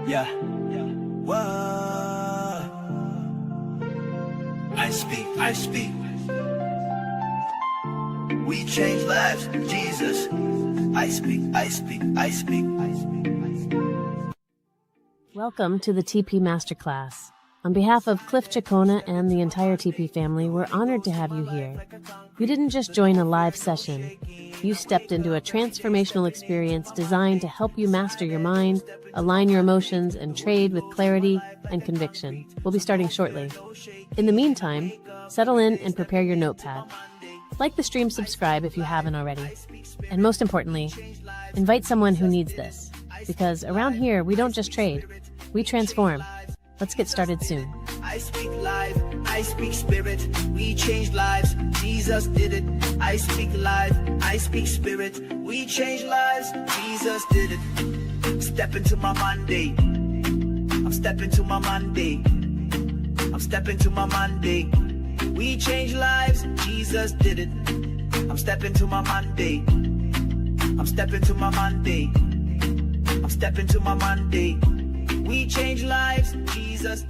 Yeah. Whoa. I speak. We change lives, Jesus. I speak. Welcome to the TP Masterclass. On behalf of Cliff Cheqona and the entire TP family, we're honored to have you here. You didn't just join a live session. You stepped into a transformational experience designed to help you master your mind, align your emotions, and trade with clarity and conviction. We'll be starting shortly. In the meantime, settle in and prepare your notepad. Like the stream, subscribe if you haven't already. And most importantly, invite someone who needs this. Because around here, we don't just trade, we transform. Let's get started soon. I speak life, I speak spirit. We change lives, Jesus did it. I speak life, I speak spirit. We change lives, Jesus did it. Step into my Monday. I'm stepping to my Monday. I'm stepping to my Monday. We change lives, Jesus did it. I'm stepping to my Monday. I'm stepping to my Monday. I'm stepping to my Monday. We change lives, Jesus.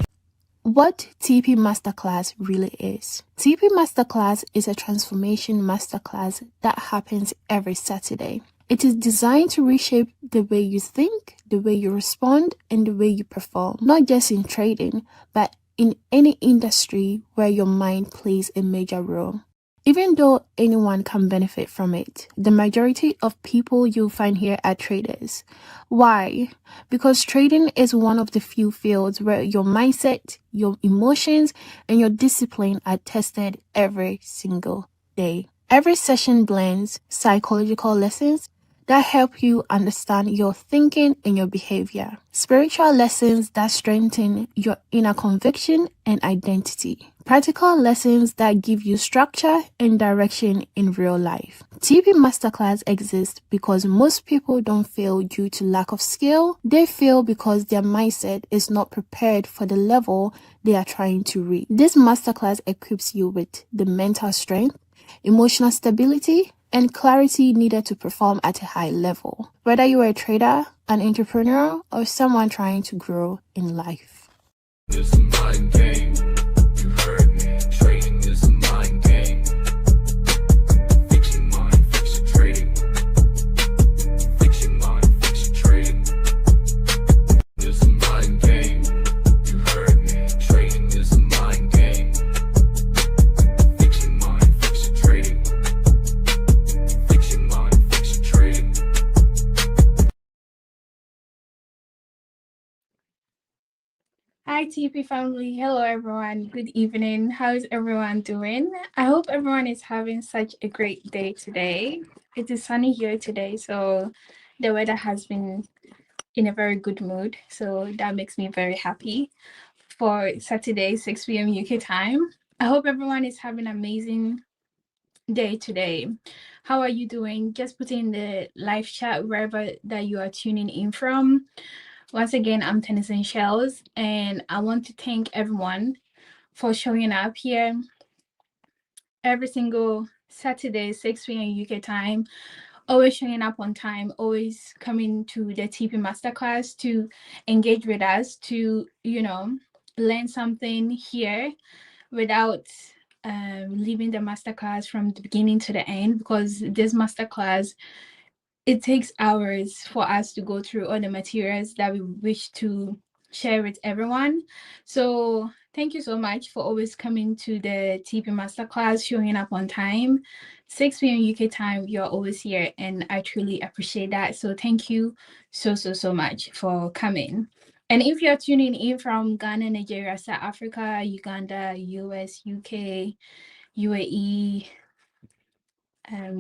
What TP Masterclass really is. TP Masterclass is a transformation masterclass that happens every Saturday. It is designed to reshape the way you think, the way you respond, and the way you perform. Not just in trading, but in any industry where your mind plays a major role. Even though anyone can benefit from it, the majority of people you'll find here are traders. Why? Because trading is one of the few fields where your mindset, your emotions, and your discipline are tested every single day. Every session blends psychological lessons that help you understand your thinking and your behavior, spiritual lessons that strengthen your inner conviction and identity, practical lessons that give you structure and direction in real life. TP Masterclass exists because most people don't fail due to lack of skill. They fail because their mindset is not prepared for the level they are trying to reach. This masterclass equips you with the mental strength, emotional stability, and clarity needed to perform at a high level, whether you are a trader, an entrepreneur, or someone trying to grow in life. It's a mind game. You heard me. Trading is a mind game. Fix your mind, fix your trading. Fix your mind, fix your trading. It's a mind game. You heard me. Trading is a mind game. Fix your mind, fix your trading. Fix your mind, fix your trading. Hi, TP family. Hello, everyone. Good evening. How is everyone doing? I hope everyone is having such a great day today. It is sunny here today, so the weather has been in a very good mood. So that makes me very happy for Saturday, 6 p.m. UK time. I hope everyone is having an amazing day today. How are you doing? Just put in the live chat wherever that you are tuning in from. Once again, I'm Tennyson Shells, and I want to thank everyone for showing up here every single Saturday, 6 p.m. UK time, always showing up on time, always coming to the TP Masterclass to engage with us, to, learn something here without leaving the masterclass from the beginning to the end, because this masterclass, it takes hours for us to go through all the materials that we wish to share with everyone. So thank you so much for always coming to the TP Masterclass, showing up on time. 6 p.m. UK time, you're always here, and I truly appreciate that. So thank you so much for coming. And if you're tuning in from Ghana, Nigeria, South Africa, Uganda, US, UK, UAE,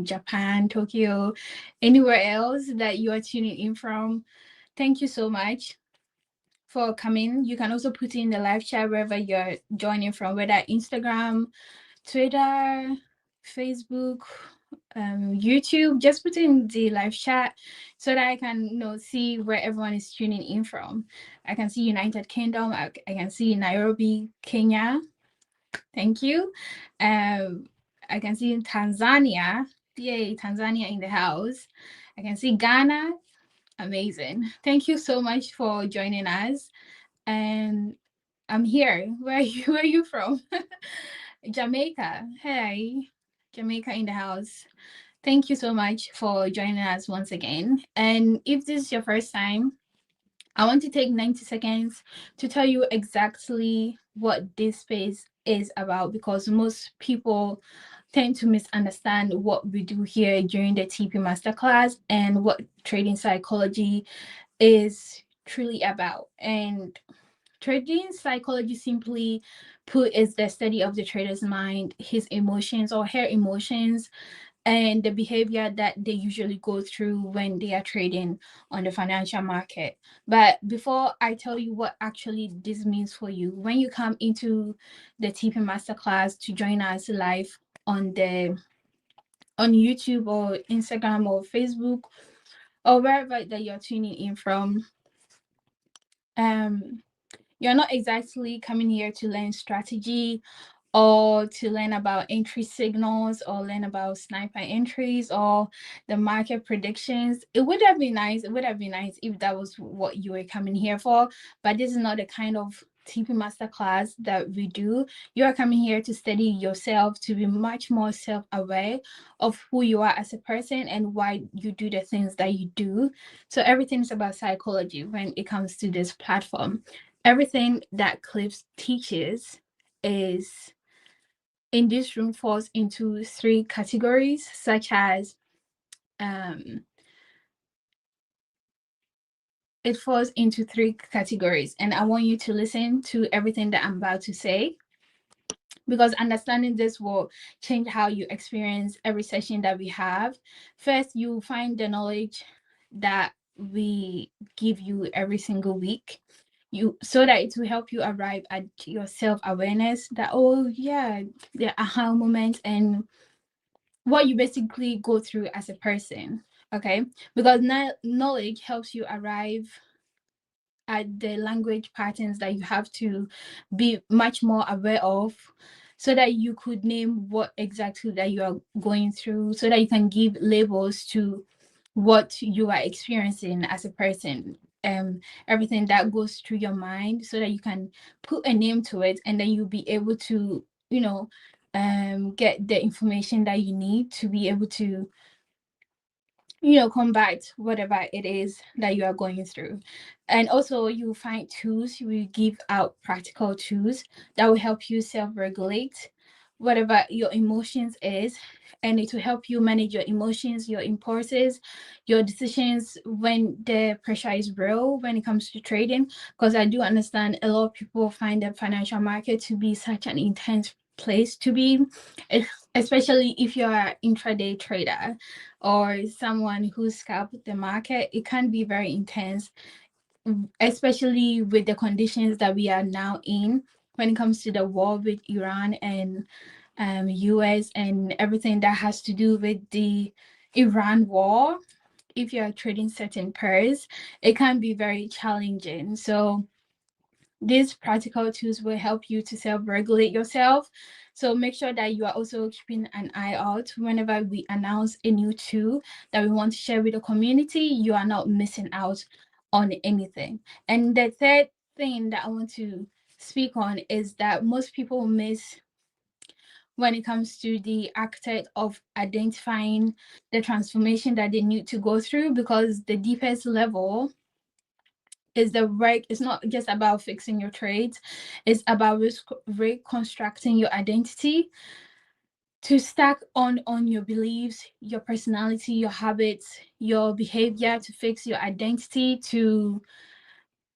Japan, Tokyo, anywhere else that you are tuning in from, thank you so much for coming. You can also put in the live chat wherever you're joining from, whether Instagram, Twitter, Facebook, YouTube. Just put in the live chat so that I can see where everyone is tuning in from. I can see United Kingdom. I can see Nairobi, Kenya. Thank you. I can see Tanzania. Yay, Tanzania in the house. I can see Ghana. Amazing. Thank you so much for joining us. And I'm here. Where are you from? Jamaica. Hey, Jamaica in the house. Thank you so much for joining us once again. And if this is your first time, I want to take 90 seconds to tell you exactly what this space is about, because most people tend to misunderstand what we do here during the TP Masterclass and what trading psychology is truly about. And trading psychology, simply put, is the study of the trader's mind, his emotions or her emotions, and the behavior that they usually go through when they are trading on the financial market. But before I tell you what actually this means for you, when you come into the TP Masterclass to join us live on YouTube or Instagram or Facebook or wherever that you're tuning in from, um you're not exactly coming here to learn strategy or to learn about entry signals or learn about sniper entries or the market predictions. It would have been nice. It would have been nice if that was what you were coming here for. But this is not the kind of TP Masterclass that we do. You are coming here to study yourself, to be much more self-aware of who you are as a person and why you do the things that you do. So everything is about psychology when it comes to this platform. Everything that Clips teaches is in this room falls into three categories, such as it falls into three categories. And I want you to listen to everything that I'm about to say, because understanding this will change how you experience every session that we have. First, you find the knowledge that we give you every single week, so that it will help you arrive at your self-awareness, that, oh yeah, the aha moment and what you basically go through as a person. Okay, because knowledge helps you arrive at the language patterns that you have to be much more aware of, so that you could name what exactly that you are going through, so that you can give labels to what you are experiencing as a person, everything that goes through your mind, so that you can put a name to it, and then you'll be able to, get the information that you need to be able to, combat whatever it is that you are going through. And also, you find tools. We give out practical tools that will help you self-regulate whatever your emotions is, and it will help you manage your emotions, your impulses, your decisions when the pressure is real when it comes to trading. Because I do understand a lot of people find the financial market to be such an intense place to be, especially if you're an intraday trader or someone who scalped the market. It can be very intense, especially with the conditions that we are now in when it comes to the war with Iran and US and everything that has to do with the Iran war. If you're trading certain pairs, it can be very challenging. So these practical tools will help you to self-regulate yourself. So make sure that you are also keeping an eye out whenever we announce a new tool that we want to share with the community. You are not missing out on anything. And the third thing that I want to speak on is that most people miss when it comes to the aspect of identifying the transformation that they need to go through, because the deepest level is the work. It's not just about fixing your trades, it's about reconstructing your identity, to stack on your beliefs, your personality, your habits, your behavior, to fix your identity, to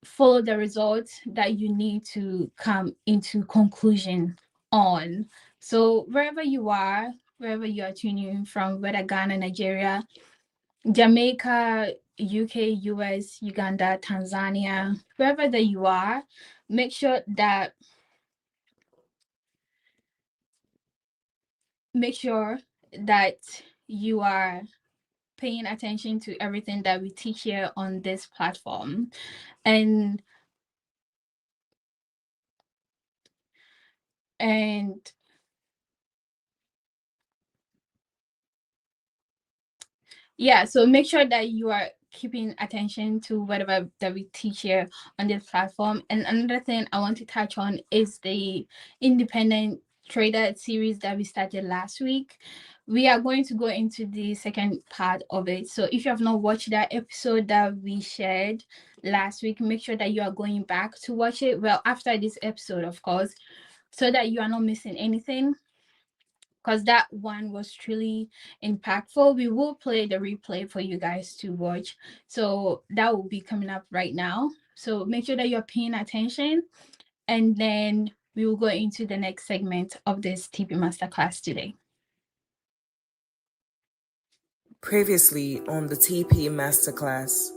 follow the results that you need to come into conclusion on. So wherever you are tuning in from, whether Ghana, Nigeria, Jamaica, UK, US, Uganda, Tanzania, wherever that you are, make sure that you are paying attention to everything that we teach here on this platform. And yeah, so make sure that you are keeping attention to whatever that we teach here on this platform. And another thing I want to touch on is the independent trader series that we started last week. We are going to go into the second part of it. So if you have not watched that episode that we shared last week, make sure that you are going back to watch it. Well, after this episode, of course, so that you are not missing anything, because that one was truly impactful. We will play the replay for you guys to watch. So that will be coming up right now. So make sure that you're paying attention, and then we will go into the next segment of this TP Masterclass today. Previously on the TP Masterclass.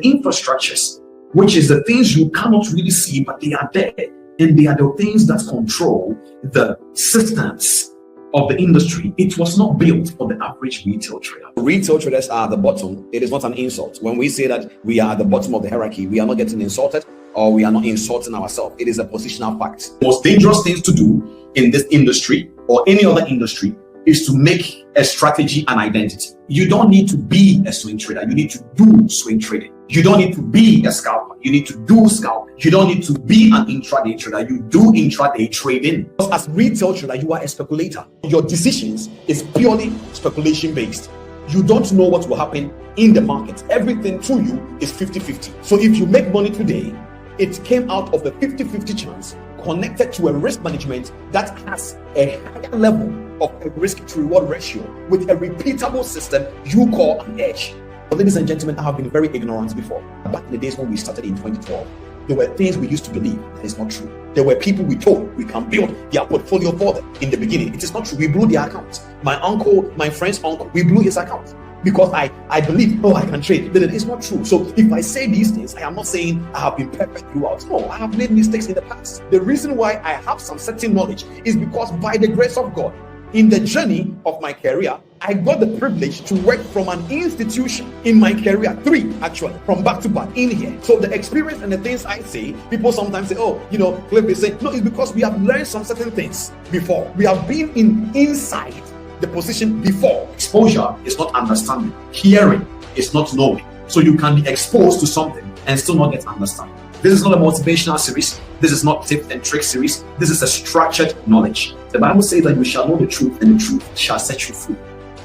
Infrastructures, which is the things you cannot really see, but they are there. And they are the things that control the systems of the industry. It was not built for the average retail trader. Retail traders are at the bottom. It is not an insult. When we say that we are at the bottom of the hierarchy, we are not getting insulted or we are not insulting ourselves. It is a positional fact. The most dangerous things to do in this industry or any other industry is to make a strategy an identity. You don't need to be a swing trader. You need to do swing trading. You don't need to be a scalper. You need to do scalping. You don't need to be an intraday trader. You do intraday trading. As retail trader, you are a speculator. Your decisions is purely speculation based. You don't know what will happen in the market. Everything to you is 50-50. So if you make money today, it came out of the 50-50 chance connected to a risk management that has a higher level of a risk to reward ratio with a repeatable system you call an edge. Ladies and gentlemen, I have been very ignorant before. Back in the days when we started in 2012, there were things we used to believe that is not true. There were people we told we can build their portfolio for them. In the beginning, it is not true. We blew their accounts. My uncle, my friend's uncle, we blew his account because I believe, I can trade. But it is not true. So if I say these things, I am not saying I have been perfect throughout. No, I have made mistakes in the past. The reason why I have some certain knowledge is because by the grace of God, in the journey of my career, I got the privilege to work from an institution in my career, 3 actually, from back to back in here. So the experience and the things I say, people sometimes say, Cliff is saying, no, it's because we have learned some certain things before. We have been inside the position before. Exposure is not understanding. Hearing is not knowing. So you can be exposed to something and still not get understanding. This is not a motivational series. This is not tip and trick series. This is a structured knowledge. The Bible says that you shall know the truth and the truth shall set you free.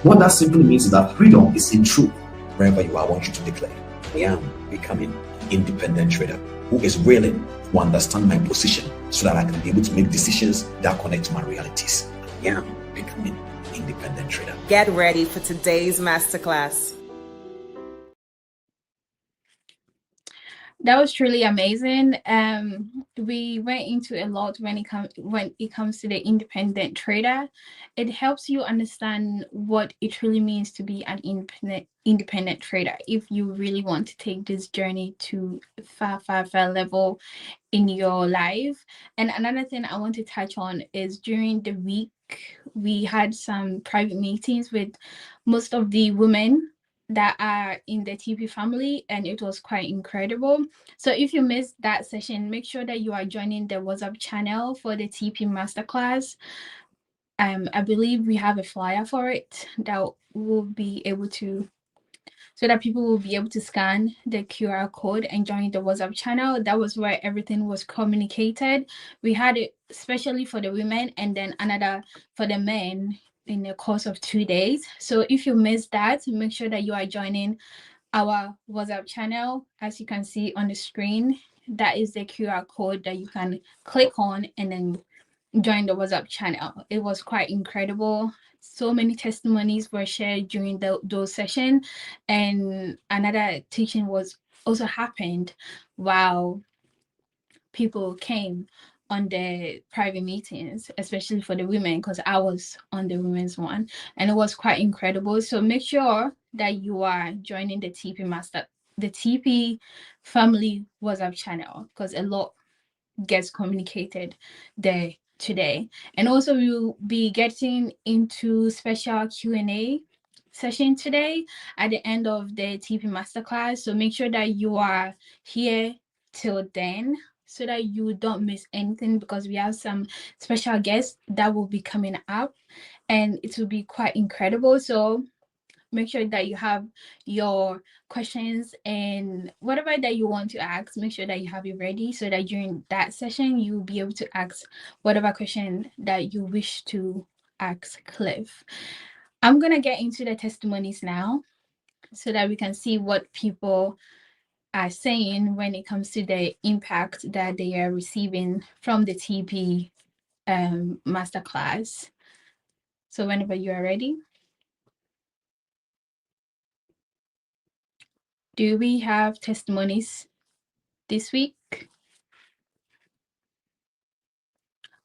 What that simply means is that freedom is in truth. Wherever you are, I want you to declare, I am becoming an independent trader who is willing to understand my position so that I can be able to make decisions that connect to my realities. I am becoming an independent trader. Get ready for today's masterclass. That was truly amazing. We went into a lot when it comes to the independent trader. It helps you understand what it really means to be an independent trader if you really want to take this journey to far level in your life. And another thing I want to touch on is during the week, we had some private meetings with most of the women that are in the TP family, and it was quite incredible. So if you missed that session, make sure that you are joining the WhatsApp channel for the TP Masterclass. I believe we have a flyer for it that will be able to, so that people will be able to scan the QR code and join the WhatsApp channel. That was where everything was communicated. We had it especially for the women and then another for the men in the course of 2 days. So if you missed that, make sure that you are joining our WhatsApp channel. As you can see on the screen, that is the QR code that you can click on and then join the WhatsApp channel. It was quite incredible. So many testimonies were shared during those sessions, and another teaching was also happened while people came on the private meetings, especially for the women, because I was on the women's one, and it was quite incredible. So make sure that you are joining the TP family WhatsApp channel, because a lot gets communicated there today. And also we'll be getting into special Q&A session today at the end of the TP Masterclass. So make sure that you are here till then, so that you don't miss anything, because we have some special guests that will be coming up and it will be quite incredible. So make sure that you have your questions and whatever that you want to ask, make sure that you have it ready so that during that session you'll be able to ask whatever question that you wish to ask Cliff. I'm gonna get into the testimonies now so that we can see what people are saying when it comes to the impact that they are receiving from the TP masterclass. So whenever you are ready. Do we have testimonies this week?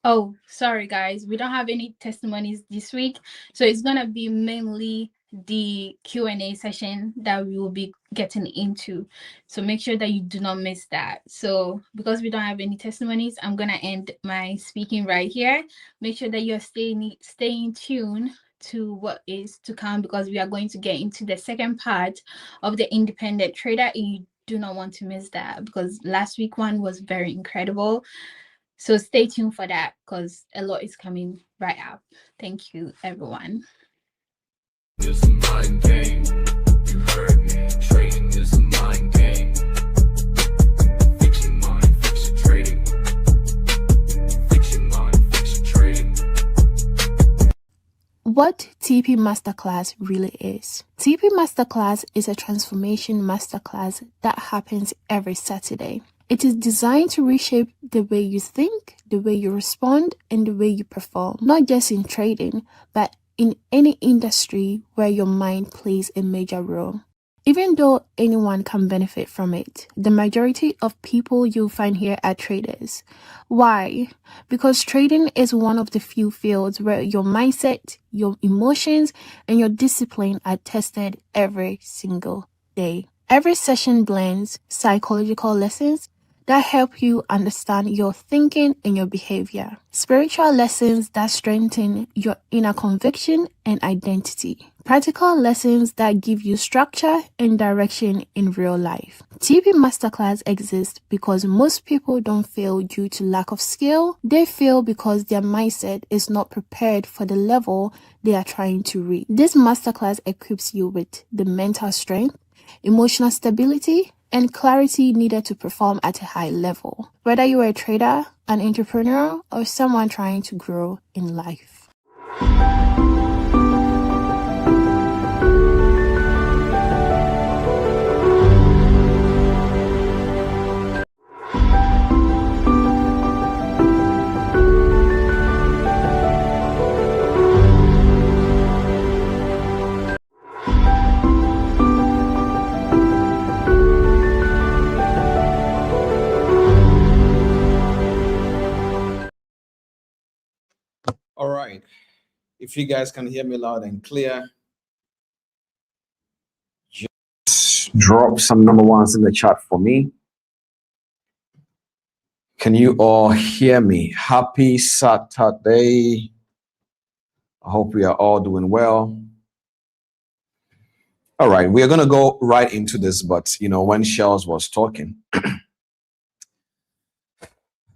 Oh, sorry guys, we don't have any testimonies this week. So it's gonna be mainly the Q&A session that we will be getting into. So make sure that you do not miss that. So because we don't have any testimonies, I'm gonna end my speaking right here. Make sure that you're staying tuned to what is to come, because we are going to get into the second part of the independent trader, and you do not want to miss that, because last week one was very incredible. So stay tuned for that, because a lot is coming right up. Thank you, everyone. It's a mind game. You heard me. Trading is a mind game. Fix your mind, fix your trading. Fix your mind, fix your trading. What TP Masterclass really is. TP Masterclass is a transformation masterclass that happens every Saturday. It is designed to reshape the way you think, the way you respond, and the way you perform, not just in trading, but in any industry where your mind plays a major role. Even though anyone can benefit from it, the majority of people you'll find here are traders. Why? Because trading is one of the few fields where your mindset, your emotions, and your discipline are tested every single day. Every session blends psychological lessons that help you understand your thinking and your behavior, spiritual lessons that strengthen your inner conviction and identity, practical lessons that give you structure and direction in real life. TP Masterclass exists because most people don't fail due to lack of skill. They fail because their mindset is not prepared for the level they are trying to reach. This masterclass equips you with the mental strength, emotional stability, and clarity needed to perform at a high level, whether you are a trader, an entrepreneur, or someone trying to grow in life. All right. If you guys can hear me loud and clear, just drop some number ones in the chat for me. Can you all hear me? Happy Saturday. I hope we are all doing well. All right, we are going to go right into this, but when Shells was talking,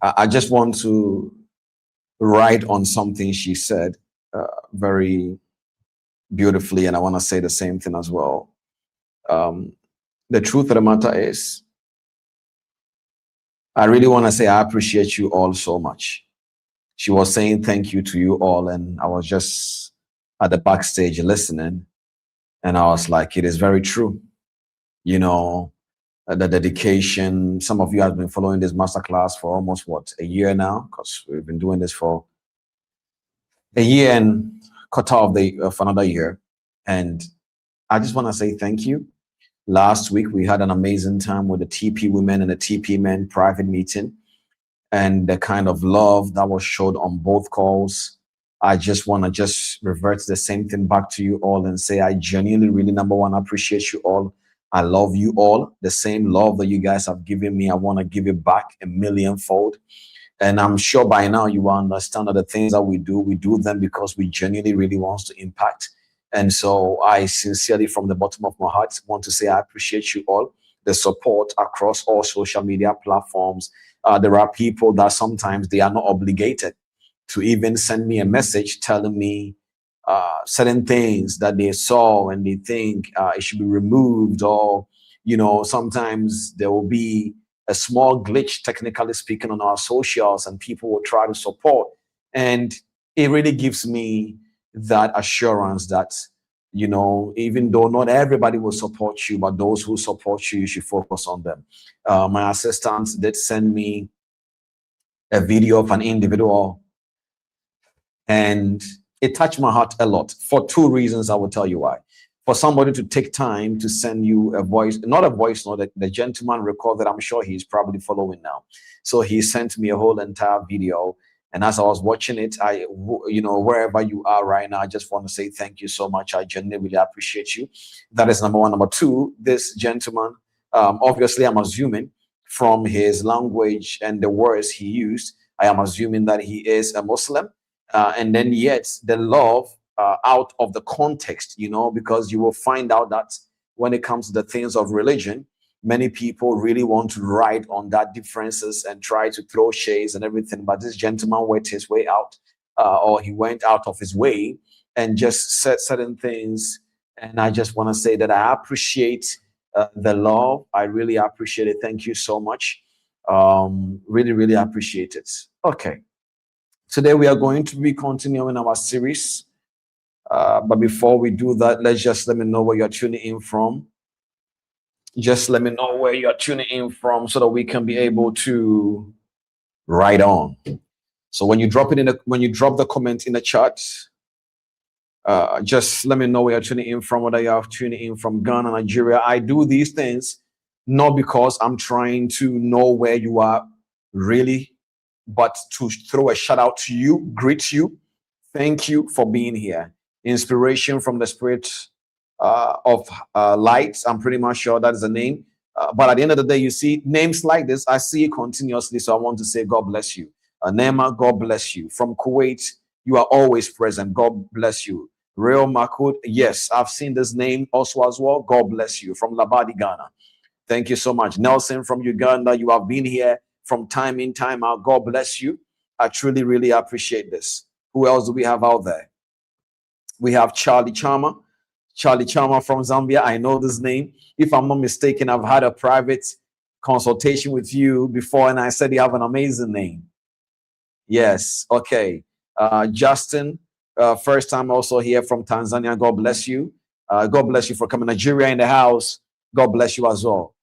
I just want to write on something she said very beautifully, and I want to say the same thing as well. The truth of the matter is, I really want to say I appreciate you all so much. She was saying thank you to you all, and I was just at the backstage listening, and I was like, it is very true. The dedication. Some of you have been following this masterclass for almost a year now, because we've been doing this for a year and quarter of another year. And I just want to say thank you. Last week, we had an amazing time with the TP women and the TP men private meeting, and the kind of love that was showed on both calls. I just want to revert the same thing back to you all and say, I genuinely, really, number one, appreciate you all. I love you all. The same love that you guys have given me, I want to give it back a millionfold. And I'm sure by now you will understand that the things that we do them because we genuinely really want to impact. And so I sincerely, from the bottom of my heart, want to say I appreciate you all. The support across all social media platforms. There are people that sometimes they are not obligated to even send me a message telling me certain things that they saw and they think it should be removed, or sometimes there will be a small glitch, technically speaking, on our socials, and people will try to support. And it really gives me that assurance that, even though not everybody will support you, but those who support you, you should focus on them. My assistant did send me a video of an individual, and it touched my heart a lot for two reasons. I will tell you why. For somebody to take time to send you a voice, not a voice note, the gentleman recorded, I'm sure he's probably following now. So he sent me a whole entire video. And as I was watching it, wherever you are right now, I just want to say thank you so much. I genuinely really appreciate you. That is number one. Number two, this gentleman, obviously I'm assuming from his language and the words he used, I am assuming that he is a Muslim. And then yet the love out of the context, because you will find out that when it comes to the things of religion, many people really want to ride on that differences and try to throw shades and everything. But this gentleman went his way out, or he went out of his way and just said certain things. And I just want to say that I appreciate the love. I really appreciate it. Thank you so much. Really, really appreciate it. Okay. Today we are going to be continuing our series. But before we do that, let me know where you're tuning in from. Just let me know where you're tuning in from so that we can be able to write on. So when you drop the comment in the chat, just let me know where you're tuning in from, whether you're tuning in from Ghana, Nigeria. I do these things not because I'm trying to know where you are really, but to throw a shout out to you, greet you. Thank you for being here. Inspiration from the Spirit of light. I'm pretty much sure that is the name. But at the end of the day, you see names like this, I see it continuously. So I want to say, God bless you. Nema, God bless you. From Kuwait, you are always present. God bless you. Real Makud, yes, I've seen this name also as well. God bless you. From Labadi, Ghana. Thank you so much. Nelson from Uganda, you have been here from time in, time out. God bless you. I truly, really appreciate this. Who else do we have out there? We have Charlie Chama. Charlie Chama from Zambia. I know this name. If I'm not mistaken, I've had a private consultation with you before, and I said you have an amazing name. Yes. Okay. Justin, first time also here from Tanzania. God bless you. God bless you for coming. Nigeria in the house. God bless you as well.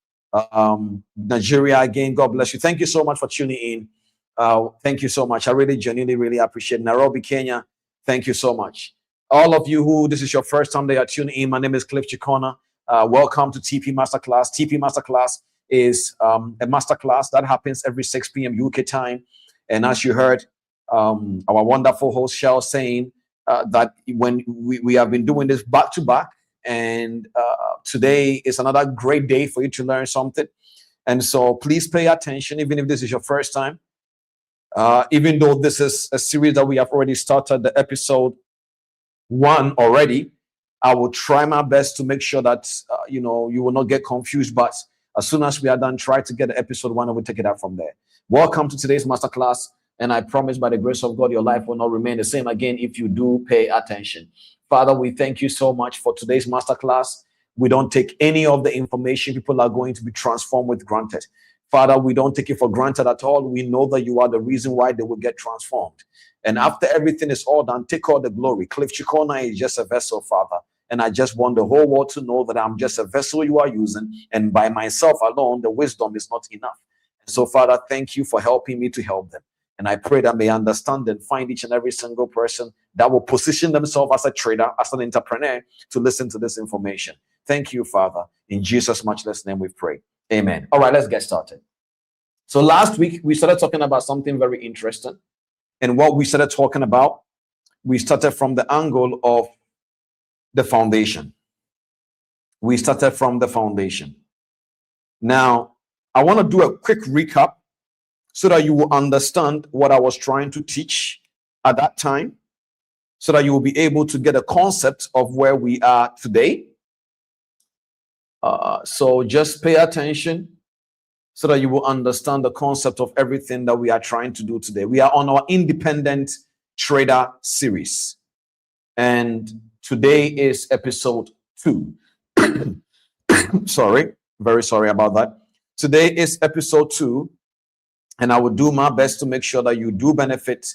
Nigeria again. God bless you. Thank you so much for tuning in. Thank you so much. I really genuinely really appreciate it. Nairobi, Kenya. Thank you so much. All of you who this is your first time that are tuning in, my name is Cliff Cheqona. Welcome to TP Masterclass. TP Masterclass is a masterclass that happens every 6 p.m. UK time. And as you heard our wonderful host Shell saying that when we have been doing this back to back, and today is another great day for you to learn something. And so please pay attention, even if this is your first time. Even though this is a series that we have already started, the episode 1 already, I will try my best to make sure that you will not get confused. But as soon as we are done, try to get the episode 1 and we'll take it out from there. Welcome to today's masterclass, and I promise by the grace of God, your life will not remain the same again if you do pay attention. Father, we thank you so much for today's masterclass. We don't take any of the information people are going to be transformed with granted. Father, we don't take it for granted at all. We know that you are the reason why they will get transformed. And after everything is all done, take all the glory. Cliff Cheqona is just a vessel, Father. And I just want the whole world to know that I'm just a vessel you are using. And by myself alone, the wisdom is not enough. And so, Father, thank you for helping me to help them. And I pray that they understand and find each and every single person that will position themselves as a trader, as an entrepreneur, to listen to this information. Thank you, Father. In Jesus' matchless name we pray. Amen. All right, let's get started. So last week, we started talking about something very interesting. And what we started talking about, we started from the angle of the foundation. We started from the foundation. Now, I want to do a quick recap so that you will understand what I was trying to teach at that time, so that you will be able to get a concept of where we are today. So just pay attention so that you will understand the concept of everything that we are trying to do today. We are on our independent trader series. and today is episode 2. Sorry, very sorry about that. Today is episode 2, and I will do my best to make sure that you do benefit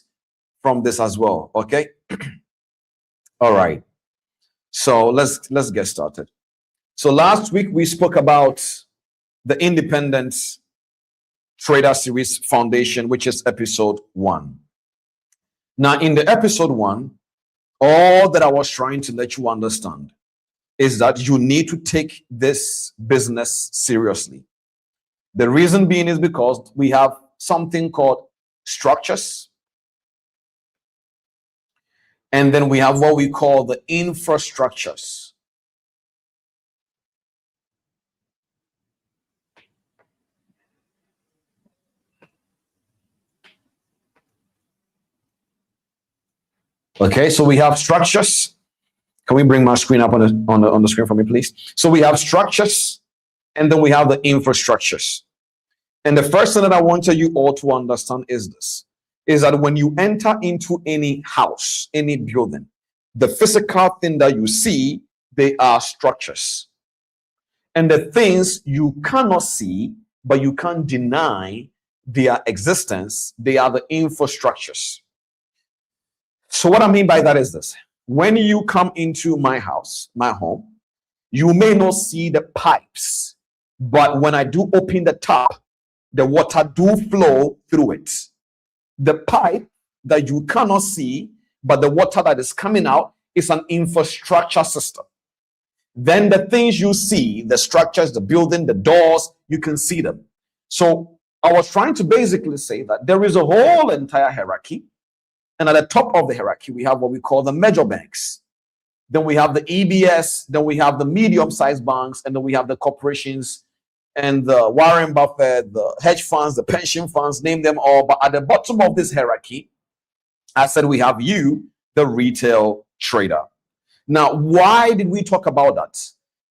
from this as well. Okay. All right. So let's get started. So last week we spoke about the Independent Trader Series Foundation, which is episode 1. Now, in the episode 1, all that I was trying to let you understand is that you need to take this business seriously. The reason being is because we have something called structures, and then we have what we call the infrastructures. Okay, so we have structures. Can we bring my screen up on the screen for me, please? So we have structures, and then we have the infrastructures. And the first thing that I want you all to understand is this, is that when you enter into any house, any building, the physical thing that you see, they are structures. And the things you cannot see, but you can't deny their existence, they are the infrastructures. So what I mean by that is this. When you come into my house, my home, you may not see the pipes, but when I do open the tap, the water do flow through it. The pipe that you cannot see, but the water that is coming out is an infrastructure system. Then the things you see, the structures, the building, the doors, you can see them. So I was trying to basically say that there is a whole entire hierarchy. And at the top of the hierarchy, we have what we call the major banks. Then we have the EBS, then we have the medium-sized banks, and then we have the corporations and the Warren Buffett, the hedge funds, the pension funds, name them all. But at the bottom of this hierarchy, I said we have you, the retail trader. Now, why did we talk about that?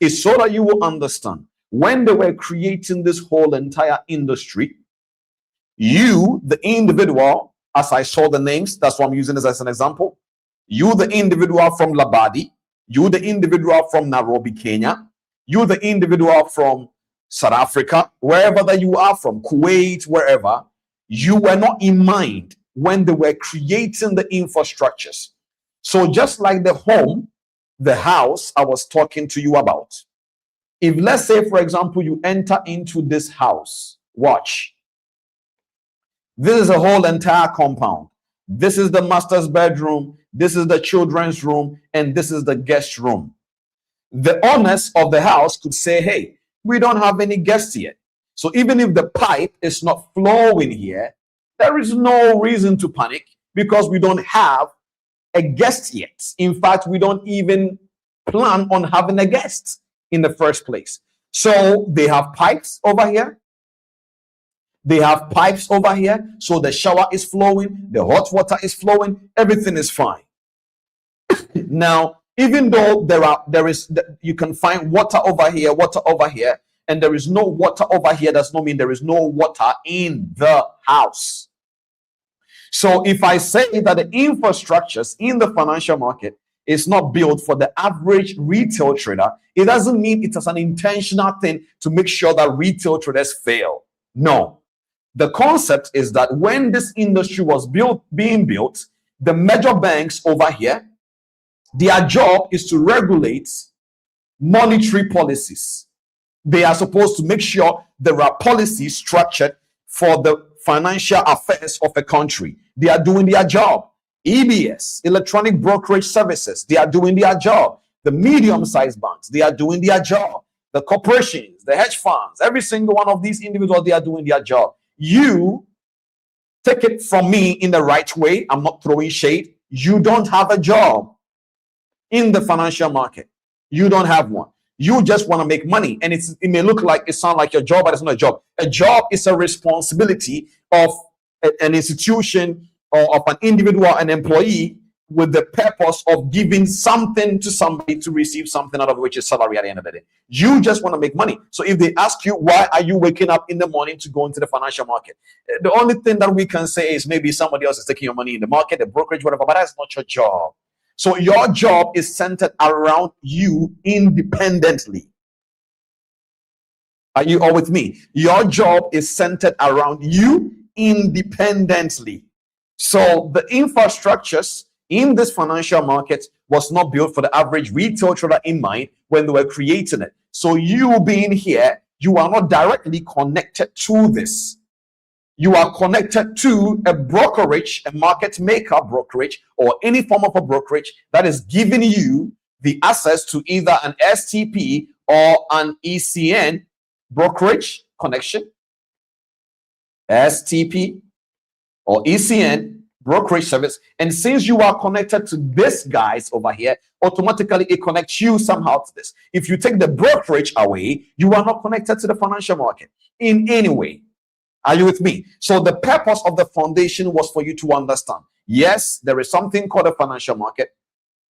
It's so that you will understand when they were creating this whole entire industry, you, the individual, as I saw the names, that's why I'm using this as an example. You, the individual from Labadi, you, the individual from Nairobi, Kenya, you, the individual from South Africa, wherever that you are from, Kuwait, wherever, you were not in mind when they were creating the infrastructures. So just like the home, the house I was talking to you about, if let's say, for example, you enter into this house, watch. This is a whole entire compound. This is the master's bedroom. This is the children's room. And this is the guest room. The owners of the house could say, hey, we don't have any guests yet. So even if the pipe is not flowing here, there is no reason to panic because we don't have a guest yet. In fact, we don't even plan on having a guest in the first place. So they have pipes over here. They have pipes over here, so the shower is flowing, the hot water is flowing, everything is fine. Now, even though you can find water over here, and there is no water over here, does not mean there is no water in the house. So if I say that the infrastructures in the financial market is not built for the average retail trader, it doesn't mean it is an intentional thing to make sure that retail traders fail. No. The concept is that when this industry was being built, the major banks over here, their job is to regulate monetary policies. They are supposed to make sure there are policies structured for the financial affairs of a country. They are doing their job. EBS, electronic brokerage services, they are doing their job. The medium-sized banks, they are doing their job. The corporations, the hedge funds, every single one of these individuals, they are doing their job. You take it from me in the right way. I'm not throwing shade. You don't have a job in the financial market. You don't have one. You just want to make money. And it may sound like your job, but it's not a job. A job is a responsibility of an institution or of an individual, an employee, with the purpose of giving something to somebody to receive something out of which is salary at the end of the day. You just want to make money. So if they ask you, why are you waking up in the morning to go into the financial market? The only thing that we can say is maybe somebody else is taking your money in the market, the brokerage, whatever, but that's not your job. So your job is centered around you independently. Are you all with me? Your job is centered around you independently. So the infrastructures in this financial market was not built for the average retail trader in mind when they were creating it. So you being here, you are not directly connected to this. You are connected to a brokerage, a market maker brokerage, or any form of a brokerage that is giving you the access to either an STP or an ECN brokerage connection, STP or ECN brokerage service. And since you are connected to this guys over here, automatically it connects you somehow to this. If you take the brokerage away, you are not connected to the financial market in any way. Are you with me? So the purpose of the foundation was for you to understand, yes, there is something called a financial market,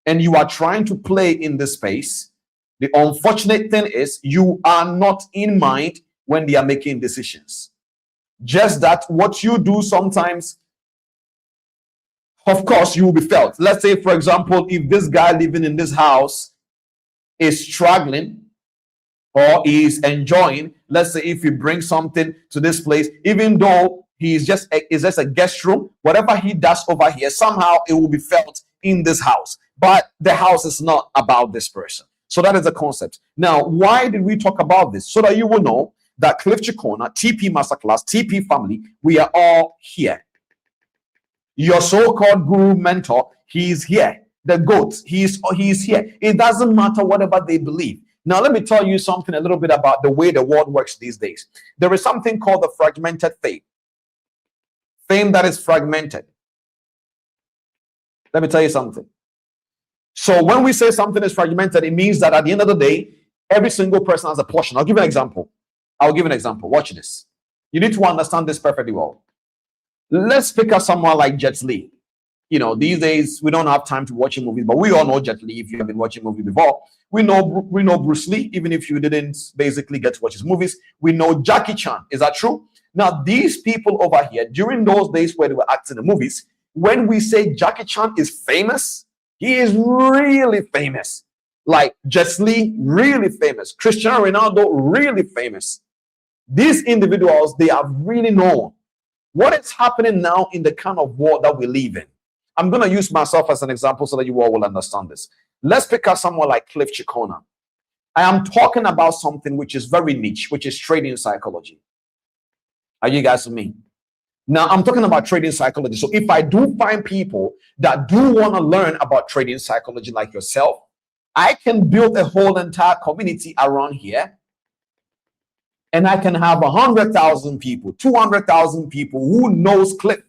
and you are trying to play in this space. The unfortunate thing is you are not in mind when they are making decisions. Just that what you do sometimes, of course, you will be felt. Let's say, for example, if this guy living in this house is struggling or is enjoying, let's say if he brings something to this place, even though is just a guest room, whatever he does over here, somehow it will be felt in this house. But the house is not about this person. So that is the concept. Now, why did we talk about this? So that you will know that Cliff Cheqona, TP Masterclass, TP family, we are all here. Your so-called guru mentor, he's here. The GOAT, he's here. It doesn't matter whatever they believe. Now, let me tell you something a little bit about the way the world works these days. There is something called the fragmented fame. Fame that is fragmented. Let me tell you something. So when we say something is fragmented, it means that at the end of the day, every single person has a portion. I'll give you an example. Watch this. You need to understand this perfectly well. Let's pick up someone like Jet Li. You know, these days we don't have time to watch movies, but we all know Jet Li. If you have been watching movies before, we know Bruce Lee. Even if you didn't basically get to watch his movies, we know Jackie Chan. Is that true? Now, these people over here, during those days where they were acting in the movies, when we say Jackie Chan is famous, he is really famous. Like Jet Li, really famous. Cristiano Ronaldo, really famous. These individuals, they are really known. What is happening now in the kind of world that we live in? I'm going to use myself as an example so that you all will understand this. Let's pick up someone like Cliff Cheqona. I am talking about something which is very niche, which is trading psychology. Are you guys with me? Now, I'm talking about trading psychology. So if I do find people that do want to learn about trading psychology like yourself, I can build a whole entire community around here. And I can have 100,000 people, 200,000 people who knows Cliff.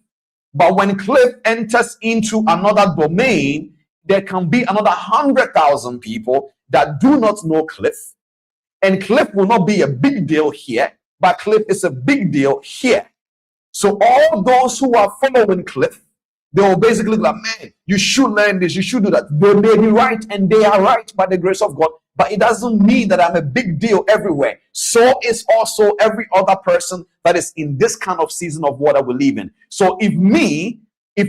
But when Cliff enters into another domain, there can be another 100,000 people that do not know Cliff. And Cliff will not be a big deal here, but Cliff is a big deal here. So all those who are following Cliff, they will basically be like, man, you should learn this, you should do that. They may be right, and they are right by the grace of God. But it doesn't mean that I'm a big deal everywhere. So is also every other person that is in this kind of season of what I will live in. So if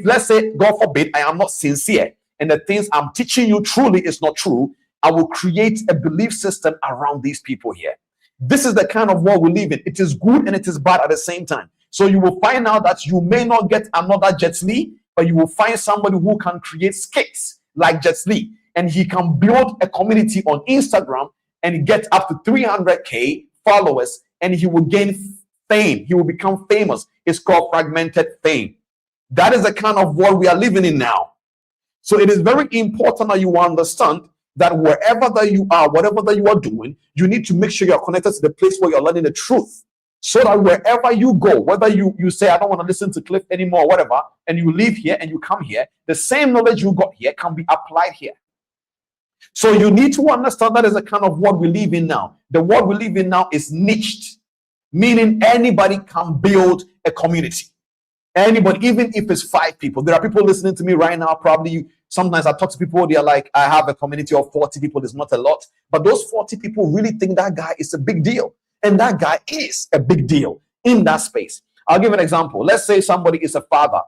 let's say, God forbid, I am not sincere and the things I'm teaching you truly is not true, I will create a belief system around these people here. This is the kind of world we live in. It is good and it is bad at the same time. So you will find out that you may not get another Jet Li, but you will find somebody who can create skits like Jet Li. And he can build a community on Instagram and get up to 300K followers, and he will gain fame. He will become famous. It's called fragmented fame. That is the kind of world we are living in now. So it is very important that you understand that wherever that you are, whatever that you are doing, you need to make sure you're connected to the place where you're learning the truth. So that wherever you go, whether you say, I don't want to listen to Cliff anymore, whatever, and you live here and you come here, the same knowledge you got here can be applied here. So you need to understand that is the kind of world we live in now. The world we live in now is niched, meaning anybody can build a community. Anybody, even if it's 5 people. There are people listening to me right now. Probably sometimes I talk to people, they are like, I have a community of 40 people. It's not a lot. But those 40 people really think that guy is a big deal. And that guy is a big deal in that space. I'll give an example. Let's say somebody is a father.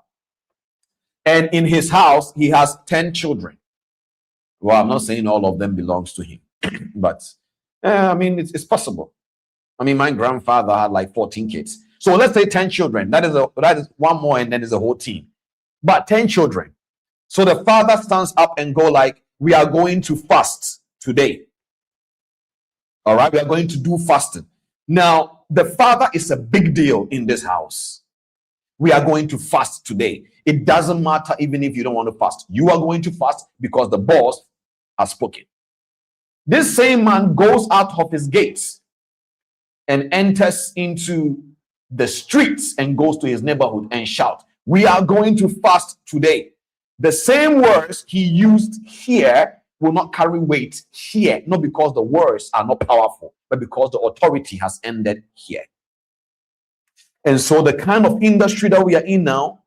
And in his house, he has 10 children. Well, I'm not saying all of them belongs to him, but I mean, it's possible. I mean, my grandfather had like 14 kids. So let's say 10 children. That is one more, and then there's a whole team. But 10 children. So the father stands up and go like, we are going to fast today. All right, we are going to do fasting. Now, the father is a big deal in this house. We are going to fast today. It doesn't matter even if you don't want to fast. You are going to fast because the boss has spoken. This same man goes out of his gates and enters into the streets and goes to his neighborhood and shout, we are going to fast today. The same words he used here will not carry weight here, not because the words are not powerful, but because the authority has ended here. And so the kind of industry that we are in now,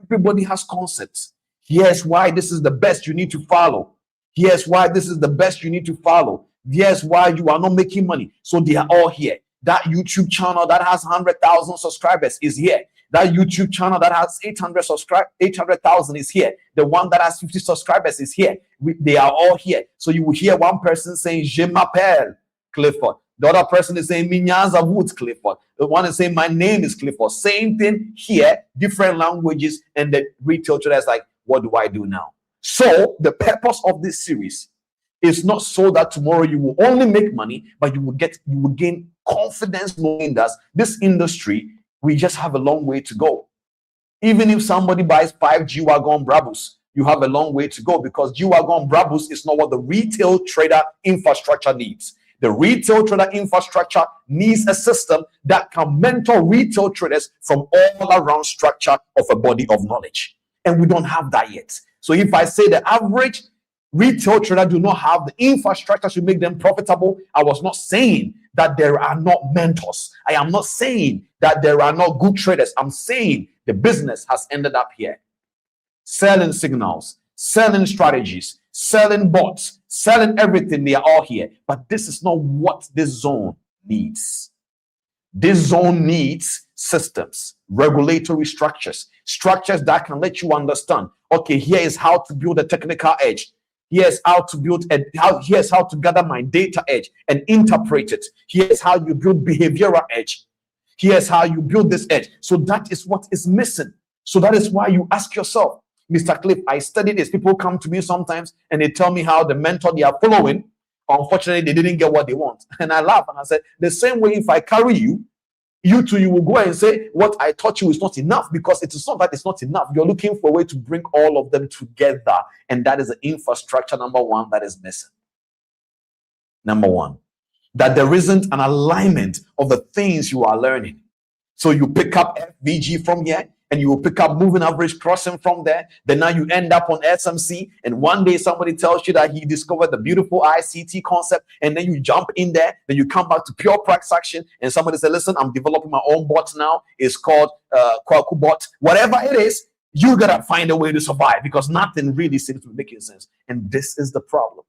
everybody has concepts. Here's why this is the best you need to follow. Here's why this is the best you need to follow. Here's why you are not making money. So they are all here. That YouTube channel that has 100,000 subscribers is here. That YouTube channel that has 800,000 is here. The one that has 50 subscribers is here. They are all here. So you will hear one person saying, Je m'appelle Clifford. The other person is saying, Minyaza Woods Clifford. The one is saying, my name is Clifford. Same thing here, different languages. And the retail trader is like, what do I do now? So the purpose of this series is not so that tomorrow you will only make money, but you will gain confidence knowing that this industry, we just have a long way to go. Even if somebody buys 5 G-Wagon Brabus, you have a long way to go, because G-Wagon Brabus is not what the retail trader infrastructure needs. The retail trader infrastructure needs a system that can mentor retail traders from all around structure of a body of knowledge. And we don't have that yet. So if I say the average retail trader do not have the infrastructure to make them profitable, I was not saying that there are not mentors. I am not saying that there are not good traders. I'm saying the business has ended up here. Selling signals, selling strategies, selling bots, selling everything. They are all here. But this is not what this zone needs. This zone needs systems, regulatory structures, structures that can let you understand, okay, here is how to build a technical edge. Here's how to build here's how to gather my data edge and interpret it. Here's how you build behavioral edge. Here's how you build this edge. So that is what is missing. So that is why you ask yourself, Mr. Cliff, I study this. People come to me sometimes and they tell me how the mentor they are following, unfortunately, they didn't get what they want. And I laugh and I said, the same way if I carry you, you too, you will go and say, what I taught you is not enough, because it is not that it's not enough. You're looking for a way to bring all of them together. And that is the infrastructure, number one, that is missing. Number one, that there isn't an alignment of the things you are learning. So you pick up FVG from here, and you will pick up moving average crossing from there. Then now you end up on SMC, and one day somebody tells you that he discovered the beautiful ICT concept, and then you jump in there. Then you come back to pure price action, and somebody says, listen, I'm developing my own bot now. It's called Kwaku bot. Whatever it is, you gotta find a way to survive, because nothing really seems to be making sense. And this is the problem.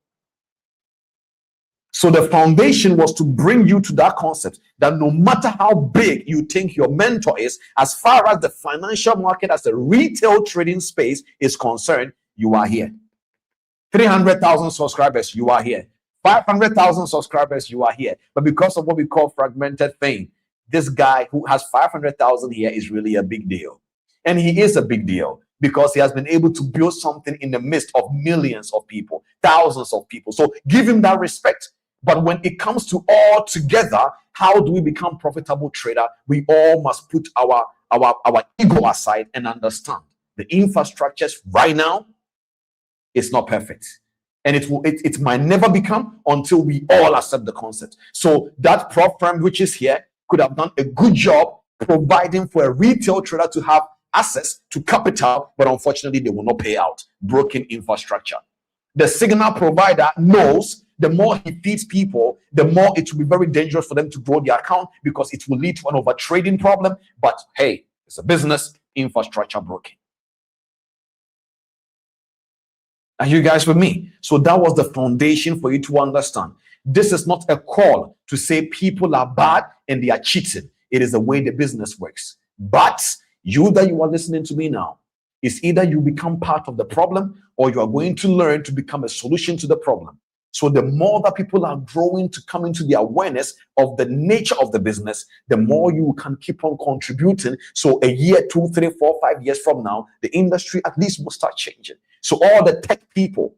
So the foundation was to bring you to that concept that no matter how big you think your mentor is, as far as the financial market, as the retail trading space is concerned, you are here. 300,000 subscribers, you are here. 500,000 subscribers, you are here. But because of what we call fragmented fame, this guy who has 500,000 here is really a big deal. And he is a big deal because he has been able to build something in the midst of millions of people, thousands of people. So give him that respect. But when it comes to all together, how do we become profitable trader? We all must put our ego aside and understand the infrastructures right now is not perfect. And it might never become until we all accept the concept. So that prop firm which is here could have done a good job providing for a retail trader to have access to capital, but unfortunately they will not pay out. Broken infrastructure. The signal provider knows the more he feeds people, the more it will be very dangerous for them to grow their account, because it will lead to an overtrading problem. But hey, it's a business, infrastructure broken. Are you guys with me? So that was the foundation for you to understand. This is not a call to say people are bad and they are cheating. It is the way the business works. But you that you are listening to me now, It's either you become part of the problem or you are going to learn to become a solution to the problem. So the more that people are growing to come into the awareness of the nature of the business, the more you can keep on contributing. So a year, 2, 3, 4, 5 years from now, the industry at least will start changing. So all the tech people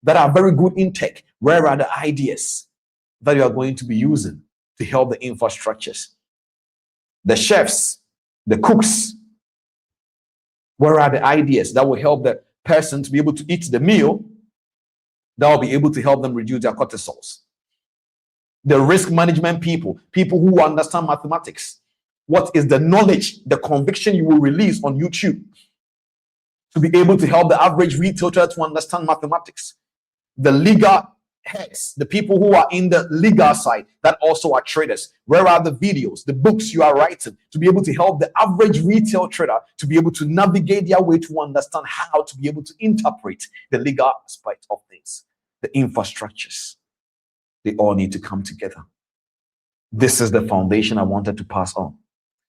that are very good in tech, where are the ideas that you are going to be using to help the infrastructures? The chefs, the cooks, where are the ideas that will help the person to be able to eat the meal that will be able to help them reduce their cortisols? The risk management people, people who understand mathematics. What is the knowledge, the conviction you will release on YouTube to be able to help the average retail trader to understand mathematics? The legal heads, the people who are in the legal side that also are traders. Where are the videos, the books you are writing to be able to help the average retail trader to be able to navigate their way to understand how to be able to interpret the legal aspect of things? The infrastructures, they all need to come together. This is the foundation I wanted to pass on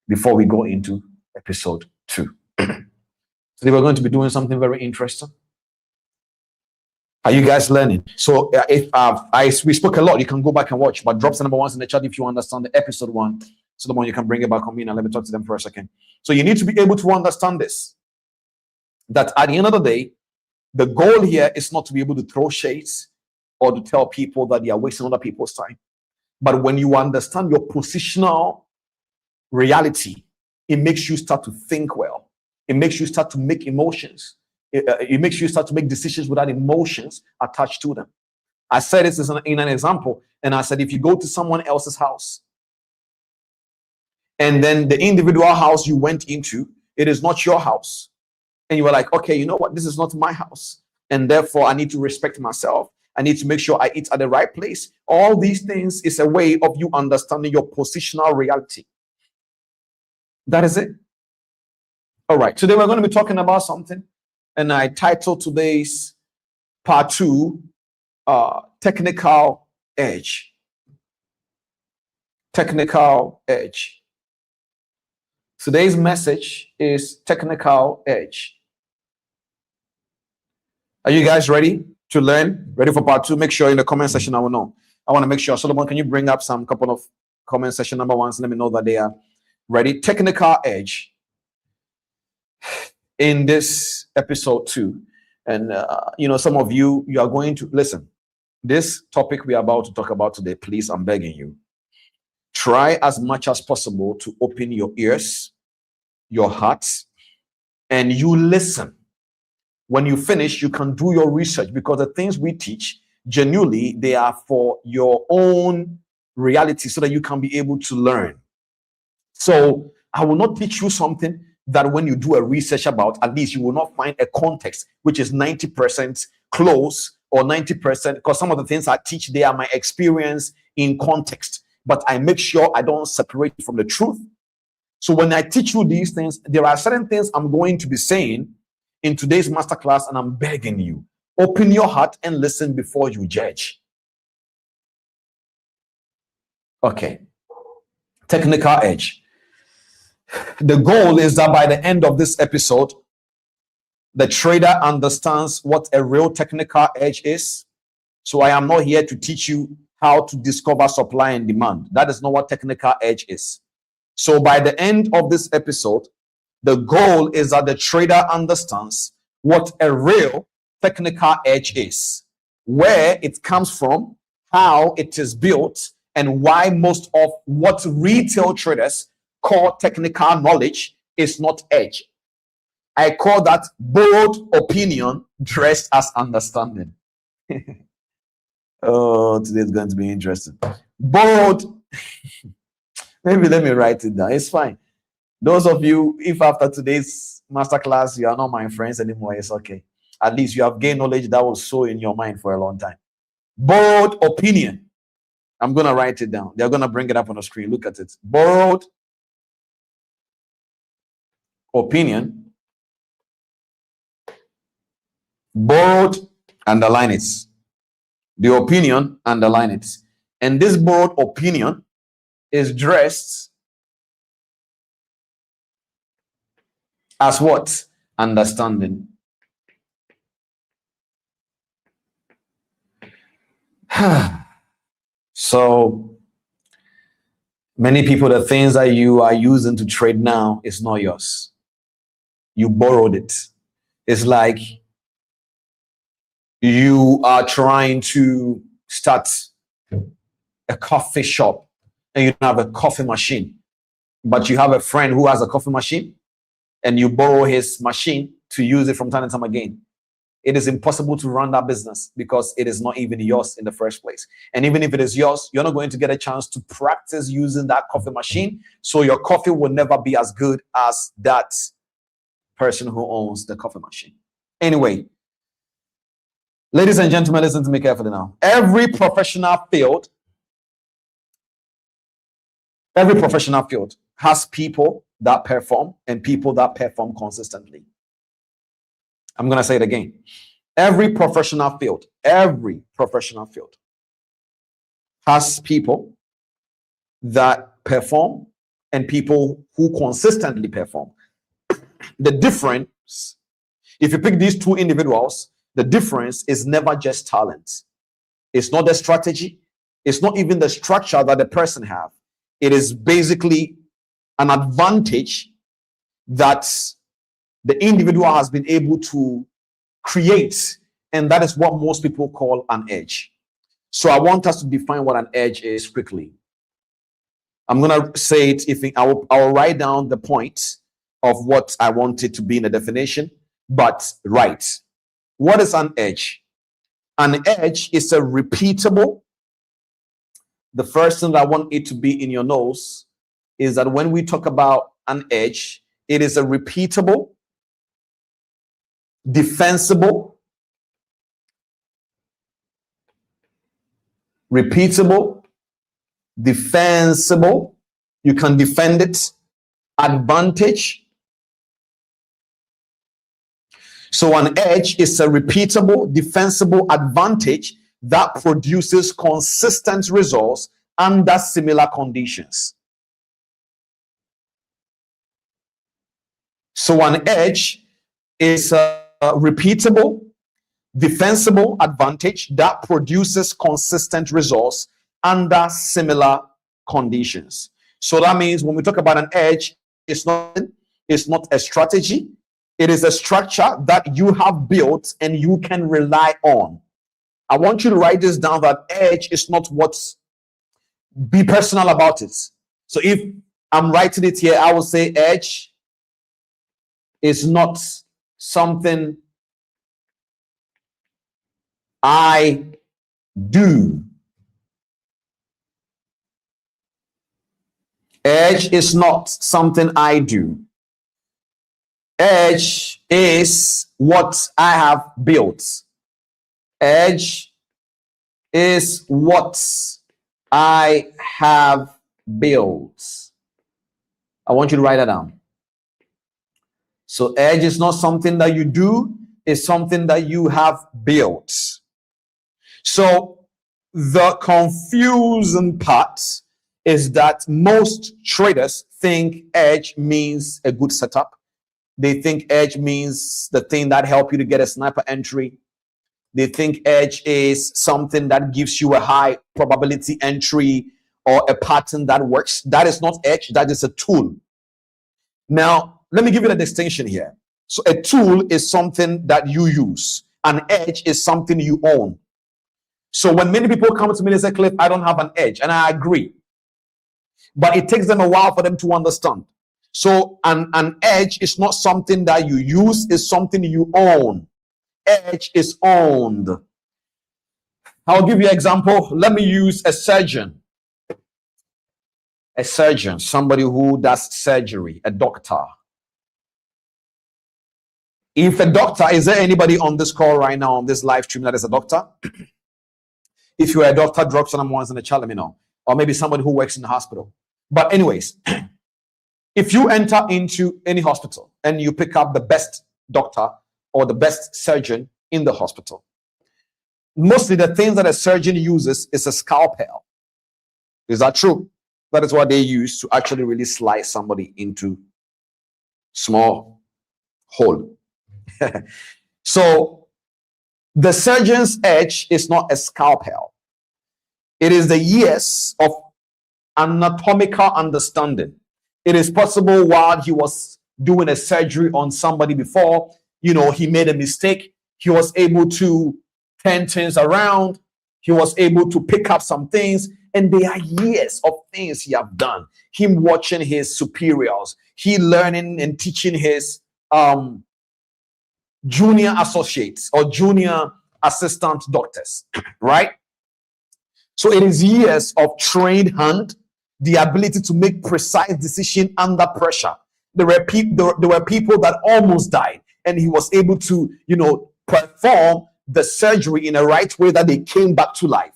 before we go into episode 2. Today we're going to be doing something very interesting. Are you guys learning? So if we spoke a lot, you can go back and watch, but drop the number ones in the chat if you understand the episode 1, so the one you can bring it back on me and let me talk to them for a second. So you need to be able to understand this, that at the end of the day, the goal here is not to be able to throw shades or to tell people that they are wasting other people's time. But when you understand your positional reality, it makes you start to think well. It makes you start to make emotions. It makes you start to make decisions without emotions attached to them. I said this in an example, and I said, if you go to someone else's house, and then the individual house you went into, it is not your house, and you were like, okay, you know what, this is not my house, and therefore I need to respect myself. I need to make sure I eat at the right place. All these things is a way of you understanding your positional reality. That is it. All right, today we're going to be talking about something, and I titled today's part 2, technical edge. Technical edge. Today's message is technical edge. Are you guys ready to learn? Ready for part 2? Make sure in the comment section I will know. I want to make sure. Solomon, can you bring up some couple of comment section number ones? Let me know that they are ready. Technical edge. In this episode 2, and some of you are going to listen. This topic we are about to talk about today, please, I'm begging you, try as much as possible to open your ears, your hearts, and you listen. When you finish, you can do your research, because the things we teach, genuinely, they are for your own reality, so that you can be able to learn. So I will not teach you something that when you do a research about, at least you will not find a context which is 90% close or 90%, because some of the things I teach, they are my experience in context, but I make sure I don't separate from the truth. So when I teach you these things, there are certain things I'm going to be saying in today's masterclass, and I'm begging you, open your heart and listen before you judge. Okay. Technical edge. The goal is that by the end of this episode, the trader understands what a real technical edge is. So I am not here to teach you how to discover supply and demand. That is not what technical edge is. So by the end of this episode, the goal is that the trader understands what a real technical edge is, where it comes from, how it is built, and why most of what retail traders call technical knowledge is not edge. I call that bold opinion dressed as understanding. Oh, today's going to be interesting. Bold. Maybe let me write it down. It's fine. Those of you, if after today's masterclass you are not my friends anymore, it's okay. At least you have gained knowledge that was so in your mind for a long time. Bold opinion. I'm going to write it down. They're going to bring it up on the screen. Look at it. Bold opinion. Bold, underline it. The opinion, underline it. And this bold opinion is dressed as what? understanding. So many people, the things that you are using to trade now is not yours. You borrowed it. It's like you are trying to start a coffee shop and you don't have a coffee machine, but you have a friend who has a coffee machine and you borrow his machine to use it from time to time again. It is impossible to run that business because it is not even yours in the first place. And even if it is yours, you're not going to get a chance to practice using that coffee machine. So your coffee will never be as good as that person who owns the coffee machine. Anyway, ladies and gentlemen, listen to me carefully now. Every professional field has people that perform and people that perform consistently. I'm going to say it again. Every professional field has people that perform and people who consistently perform. The difference, if you pick these two individuals, the difference is never just talent. It's not the strategy. It's not even the structure that the person have. It is basically an advantage that the individual has been able to create, and that is what most people call an edge. So I want us to define what an edge is quickly. I'm going to say it. I'll write down the points of what I want it to be in the definition, but right. What is an edge? An edge is a repeatable. The first thing that I want it to be in your nose is that when we talk about an edge, it is a repeatable, defensible, defensible, you can defend it, advantage. So an edge is a repeatable, defensible advantage that produces consistent results under similar conditions. So an edge is a repeatable, defensible advantage that produces consistent results under similar conditions. So that means when we talk about an edge, it's not a strategy. It is a structure that you have built and you can rely on. I want you to write this down, that edge is not what's, be personal about it. So if I'm writing it here, I will say edge is not something I do. Edge is not something I do. Edge is what I have built. Edge is what I have built. I want you to write that down. So edge is not something that you do, it's something that you have built. So the confusing part is that most traders think edge means a good setup. They think edge means the thing that helps you to get a sniper entry. They think edge is something that gives you a high probability entry or a pattern that works. That is not edge, that is a tool. Now, let me give you a distinction here. So a tool is something that you use. An edge is something you own. So when many people come to me and say, Cliff, I don't have an edge, and I agree. But it takes them a while for them to understand. So an edge is not something that you use, it's something you own. Edge is owned. I'll give you an example. Let me use a surgeon. A surgeon, somebody who does surgery, a doctor. If a doctor, is there anybody on this call right now, on this live stream, that is a doctor? If you're a doctor, drop some ones in the chat, let me know. Or maybe somebody who works in the hospital. But anyways, if you enter into any hospital and you pick up the best doctor or the best surgeon in the hospital, mostly the things that a surgeon uses is a scalpel. Is that true? That is what they use to actually really slice somebody into small hole. So the surgeon's edge is not a scalpel. It is the years of anatomical understanding. It is possible while he was doing a surgery on somebody before, he made a mistake. He was able to turn things around. He was able to pick up some things. And there are years of things he have done. Him watching his superiors, he learning and teaching his junior associates or junior assistant doctors, right? So it is years of trained hand, the ability to make precise decision under pressure. There were people that almost died, and he was able to, perform the surgery in a right way that they came back to life.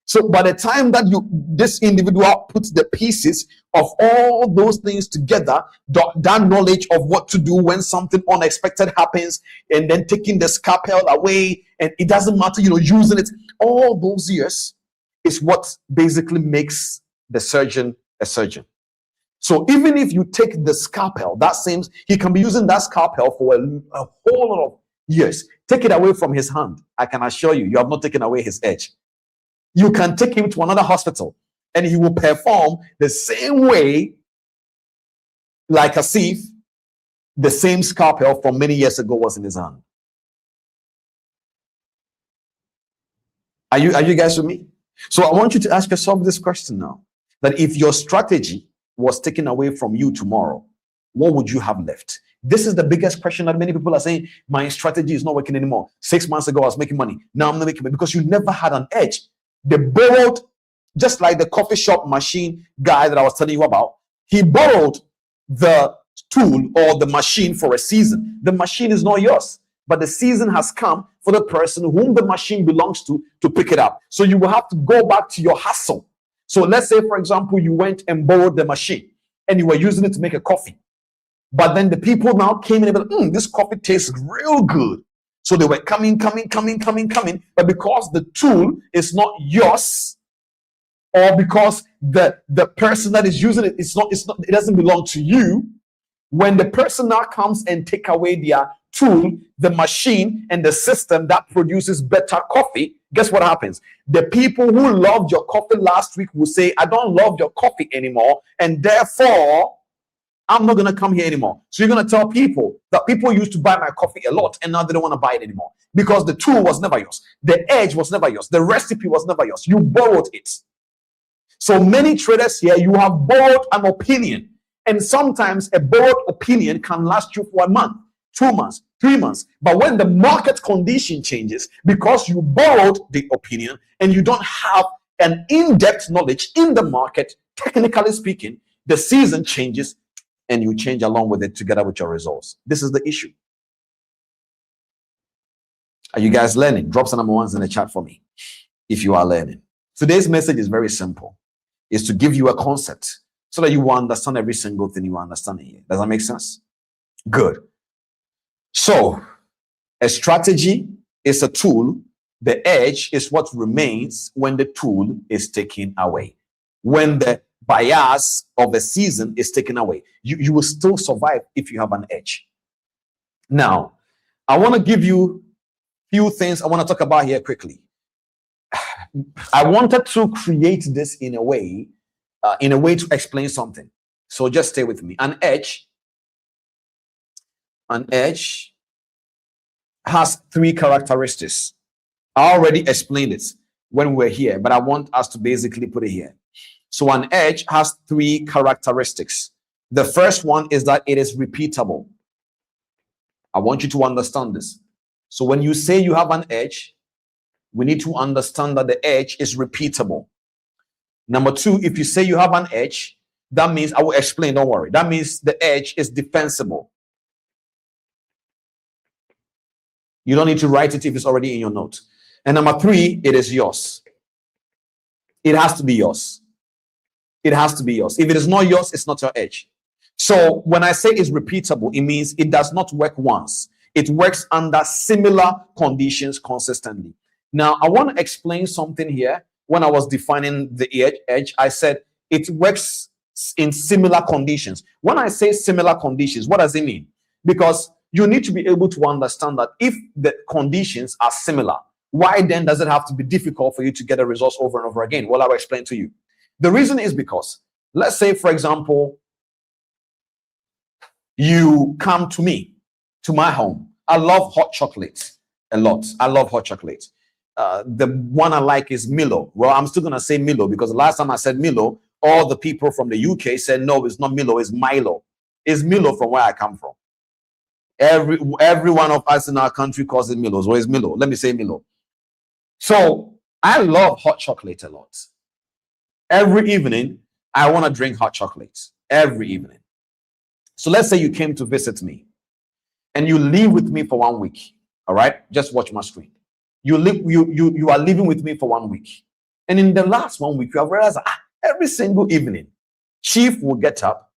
So by the time that this individual puts the pieces of all those things together, that knowledge of what to do when something unexpected happens, and then taking the scalpel away, and it doesn't matter, using it, all those years is what basically makes the surgeon a surgeon. So even if you take the scalpel, that seems he can be using that scalpel for a whole lot of years. Take it away from his hand. I can assure you, you have not taken away his edge. You can take him to another hospital and he will perform the same way, like as if the same scalpel from many years ago was in his hand. Are you guys with me? So I want you to ask yourself this question now, that if your strategy was taken away from you tomorrow, what would you have left? This is the biggest question that many people are saying, my strategy is not working anymore. 6 months ago, I was making money. Now I'm not making money, because you never had an edge. They borrowed, just like the coffee shop machine guy that I was telling you about. He borrowed the tool or the machine for a season. The machine is not yours, but the season has come for the person whom the machine belongs to pick it up. So you will have to go back to your hustle. So let's say, for example, you went and borrowed the machine and you were using it to make a coffee. But then the people now came in and said, this coffee tastes real good. So they were coming. But because the tool is not yours, or because the person that is using it, it doesn't belong to you. When the person now comes and take away their tool, the machine and the system that produces better coffee, guess what happens? The people who loved your coffee last week will say, I don't love your coffee anymore, and therefore I'm not going to come here anymore. So you're going to tell people that people used to buy my coffee a lot and now they don't want to buy it anymore, because the tool was never yours. The edge was never yours. The recipe was never yours. You borrowed it. So many traders here, you have borrowed an opinion, and sometimes a borrowed opinion can last you for a month, 2 months, 3 months. But when the market condition changes, because you borrowed the opinion and you don't have an in-depth knowledge in the market, technically speaking, the season changes and you change along with it together with your results. This is the issue. Are you guys learning? Drop some number ones in the chat for me if you are learning. Today's message is very simple. It's to give you a concept so that you will understand every single thing you understand here. Does that make sense? Good. So a strategy is a tool. The edge is what remains when the tool is taken away. When the bias of a season is taken away, you will still survive if you have an edge. Now, I want to give you a few things I want to talk about here quickly. I wanted to create this in a way to explain something. So just stay with me. An edge has 3 characteristics. I already explained it when we were here, but I want us to basically put it here. So an edge has 3 characteristics. The first one is that it is repeatable. I want you to understand this. So when you say you have an edge, we need to understand that the edge is repeatable. Number 2, if you say you have an edge, that means, I will explain, don't worry. That means the edge is defensible. You don't need to write it if it's already in your note. And number 3, it is yours. It has to be yours. It has to be yours. If it is not yours, it's not your edge. So when I say it's repeatable, it means it does not work once. It works under similar conditions consistently. Now, I want to explain something here. When I was defining the edge, I said it works in similar conditions. When I say similar conditions, what does it mean? Because you need to be able to understand that if the conditions are similar, why then does it have to be difficult for you to get a result over and over again? Well, I'll explain to you. The reason is because, let's say, for example, you come to me, to my home. I love hot chocolate a lot. I love hot chocolate. The one I like is Milo. Well, I'm still going to say Milo because the last time I said Milo, all the people from the UK said, no, it's not Milo, it's Milo. It's Milo from where I come from. Every one of us in our country calls it Milo. So it's Milo. Let me say Milo. So I love hot chocolate a lot. Every evening, I want to drink hot chocolate. Every evening. So let's say you came to visit me and you live with me for 1 week. All right, just watch my screen. You are living with me for 1 week, and in the last 1 week, you have realized every single evening, Chief will get up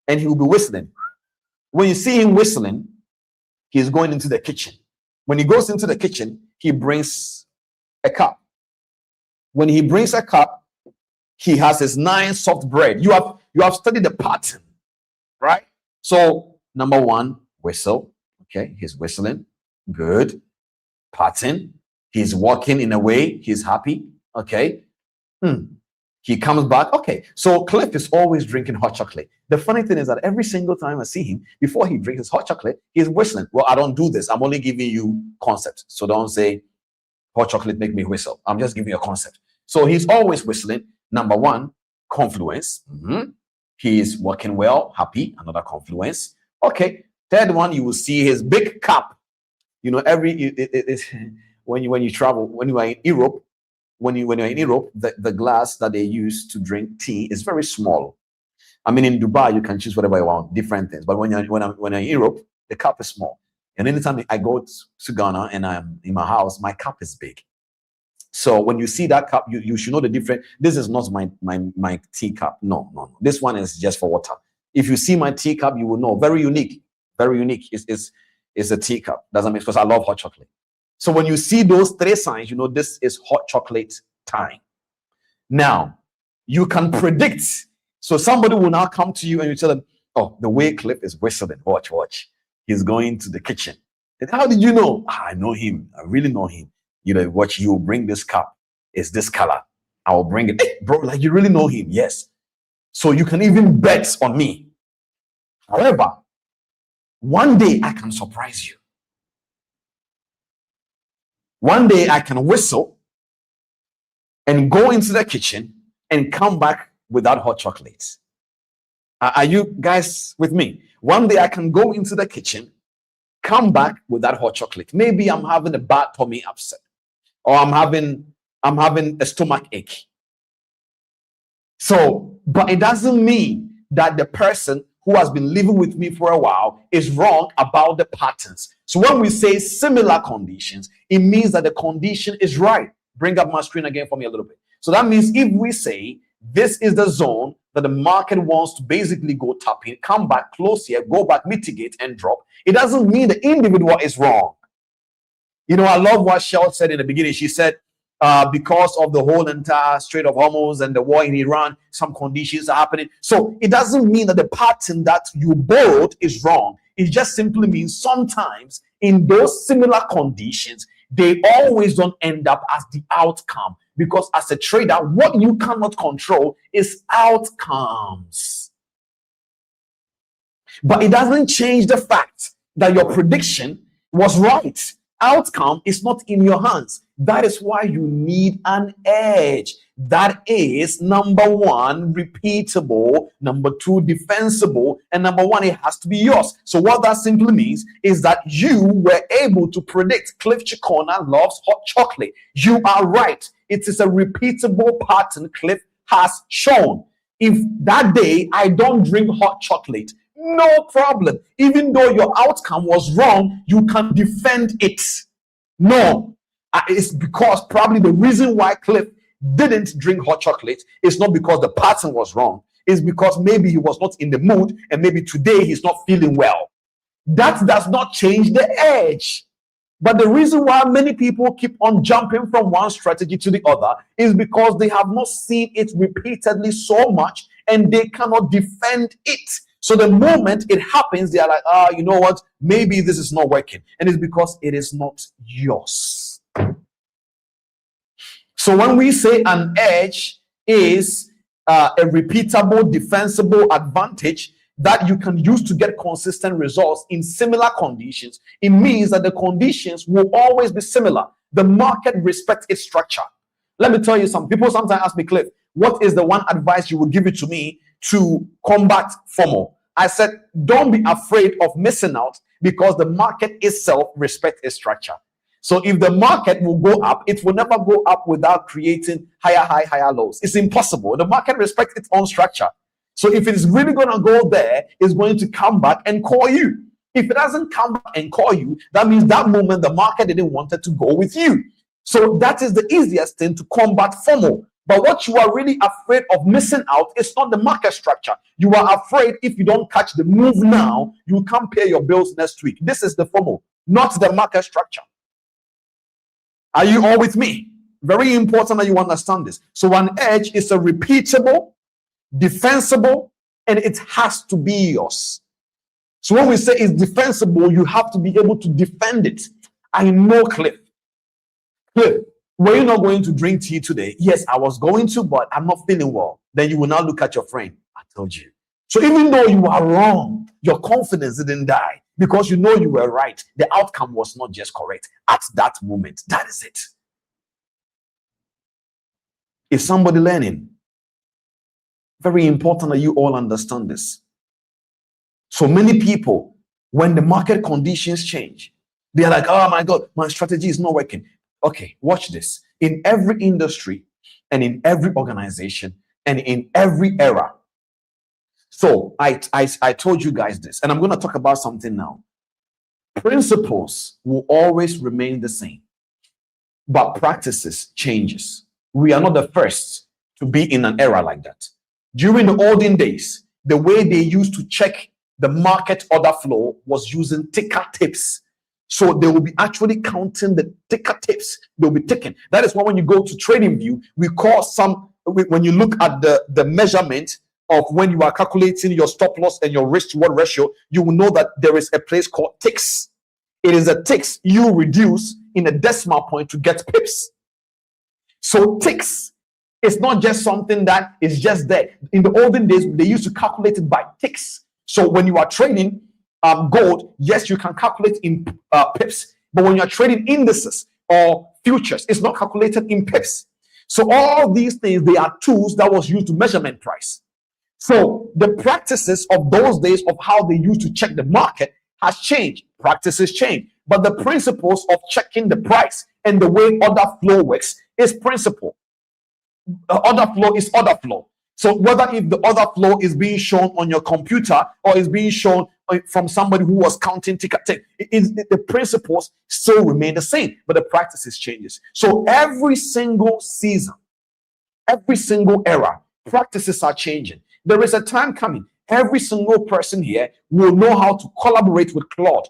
and he will be whistling. When you see him whistling, he's going into the kitchen. When he goes into the kitchen, he brings a cup. When he brings a cup, he has his 9 soft bread. You have studied the pattern, right? So number 1, whistle. Okay, he's whistling. Good. Pattern. He's walking in a way. He's happy. Okay. He comes back. Okay. So Cliff is always drinking hot chocolate. The funny thing is that every single time I see him, before he drinks his hot chocolate, he's whistling. Well, I don't do this. I'm only giving you concepts. So don't say hot chocolate make me whistle. I'm just giving you a concept. So he's always whistling. Number 1, confluence. He's working well, happy. Another confluence. Okay. Third one, you will see his big cup. You know, when you travel, when you are in Europe, when you're in Europe, the glass that they use to drink tea is very small. I mean, in Dubai, you can choose whatever you want, different things. But when you're in Europe, the cup is small. And anytime I go to Ghana and I'm in my house, my cup is big. So when you see that cup, you should know the difference. This is not my tea cup. No. This one is just for water. If you see my tea cup, you will know. Very unique. Very unique. It's a teacup. Doesn't make sense because I love hot chocolate. So when you see those 3 signs, you know this is hot chocolate time. Now, you can predict. So somebody will now come to you and you tell them, oh, the way Cliff is whistling, watch. He's going to the kitchen. And how did you know? I know him. I really know him. You know, watch, you bring this cup. It's this color. I will bring it. Hey, bro, like you really know him. Yes. So you can even bet on me. However, one day I can surprise you. One day I can whistle and go into the kitchen and come back without hot chocolate. Are you guys with me? One day I can go into the kitchen, come back without hot chocolate. Maybe I'm having a bad tummy upset, or I'm having a stomach ache. So, but it doesn't mean that the person who has been living with me for a while is wrong about the patterns. So when we say similar conditions, it means that the condition is right. Bring up my screen again for me a little bit. So that means if we say this is the zone that the market wants to basically go tap in, come back, close here, go back, mitigate and drop, it doesn't mean the individual is wrong. You know, I love what Shell said in the beginning. She said, because of the whole entire Strait of Hormuz and the war in Iran, some conditions are happening. So it doesn't mean that the pattern that you borrowed is wrong. It just simply means sometimes in those similar conditions, they always don't end up as the outcome. Because as a trader, what you cannot control is outcomes. But it doesn't change the fact that your prediction was right. Outcome is not in your hands. That is why you need an edge. That is, number 1, repeatable, number 2, defensible, and number 1, it has to be yours. So what that simply means is that you were able to predict Cliff Cheqona loves hot chocolate. You are right. It is a repeatable pattern Cliff has shown. If that day I don't drink hot chocolate, no problem. Even though your outcome was wrong, you can defend it. No, it's because probably the reason why Cliff didn't drink hot chocolate is not because the pattern was wrong. It's because maybe he was not in the mood and maybe today he's not feeling well. That does not change the edge. But the reason why many people keep on jumping from one strategy to the other is because they have not seen it repeatedly so much and they cannot defend it. So the moment it happens, they are like, you know what? Maybe this is not working. And it's because it is not yours. So when we say an edge is a repeatable, defensible advantage that you can use to get consistent results in similar conditions, it means that the conditions will always be similar. The market respects its structure. Let me tell you something. People sometimes ask me, Cliff, what is the one advice you would give it to me to combat FOMO? I said, don't be afraid of missing out because the market itself respects its structure. So if the market will go up, it will never go up without creating higher high, higher lows. It's impossible. The market respects its own structure. So if it's really going to go there, it's going to come back and call you. If it doesn't come back and call you, that means that moment the market didn't want it to go with you. So that is the easiest thing to combat FOMO. But what you are really afraid of missing out is not the market structure. You are afraid if you don't catch the move now, you can't pay your bills next week. This is the FOMO, not the market structure. Are you all with me? Very important that you understand this. So an edge is a repeatable, defensible, and it has to be yours. So when we say it's defensible, you have to be able to defend it. I know, Cliff, were you not going to drink tea today? Yes, I was going to, but I'm not feeling well. Then you will now look at your friend. I told you. So even though you are wrong, your confidence didn't die because you know you were right. The outcome was not just correct at that moment. That is it. Is somebody learning? Very important that you all understand this. So many people, when the market conditions change, they are like, oh my God, my strategy is not working. Okay, watch this. In every industry and in every organization and in every era. So I told you guys this, and I'm going to talk about something now. Principles will always remain the same, but practices changes. We are not the first to be in an era like that. During the olden days, the way they used to check the market order flow was using ticker tips. So they will be actually counting the ticker tips. They'll be ticking. That is why when you go to TradingView, we call when you look at the measurement of when you are calculating your stop loss and your risk to reward ratio, you will know that there is a place called ticks. It is a ticks you reduce in a decimal point to get pips. So ticks is not just something that is just there. In the olden days, they used to calculate it by ticks. So when you are trading gold, yes, you can calculate in pips, but when you're trading indices or futures, it's not calculated in pips. So all these things, they are tools that was used to measurement price. So the practices of those days of how they used to check the market has changed. Practices change, but the principles of checking the price and the way order flow works is principle. Order flow is order flow. So whether if the order flow is being shown on your computer or is being shown from somebody who was counting ticker tape, the principles still remain the same, but the practices changes. So every single season, every single era, practices are changing. There is a time coming. Every single person here will know how to collaborate with Claude,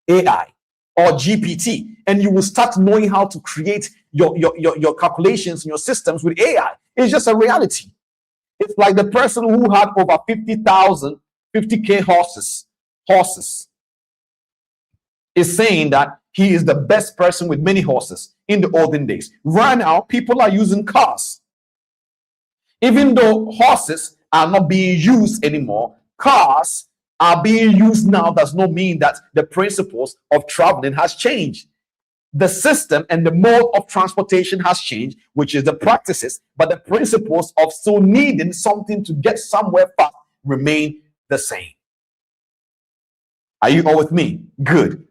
AI, or GPT, and you will start knowing how to create your calculations and your systems with AI. It's just a reality. It's like the person who had over 50K horses is saying that he is the best person with many horses in the olden days. Right now, people are using cars. Even though horses are not being used anymore, cars are being used now. Does not mean that the principles of traveling has changed. The system and the mode of transportation has changed, which is the practices, but the principles of still needing something to get somewhere fast remain the same. Are you all with me? Good.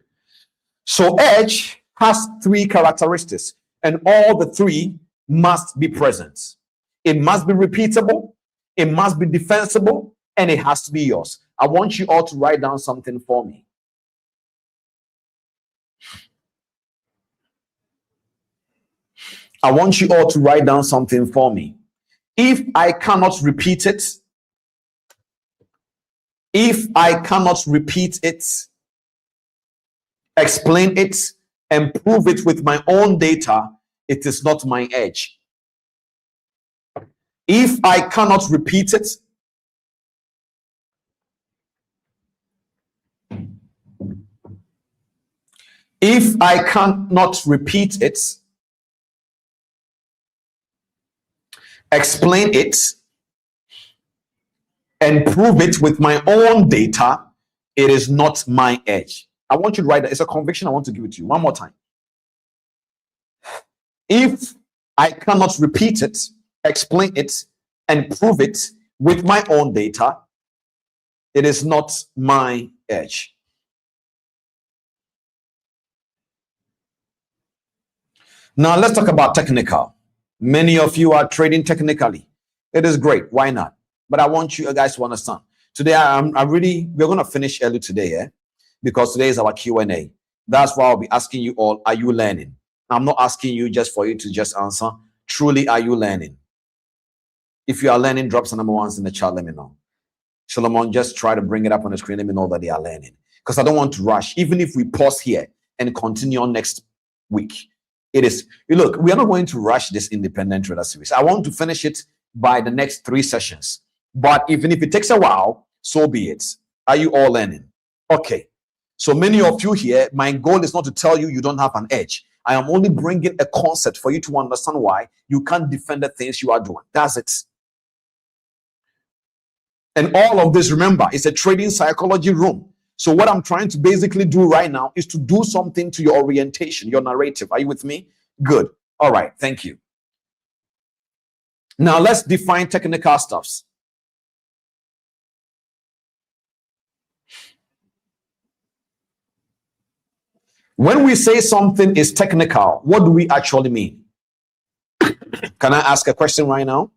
So edge has three characteristics, and all the three must be present. It must be repeatable, it must be defensible, and it has to be yours. I want you all to write down something for me. I want you all to write down something for me. If I cannot repeat it, explain it, and prove it with my own data, it is not my edge. If I cannot repeat it, If I cannot repeat it, explain it, and prove it with my own data, it is not my edge. I want you to write that. It's a conviction. I want to give it to you one more time. If I cannot repeat it, explain it, and prove it with my own data, it is not my edge. Now let's talk about technical. Many of you are trading technically. It is great. Why not? But I want you guys to understand. Today, we're going to finish early today, because today is our Q&A. That's why I'll be asking you all, are you learning? I'm not asking you just for you to just answer. Truly, are you learning? If you are learning, drop some number ones in the chat. Let me know. Solomon, just try to bring it up on the screen. Let me know that they are learning. Because I don't want to rush. Even if we pause here and continue on next week, it is, look, we are not going to rush this independent trader series. I want to finish it by the next 3 sessions. But even if it takes a while, so be it. Are you all learning? Okay. So many of you here, my goal is not to tell you you don't have an edge. I am only bringing a concept for you to understand why you can't defend the things you are doing. That's it. And all of this, remember, is a trading psychology room. So what I'm trying to basically do right now is to do something to your orientation, your narrative. Are you with me? Good. All right. Thank you. Now let's define technical stuffs. When we say something is technical, what do we actually mean? Can I ask a question right now?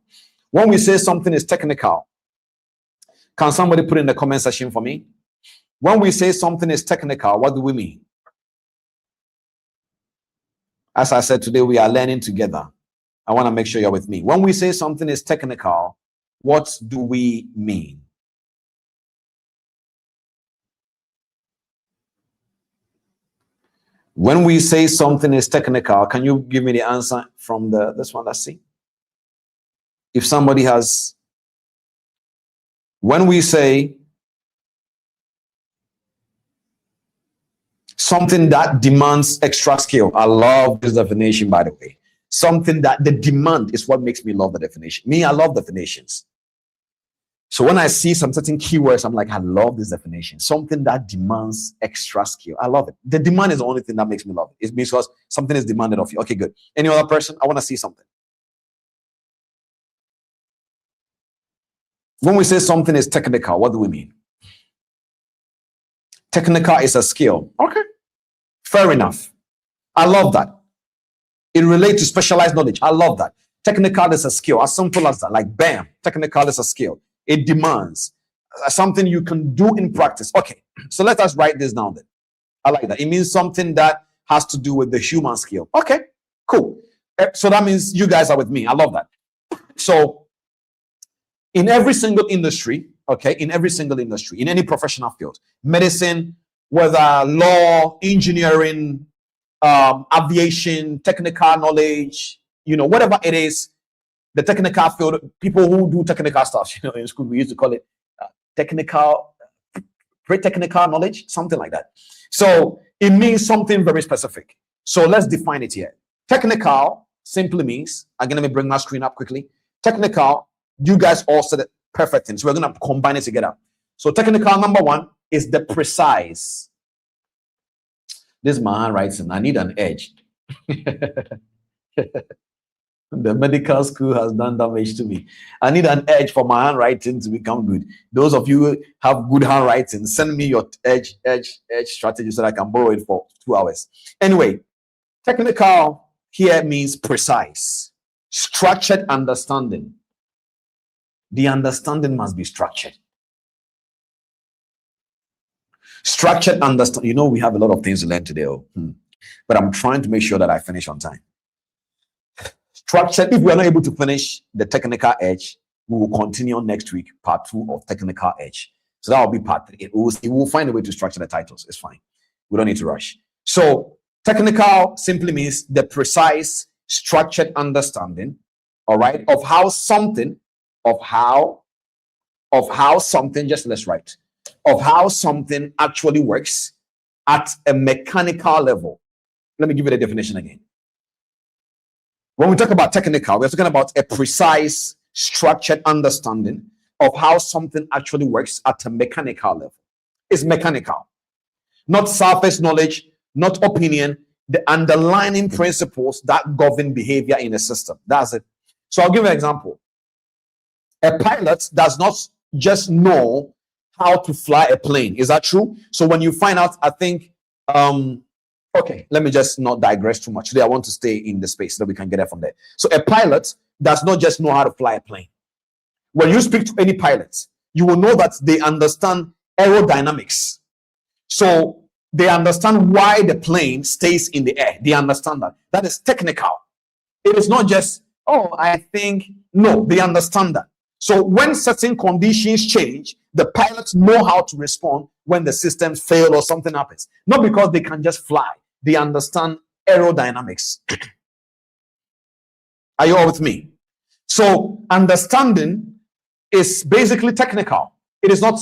When we say something is technical, can somebody put in the comment section for me? When we say something is technical, what do we mean? As I said, today we are learning together. I want to make sure you're with me. When we say something is technical, what do we mean? When we say something is technical, can you give me the answer from this one? Let's see. If somebody has, when we say something that demands extra skill, I love this definition, by the way. Something that the demand is what makes me love the definition. Me, I love definitions. So when I see some certain keywords, I'm like, I love this definition. Something that demands extra skill. I love it. The demand is the only thing that makes me love it. It's because something is demanded of you. Okay, good. Any other person? I want to see something. When we say something is technical, what do we mean? Technical is a skill. Okay. Fair enough. I love that. It relates to specialized knowledge. I love that. Technical is a skill. As simple as that. Like, bam. Technical is a skill. It demands something you can do in practice. Okay, so let us write this down then. I like that. It means something that has to do with the human skill. Okay, cool. So that means you guys are with me. I love that. So in every single industry, okay, in every single industry, in any professional field, medicine, whether law, engineering, aviation, technical knowledge, whatever it is, the technical field, people who do technical stuff, in school we used to call it technical, pre-technical knowledge, something like that. So it means something very specific. So let's define it here. Technical simply means, again, let me bring my screen up quickly. Technical, you guys all said it perfect thing. So we're going to combine it together. So technical, number one, is the precise. This man writes, and I need an edge. The medical school has done damage to me. I need an edge for my handwriting to become good. Those of you who have good handwriting, send me your edge strategy so that I can borrow it for 2 hours. Anyway, technical here means precise, structured understanding. The understanding must be structured. Structured understanding. We have a lot of things to learn today, but I'm trying to make sure that I finish on time. Structured, if we are not able to finish the technical edge, we will continue next week, part 2 of technical edge. So that will be part 3. We'll find a way to structure the titles. It's fine. We don't need to rush. So technical simply means the precise, structured understanding, all right, of how something, just let's write, of how something actually works at a mechanical level. Let me give you the definition again. When we talk about technical, we're talking about a precise, structured understanding of how something actually works at a mechanical level. It's mechanical, not surface knowledge, not opinion, the underlying principles that govern behavior in a system. That's it. So I'll give you an example. A pilot does not just know how to fly a plane. Is that true? So when you find out, I think, okay, let me just not digress too much. Today I want to stay in the space so that we can get it from there. So a pilot does not just know how to fly a plane. When you speak to any pilot, you will know that they understand aerodynamics. So they understand why the plane stays in the air. They understand that. That is technical. It is not just, oh, I think, no, they understand that. So when certain conditions change, the pilots know how to respond when the systems fail or something happens. Not because they can just fly. They understand aerodynamics. Are you all with me? So understanding is basically technical. It is not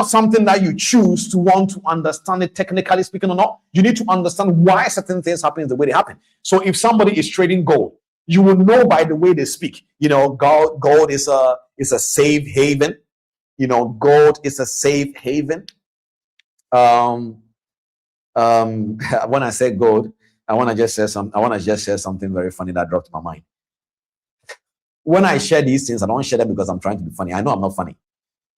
something that you choose to want to understand it technically speaking or not. You need to understand why certain things happen the way they happen. So if somebody is trading gold, you will know by the way they speak. You know, gold is a safe haven. You know, gold is a safe haven. When I say gold, I want to just share something very funny that dropped my mind. When I share these things, I don't share them because I'm trying to be funny. I know I'm not funny,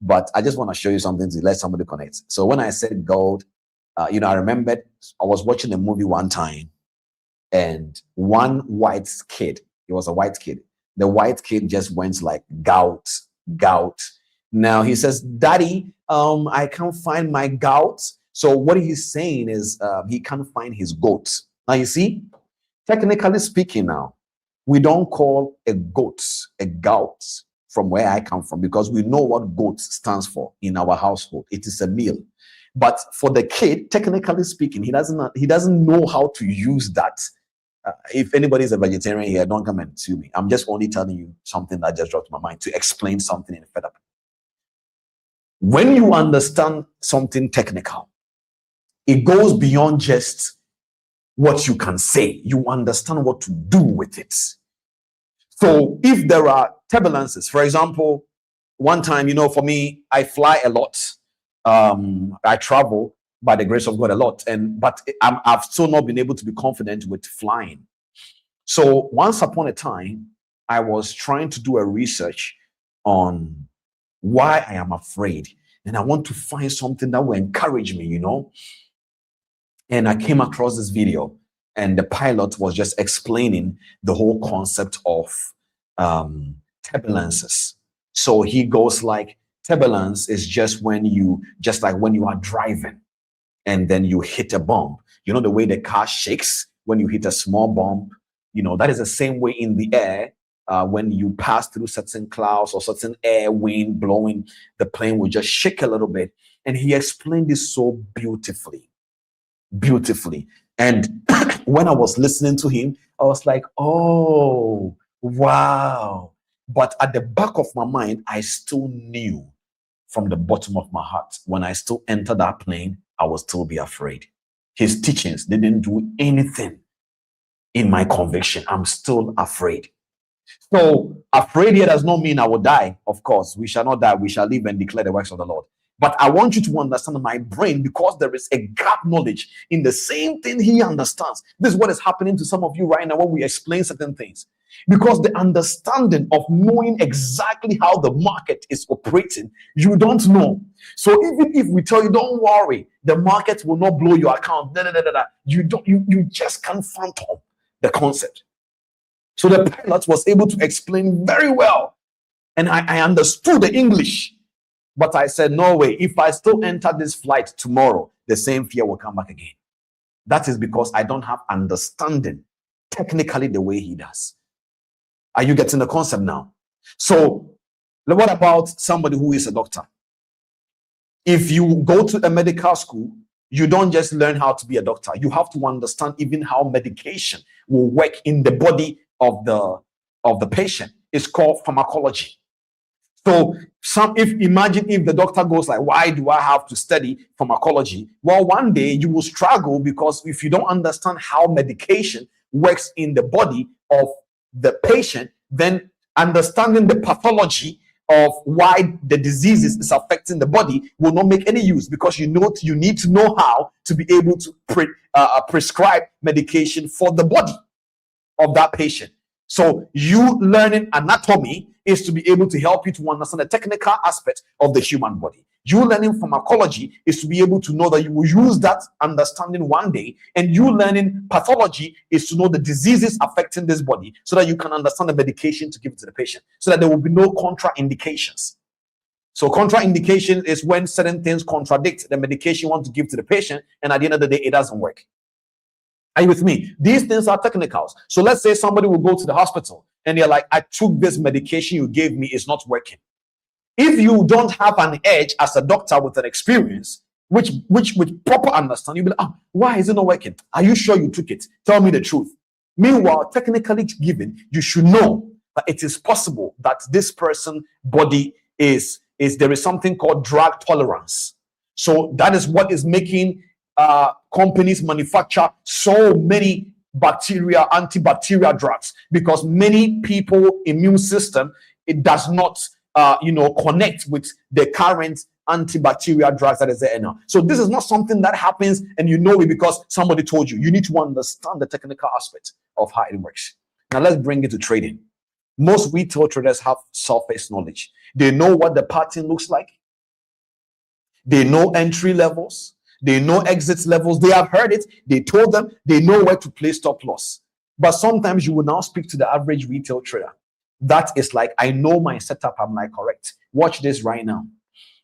but I just want to show you something to let somebody connect. So when I said gold, I remembered I was watching a movie one time, and one white kid, he was a white kid. The white kid just went like gout. Now he says, "Daddy, I can't find my gout." So what he's saying is he can't find his goat. Now you see, technically speaking, now we don't call a goat a gout from where I come from because we know what goat stands for in our household. It is a meal. But for the kid, technically speaking, he doesn't know how to use that. If anybody is a vegetarian here, don't come and sue me. I'm just only telling you something that just dropped my mind to explain something in fed up. When you understand something technical, it goes beyond just what you can say. You understand what to do with it. So if there are turbulences, for example, one time, for me, I fly a lot. I travel by the grace of God a lot, but I've still not been able to be confident with flying. So once upon a time, I was trying to do a research on why I am afraid, and I want to find something that will encourage me, And I came across this video, and the pilot was just explaining the whole concept of turbulences. So he goes like, turbulence is just when you are driving and then you hit a bump. You know the way the car shakes when you hit a small bump? That is the same way in the air. When you pass through certain clouds or certain air, wind blowing, the plane will just shake a little bit. And he explained this so beautifully. And when I was listening to him, I was like, oh, wow. But at the back of my mind, I still knew from the bottom of my heart, when I still enter that plane, I will still be afraid. His teachings didn't do anything in my conviction. I'm still afraid. So afraid here does not mean I will die. Of course, we shall not die. We shall live and declare the works of the Lord. But I want you to understand my brain, because there is a gap knowledge in the same thing he understands. This is what is happening to some of you right now when we explain certain things. Because the understanding of knowing exactly how the market is operating, you don't know. So even if we tell you, don't worry, the market will not blow your account, you just can't fathom the concept. So the pilot was able to explain very well, and I understood the English. But I said, no way. If I still enter this flight tomorrow, the same fear will come back again. That is because I don't have understanding technically the way he does. Are you getting the concept now? So what about somebody who is a doctor? If you go to a medical school, you don't just learn how to be a doctor. You have to understand even how medication will work in the body of the patient. It's called pharmacology. So imagine if the doctor goes like, why do I have to study pharmacology? Well, one day you will struggle, because if you don't understand how medication works in the body of the patient, then understanding the pathology of why the diseases is affecting the body will not make any use, because you need to know how to be able to prescribe medication for the body of that patient. So you learning anatomy is to be able to help you to understand the technical aspect of the human body. You learning pharmacology is to be able to know that you will use that understanding one day, and you learning pathology is to know the diseases affecting this body, so that you can understand the medication to give to the patient, so that there will be no contraindications. So contraindication is when certain things contradict the medication you want to give to the patient, and at the end of the day, it doesn't work. Are you with me? These things are technicals. So let's say somebody will go to the hospital and they're like, I took this medication you gave me, it's not working. If you don't have an edge as a doctor with an experience, which with proper understanding, you'll be like, why is it not working? Are you sure you took it? Tell me the truth. Meanwhile, technically given, you should know that it is possible that this person's body there is something called drug tolerance. So that is what is making companies manufacture so many antibacterial drugs, because many people immune system, it does not connect with the current antibacterial drugs that is there now. So this is not something that happens and you know it because somebody told you. You need to understand the technical aspect of how it works. Now let's bring it to trading. Most retail traders have surface knowledge. They know what the pattern looks like. They know entry levels. They know exit levels. They have heard it. They told them. They know where to place stop loss. But sometimes you will now speak to the average retail trader. That is like, I know my setup. I'm like, correct. Watch this right now.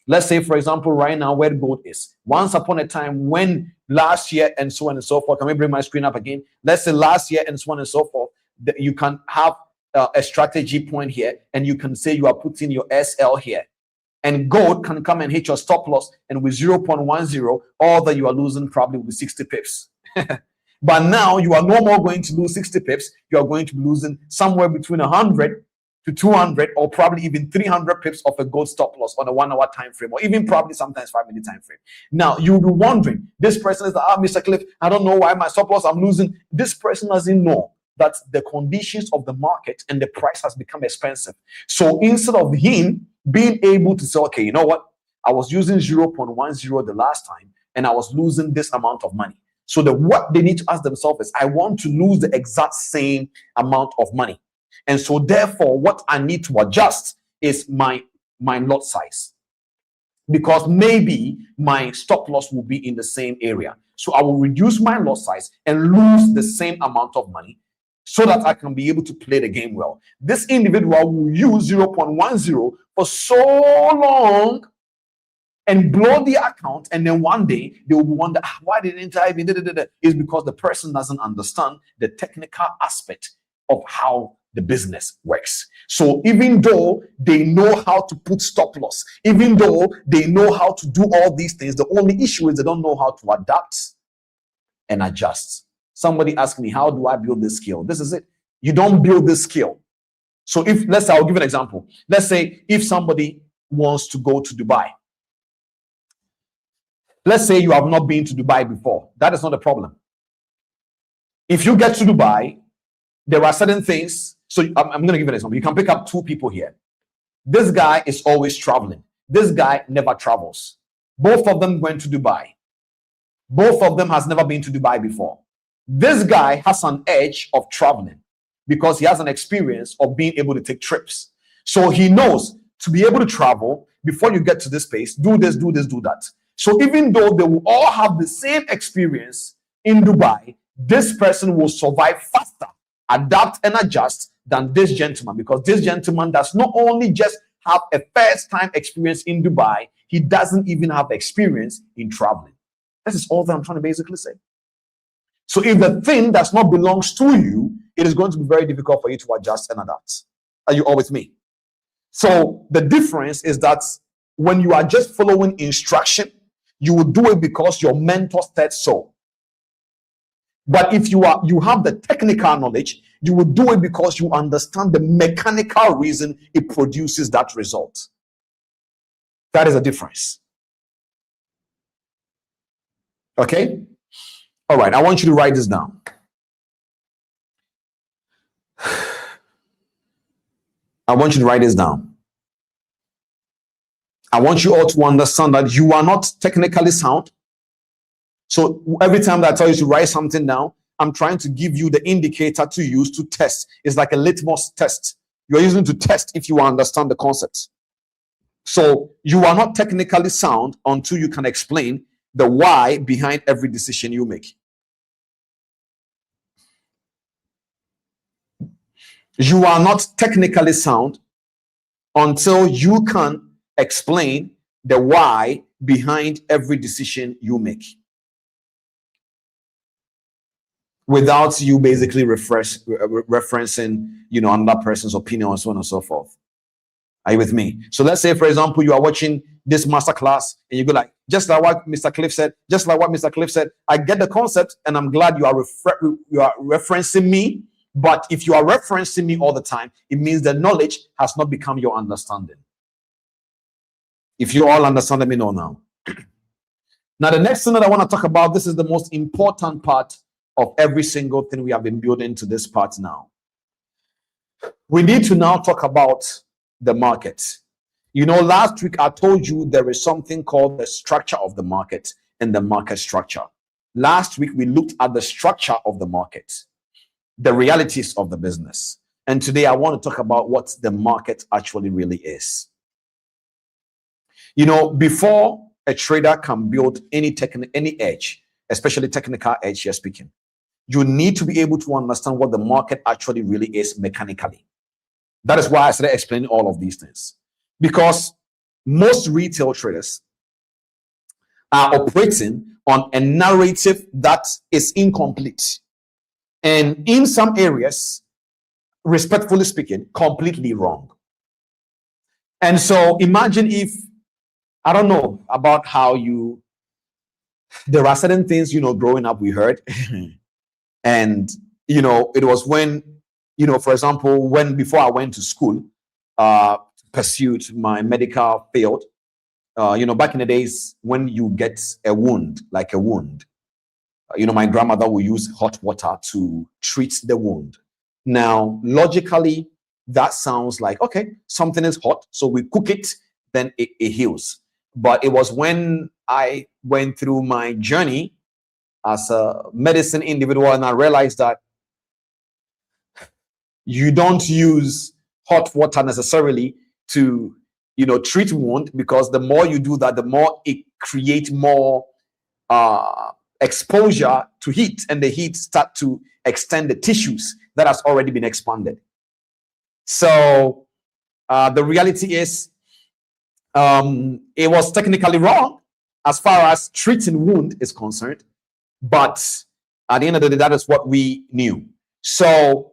Let's say, for example, right now where gold is. Once upon a time, when last year and so on and so forth. Can we bring my screen up again? Let's say last year and so on and so forth. That you can have a strategy point here, and you can say you are putting your SL here. And gold can come and hit your stop loss, and with 0.10, all that you are losing probably with 60 pips. But now you are no more going to lose 60 pips. You are going to be losing somewhere between 100 to 200, or probably even 300 pips of a gold stop loss on a 1 hour time frame, or even probably sometimes 5 minute time frame. Now you'll be wondering, this person is like, Mr. Cliff, I don't know why my stop loss I'm losing. This person doesn't know that the conditions of the market and the price has become expensive. So instead of him being able to say, okay, you know what? I was using 0.10 the last time and I was losing this amount of money. So what they need to ask themselves is, I want to lose the exact same amount of money. And so therefore, what I need to adjust is my lot size, because maybe my stop loss will be in the same area. So I will reduce my lot size and lose the same amount of money, so that I can be able to play the game well. This individual will use 0.10 for so long and blow the account, and then one day they will wonder, why didn't I even? It's because the person doesn't understand the technical aspect of how the business works. So even though they know how to put stop loss, even though they know how to do all these things, the only issue is they don't know how to adapt and adjust. Somebody asked me, how do I build this skill? This is it. You don't build this skill. So I'll give an example. Let's say if somebody wants to go to Dubai. Let's say you have not been to Dubai before. That is not a problem. If you get to Dubai, there are certain things. So I'm going to give an example. You can pick up two people here. This guy is always traveling. This guy never travels. Both of them went to Dubai. Both of them has never been to Dubai before. This guy has an edge of traveling because he has an experience of being able to take trips. So he knows to be able to travel, before you get to this place, do this, do this, do that. So even though they will all have the same experience in Dubai, this person will survive faster, adapt and adjust than this gentleman, because this gentleman does not only just have a first time experience in Dubai, he doesn't even have experience in traveling. This is all that I'm trying to basically say. So if the thing does not belong to you, it is going to be very difficult for you to adjust and adapt. Are you all with me? So the difference is that when you are just following instruction, you will do it because your mentor said so. But if you have the technical knowledge, You will do it because you understand the mechanical reason it produces that result. That is a difference. Okay? All right, I want you to write this down. I want you to write this down. I want you all to understand that you are not technically sound. So every time that I tell you to write something down, I'm trying to give you the indicator to use to test. It's like a litmus test. You're using to test if you understand the concepts. So you are not technically sound until you can explain the why behind every decision you make. You are not technically sound until you can explain the why behind every decision you make, without you basically referencing, another person's opinion and so on and so forth. Are you with me? So let's say, for example, you are watching this masterclass and you go like, just like what Mr. Cliff said, just like what Mr. Cliff said. I get the concept and I'm glad you are referencing me. But if you are referencing me all the time, it means the knowledge has not become your understanding. If you all understand me now. Now, the next thing that I want to talk about, this is the most important part of every single thing we have been building to this part now. We need to now talk about the market. Last week I told you there is something called the structure of the market and the market structure. Last week we looked at the structure of the market, the realities of the business. And today I want to talk about what the market actually really is. Before a trader can build any edge, especially technical edge here speaking, you need to be able to understand what the market actually really is mechanically. That is why I started explaining all of these things. Because most retail traders are operating on a narrative that is incomplete. And in some areas, respectfully speaking, completely wrong. And so imagine if, I don't know about how there are certain things, growing up we heard. And, it was when, for example, before I went to school, pursued my medical field, back in the days when you get a wound, my grandmother will use hot water to treat the wound. Now, logically, that sounds like, okay, something is hot, so we cook it, then it heals. But it was when I went through my journey as a medicine individual and I realized that you don't use hot water necessarily to, treat wound, because the more you do that, the more it creates more exposure to heat, and the heat start to extend the tissues that has already been expanded. So the reality is, it was technically wrong as far as treating wound is concerned, but at the end of the day, that is what we knew. So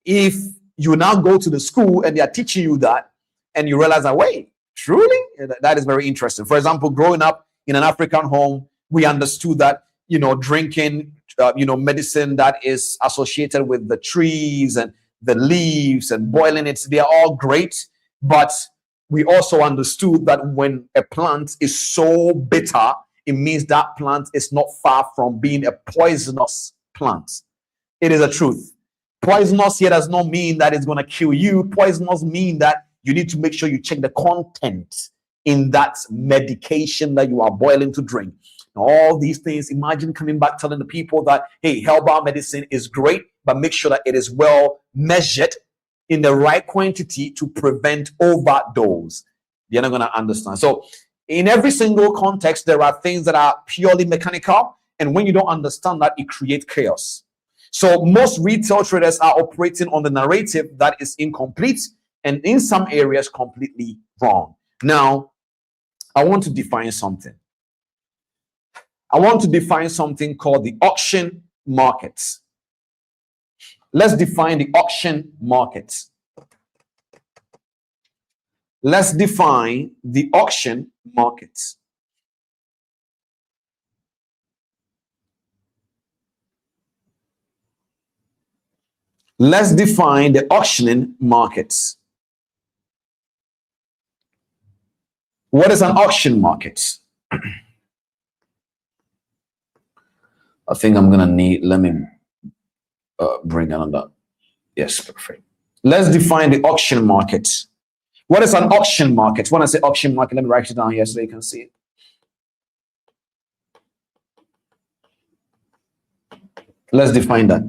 if you now go to the school and they are teaching you that, and you realize that, wait, truly? That is very interesting. For example, growing up in an African home, we understood that, drinking, medicine that is associated with the trees and the leaves and boiling it, they are all great. But we also understood that when a plant is so bitter, it means that plant is not far from being a poisonous plant. It is a truth. Poisonous here does not mean that it's going to kill you. Poisonous mean that you need to make sure you check the content in that medication that you are boiling to drink. All these things, imagine coming back telling the people that, hey, herbal medicine is great, but make sure that it is well measured in the right quantity to prevent overdose. You're not going to understand. So in every single context, there are things that are purely mechanical. And when you don't understand that, it creates chaos. So most retail traders are operating on the narrative that is incomplete and in some areas completely wrong. Now, I want to define something. I want to define something called the auction market. Let's define the auction market. Let's define the auction market. Let's define the auctioning markets. What is an auction market? I think I'm gonna need, let me bring another. Yes, perfect. Let's define the auction market. What is an auction market? When I say auction market, let me write it down here so you can see it. Let's define that.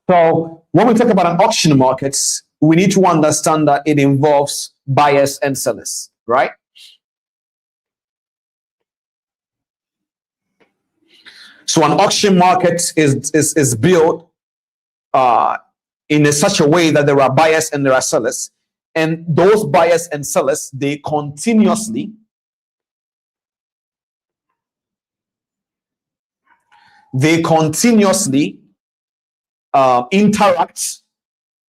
So when we talk about an auction market, we need to understand that it involves buyers and sellers, right? So an auction market is built in such a way that there are buyers and there are sellers. And those buyers and sellers, they continuously interact.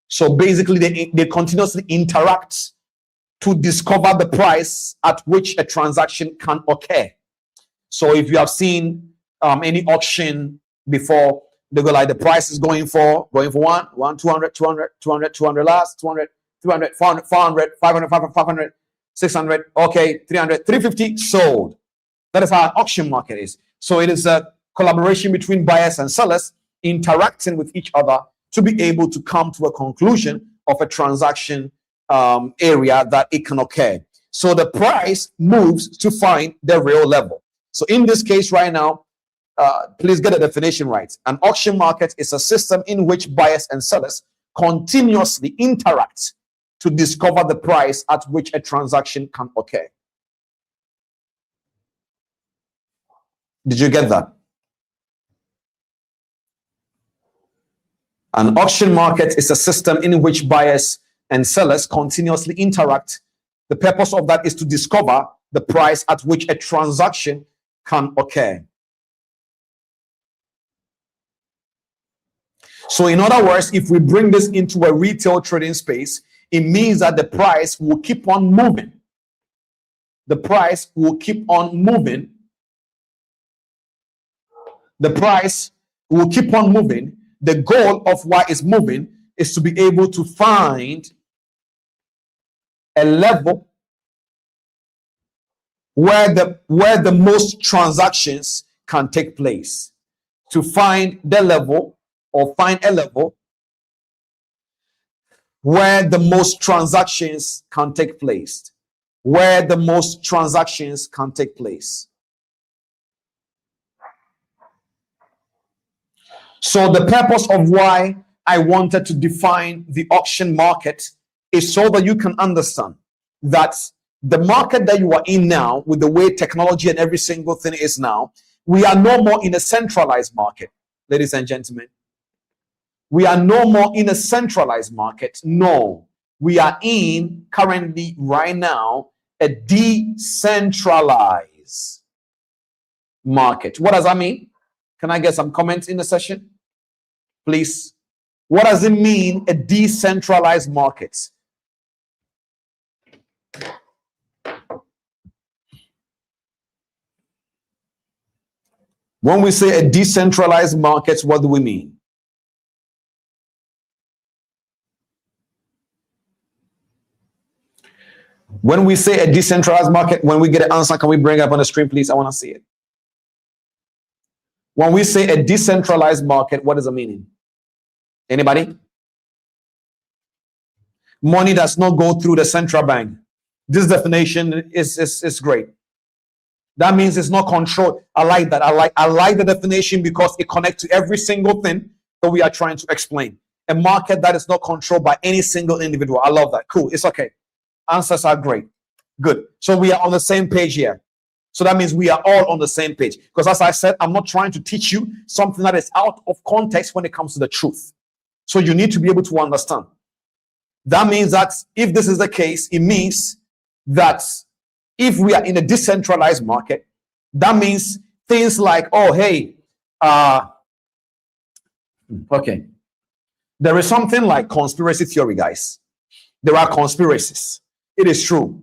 So basically they continuously interact to discover the price at which a transaction can occur. So if you have seen any auction before, they go like, the price is going for 200, 200 last, 200, 300, 400, 400, 500, 500, 600, okay, 300, 350 sold. That is how an auction market is. So it is a collaboration between buyers and sellers interacting with each other to be able to come to a conclusion of a transaction area that it can occur. So the price moves to find the real level. So in this case right now, please get the definition right. An auction market is a system in which buyers and sellers continuously interact to discover the price at which a transaction can occur. Did you get that? An auction market is a system in which buyers and sellers continuously interact. The purpose of that is to discover the price at which a transaction can occur. So in other words, if we bring this into a retail trading space, it means that the price will keep on moving. The price will keep on moving. The price will keep on moving. The goal of why it's moving is to be able to find a level where the most transactions can take place. To find the level, or find a level where the most transactions can take place. Where the most transactions can take place. So the purpose of why I wanted to define the auction market is so that you can understand that the market that you are in now, with the way technology and every single thing is now, we are no more in a centralized market, ladies and gentlemen. We are no more in a centralized market. No, we are in currently right now a decentralized market. What does that mean? Can I get some comments in the session, please? What does it mean, a decentralized market? When we say a decentralized market, what do we mean? When we say a decentralized market, when we get an answer, can we bring it up on the screen, please? I want to see it. When we say a decentralized market, what is the meaning? Anybody? Money does not go through the central bank. This definition is great. That means it's not controlled. I like that. I like the definition because it connects to every single thing that we are trying to explain. A market that is not controlled by any single individual. I love that. Cool. It's okay. Answers are great. Good. So we are on the same page here. So that means we are all on the same page. Because as I said, I'm not trying to teach you something that is out of context when it comes to the truth. So you need to be able to understand. That means that if this is the case, it means that if we are in a decentralized market, that means things like, oh, hey, okay. There is something like conspiracy theory, guys. There are conspiracies. It is true.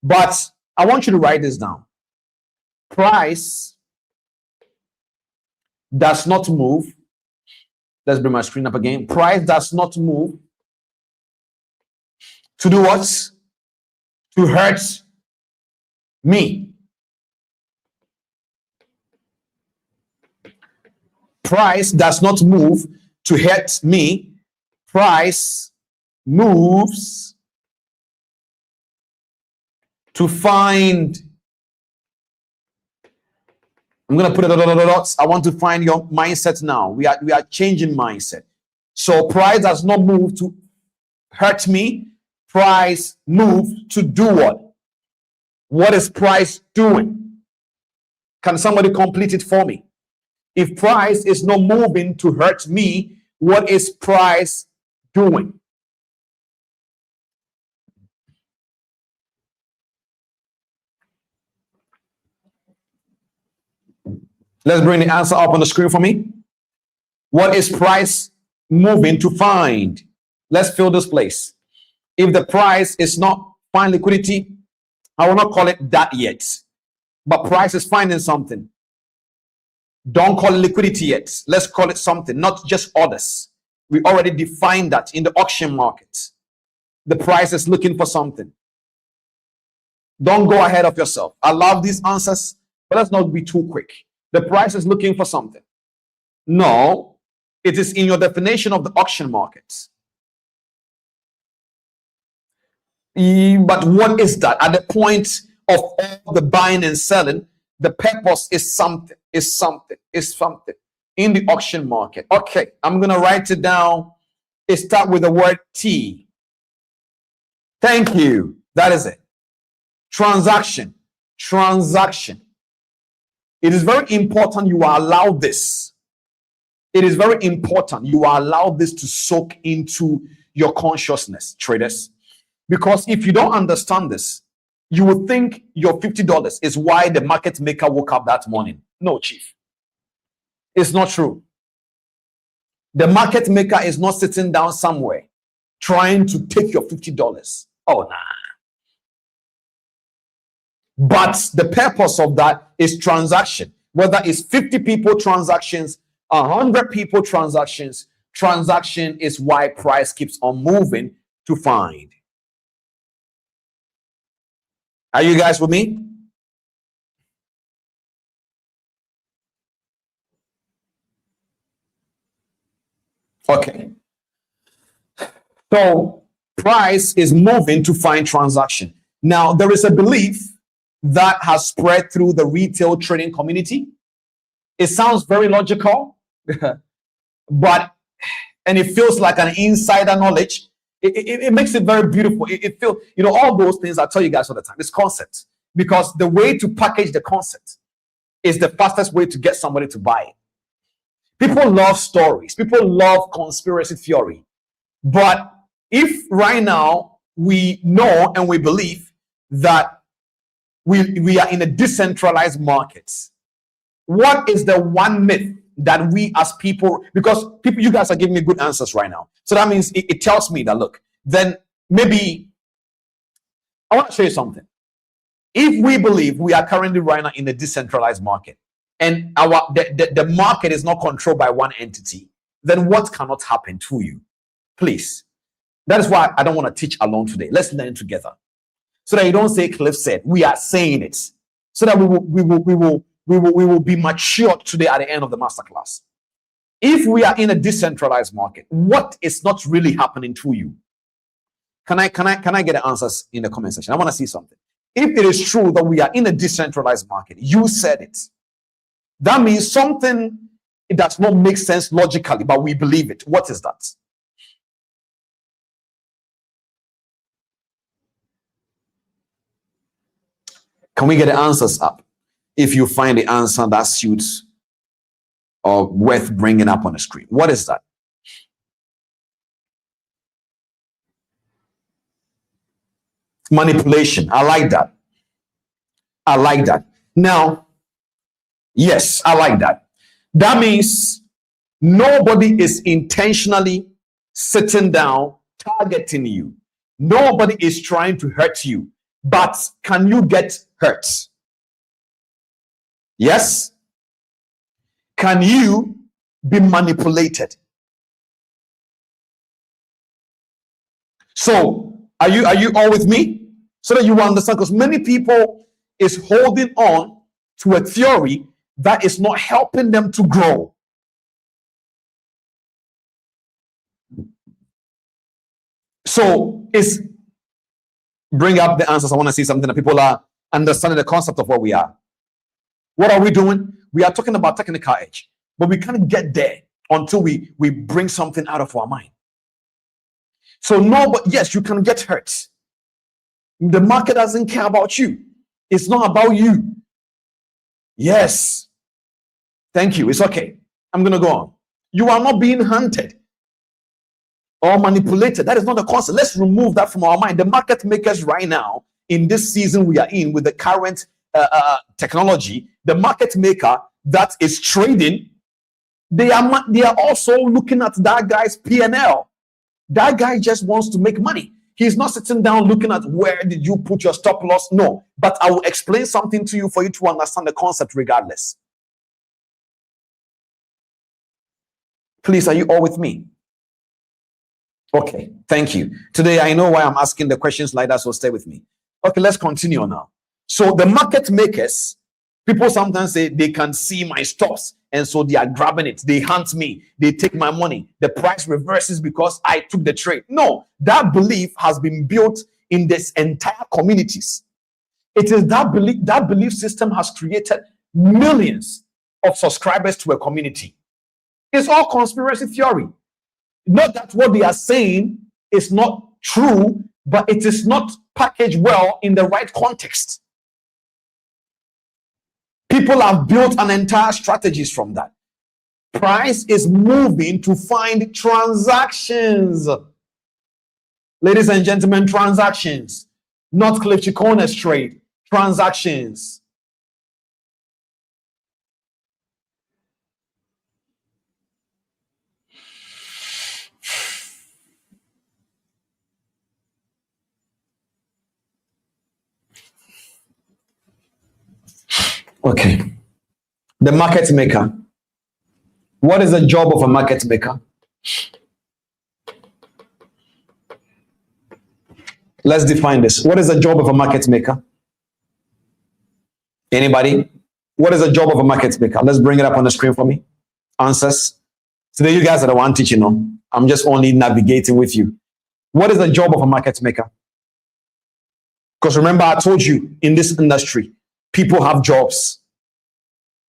But I want you to write this down. Price does not move. Let's bring my screen up again. Price does not move to do what? To hurt me. Price does not move to hurt me. Price moves to find. I'm going to put a dot. I want to find your mindset now. We are changing mindset. So price does not move to hurt me. Price moves to do what? What is price doing? Can somebody complete it for me? If price is not moving to hurt me, what is price doing? Let's bring the answer up on the screen for me. What is price moving to find? Let's fill this place. If the price is not find liquidity, I will not call it that yet. But price is finding something. Don't call it liquidity yet. Let's call it something, not just orders. We already defined that in the auction market. The price is looking for something. Don't go ahead of yourself. I love these answers, but let's not be too quick. The price is looking for something. No, it is in your definition of the auction market. But what is that? At the point of all the buying and selling, the purpose is something, in the auction market. Okay, I'm going to write it down. It starts with the word T. Thank you. That is it. Transaction. It is very important you are allowed this. It is very important you are allowed this to soak into your consciousness, traders. Because if you don't understand this, you would think your $50 is why the market maker woke up that morning. No, chief. It's not true. The market maker is not sitting down somewhere trying to take your $50. Oh, nah. But the purpose of that is transaction. Whether it's 50 people transactions, 100 people transactions, transaction is why price keeps on moving to find. Are you guys with me? Okay. So price is moving to find transaction. Now, there is a belief that has spread through the retail trading community. It sounds very logical, but and it feels like an insider knowledge. It makes it very beautiful. It feels, all those things I tell you guys all the time. It's concept, because the way to package the concept is the fastest way to get somebody to buy it. People love stories. People love conspiracy theory. But if right now we know and we believe that we are in a decentralized market, what is the one myth that we as people, because people, you guys are giving me good answers right now. So that means it tells me that, look, then maybe I want to show you something. If we believe we are currently right now in a decentralized market and the market is not controlled by one entity, then what cannot happen to you? Please. That is why I don't want to teach alone today. Let's learn together. So that you don't say Cliff said, we are saying it. So that we will be matured today at the end of the masterclass. If we are in a decentralized market, what is not really happening to you? Can I get the answers in the comment section? I want to see something. If it is true that we are in a decentralized market, you said it. That means something, it does not make sense logically, but we believe it. What is that? Can we get the answers up? If you find the answer that suits or worth bringing up on the screen. What is that? Manipulation. I like that. I like that. Now, yes, I like that. That means nobody is intentionally sitting down targeting you. Nobody is trying to hurt you. But can you get hurt? Yes. Can you be manipulated? So are you all with me? So that you will understand, because many people is holding on to a theory that is not helping them to grow. So it's bring up the answers. I want to see something that people are understanding the concept of what we are. What are we doing? We are talking about technical edge, but we can't get there until we bring something out of our mind. So no, but yes, you can get hurt. The market doesn't care about you. It's not about you. Yes. Thank you. It's okay. I'm going to go on. You are not being hunted or manipulated. That is not the concept. Let's remove that from our mind. The market makers right now, in this season we are in with the current technology, the market maker that is trading, they are also looking at that guy's P&L. That guy just wants to make money. He's not sitting down looking at where did you put your stop loss. No, but I will explain something to you for you to understand the concept regardless. Please, are you all with me? Okay, thank you. Today, I know why I'm asking the questions like that, so stay with me. Okay, let's continue now. So the market makers, people sometimes say they can see my stops, and so they are grabbing it. They hunt me. They take my money. The price reverses because I took the trade. No, that belief has been built in this entire communities. It is that belief system has created millions of subscribers to a community. It's all conspiracy theory. Not that what they are saying is not true, but it is not packaged well in the right context. People have built an entire strategies from that. Price is moving to find transactions. Ladies and gentlemen, transactions. Not Cliff Cheqona's trade. Transactions. Okay. The market maker. What is the job of a market maker? Let's define this. What is the job of a market maker? Anybody? What is the job of a market maker? Let's bring it up on the screen for me. Answers. Today, you guys are the one teaching on. I'm just only navigating with you. What is the job of a market maker? Because remember, I told you in this industry, people have jobs.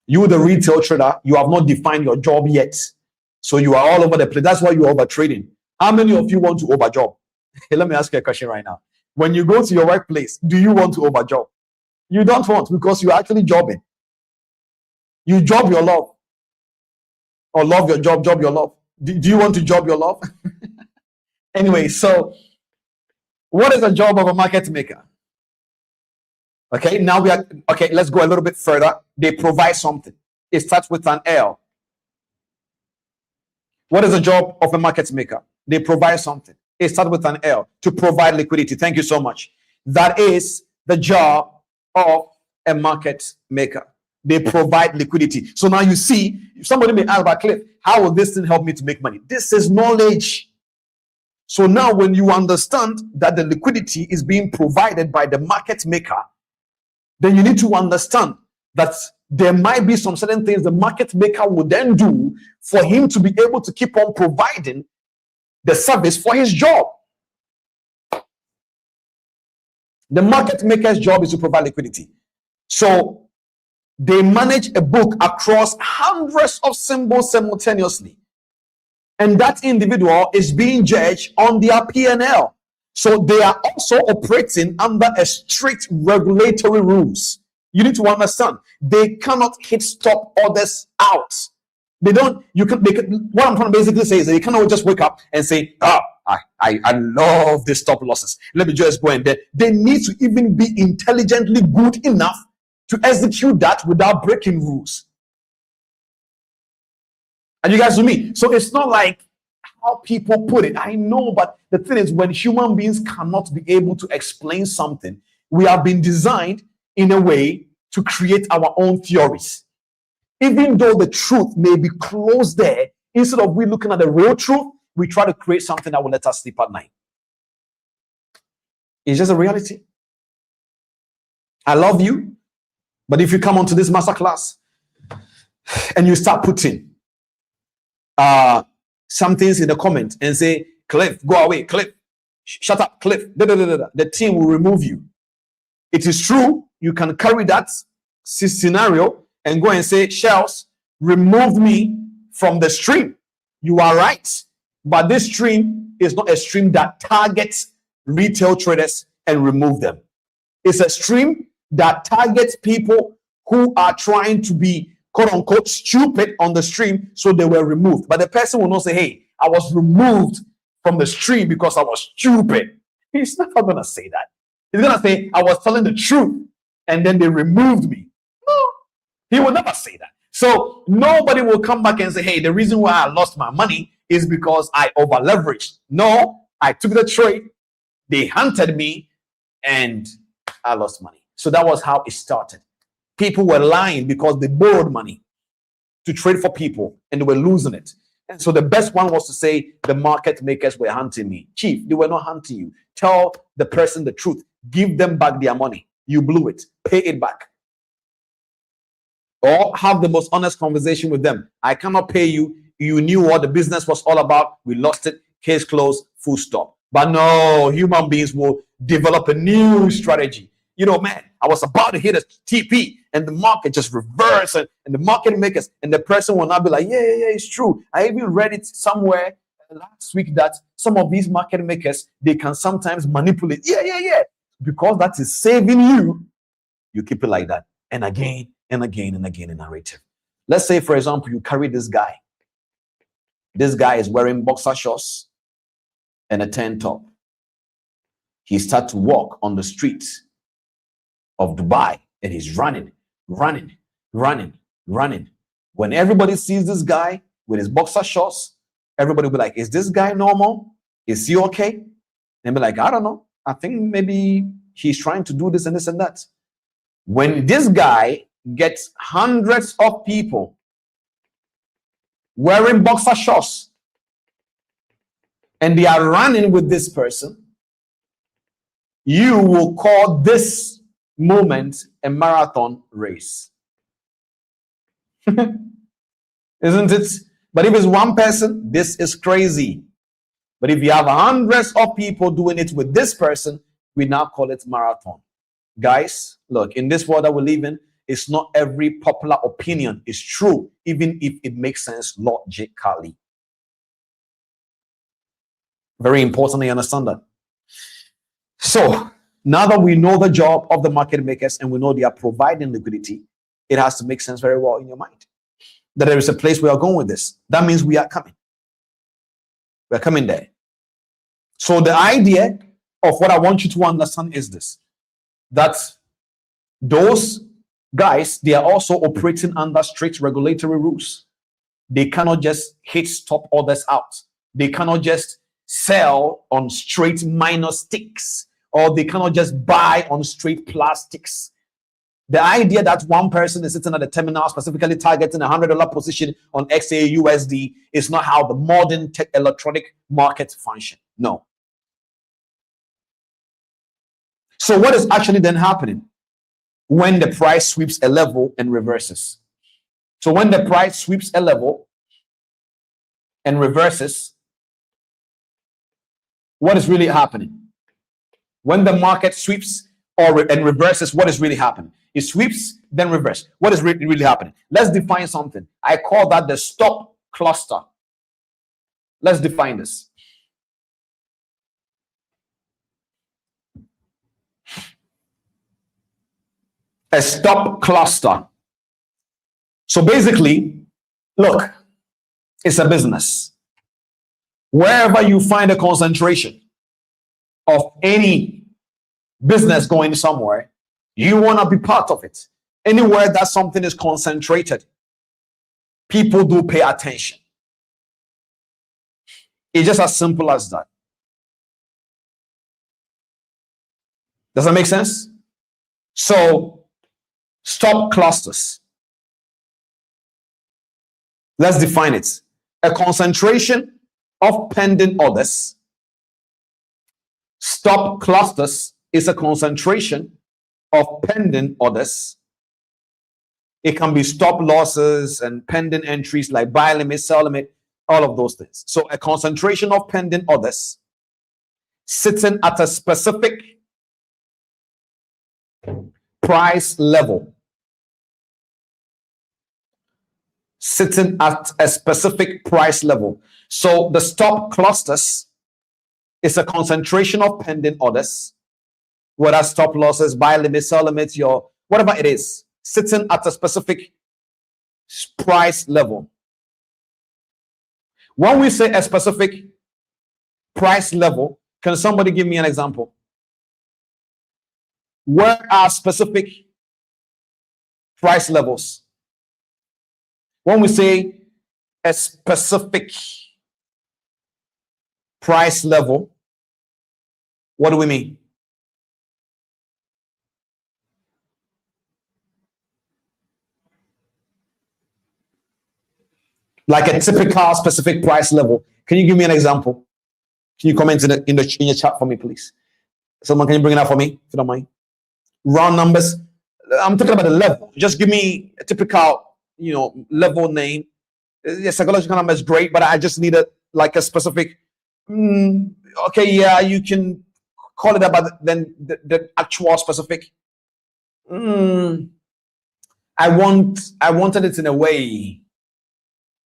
You, the retail trader, you have not defined your job yet. So you are all over the place. That's why you're over trading. How many of you want to overjob? Hey, let me ask you a question right now. When you go to your workplace, do you want to overjob? You don't want, because you're actually jobbing. You job your love. Or love your job, job your love. Do you want to job your love? Anyway, so what is the job of a market maker? Okay, now let's go a little bit further. They provide something. It starts with an L. What is the job of a market maker? They provide something. It starts with an L. To provide liquidity. Thank you so much. That is the job of a market maker. They provide liquidity. So now you see, somebody may ask about Cliff, how will this thing help me to make money? This is knowledge. So now when you understand that the liquidity is being provided by the market maker, then you need to understand that there might be some certain things the market maker will then do for him to be able to keep on providing the service for his job. The market maker's job is to provide liquidity. So they manage a book across hundreds of symbols simultaneously. And that individual is being judged on their P&L. So they are also operating under a strict regulatory rules. You need to understand, they cannot hit stop others out. What I'm trying to basically say is that they cannot just wake up and say, I love these stop losses. Let me just go in there. They need to even be intelligently good enough to execute that without breaking rules. Are you guys with me? So it's not like how people put it. I know, but the thing is, when human beings cannot be able to explain something, we have been designed in a way to create our own theories. Even though the truth may be close there, instead of we looking at the real truth, we try to create something that will let us sleep at night. It's just a reality. I love you, but if you come onto this masterclass and you start putting some things in the comment and say, Cliff, go away, Cliff, shut up, Cliff, the team will remove you. It is true, you can carry that scenario and go and say, Shells, remove me from the stream. You are right, but this stream is not a stream that targets retail traders and remove them. It's a stream that targets people who are trying to be quote unquote stupid on the stream, so they were removed. But the person will not say, hey, I was removed from the stream because I was stupid. He's never gonna say that. He's gonna say, I was telling the truth and then they removed me. No, he will never say that. So nobody will come back and say, hey, the reason why I lost my money is because I over leveraged. No, I took the trade, they hunted me, and I lost money. So that was how it started. People were lying because they borrowed money to trade for people and they were losing it. And so the best one was to say the market makers were hunting me. Chief, they were not hunting you. Tell the person the truth. Give them back their money. You blew it. Pay it back. Or have the most honest conversation with them. I cannot pay you. You knew what the business was all about. We lost it. Case closed. Full stop. But no, human beings will develop a new strategy. You know, man, I was about to hit a TP and the market just reversed, and the market makers, and the person will not be like, yeah, it's true. I even read it somewhere last week that some of these market makers, they can sometimes manipulate. Yeah. Because that is saving you, you keep it like that. And again, and again, and again, a narrative. Let's say, for example, you carry this guy. This guy is wearing boxer shorts and a tank top. He starts to walk on the streets of Dubai and he's running. When everybody sees this guy with his boxer shorts, everybody will be like, is this guy normal? Is he okay? And be like, I don't know. I think maybe he's trying to do this and this and that. When this guy gets hundreds of people wearing boxer shorts and they are running with this person, you will call this moment a marathon race. Isn't it? But if it's one person, this is crazy. But if you have hundreds of people doing it with this person, we now call it marathon. Guys, look, in this world that we live in, it's not every popular opinion is true, even if it makes sense logically. Very important to understand that. So now that we know the job of the market makers and we know they are providing liquidity, it has to make sense very well in your mind that there is a place we are going with this. That means we are coming. We're coming there. So the idea of what I want you to understand is this, that those guys, they are also operating under strict regulatory rules. They cannot just hit stop orders out. They cannot just sell on straight minus sticks, or they cannot just buy on straight plastics. The idea that one person is sitting at the terminal specifically targeting a $100 position on XAUSD is not how the modern tech electronic markets function. No. So what is actually then happening when the price sweeps a level and reverses? So when the price sweeps a level and reverses, what is really happening? When the market sweeps and reverses, what is really happening? It sweeps, then reverse. What is really happening? Let's define something. I call that the stop cluster. Let's define this. A stop cluster. So basically, look, it's a business. Wherever you find a concentration of any business going somewhere, you want to be part of it. Anywhere that something is concentrated, people do pay attention. It's just as simple as that. Does that make sense? So, stop clusters. Let's define it. A concentration of pending orders. Stop clusters is a concentration of pending orders. It can be stop losses and pending entries like buy limit, sell limit, all of those things. So a concentration of pending orders sitting at a specific price level. Sitting at a specific price level. So the stop clusters is a concentration of pending orders, whether stop losses, buy limit, sell limits, your whatever it is, sitting at a specific price level. When we say a specific price level, can somebody give me an example? Where are specific price levels? When we say a specific price level, what do we mean? Like a typical specific price level. Can you give me an example? Can you comment in your chat for me, please? Someone, can you bring it up for me, if you don't mind? Round numbers. I'm talking about the level. Just give me a typical, level name. Yeah, psychological number is great, but I just need like a specific. Okay, yeah, you can call it about then the actual specific. I wanted it in a way.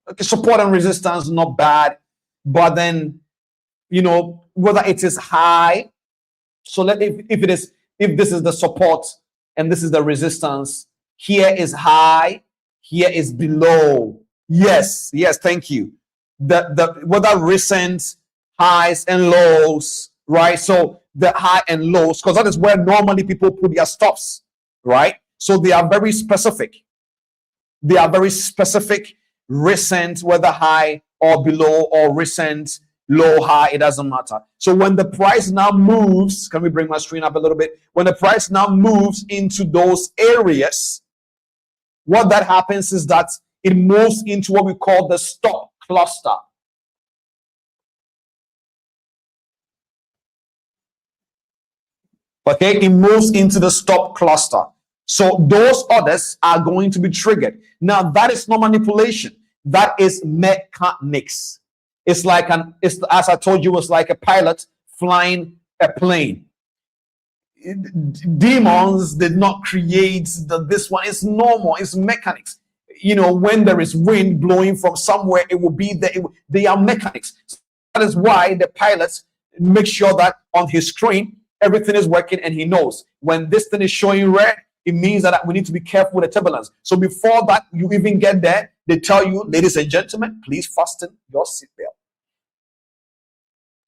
Okay, support and resistance, not bad, but then whether it is high. So if this is the support and this is the resistance, here is high, here is below. Yes, thank you. The whether recent highs and lows, right? So the high and lows, because that is where normally people put their stops, right? So they are very specific. They are very specific. Recent, whether high or below, or recent, low, high, it doesn't matter. So when the price now moves, can we bring my screen up a little bit? When the price now moves into those areas, what that happens is that it moves into what we call the stop cluster. Okay, it moves into the stop cluster. So those orders are going to be triggered. Now that is not manipulation. That is mechanics. It's like as I told you, it's like a pilot flying a plane. Demons did not create this one. It's normal. It's mechanics. When there is wind blowing from somewhere, it will be there. They are mechanics. So that is why the pilots make sure that on his screen everything is working, and he knows when this thing is showing red, it means that we need to be careful with the turbulence. So before that you even get there, they tell you, ladies and gentlemen, please fasten your seatbelt.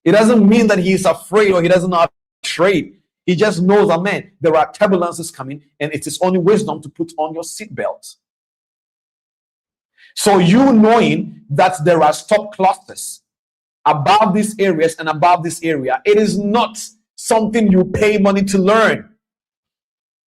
It doesn't mean that he is afraid or he doesn't know how to trade. He just knows that, man, there are turbulences coming, and it is only wisdom to put on your seatbelt. So you knowing that there are stop clusters above these areas and above this area, it is not something you pay money to learn.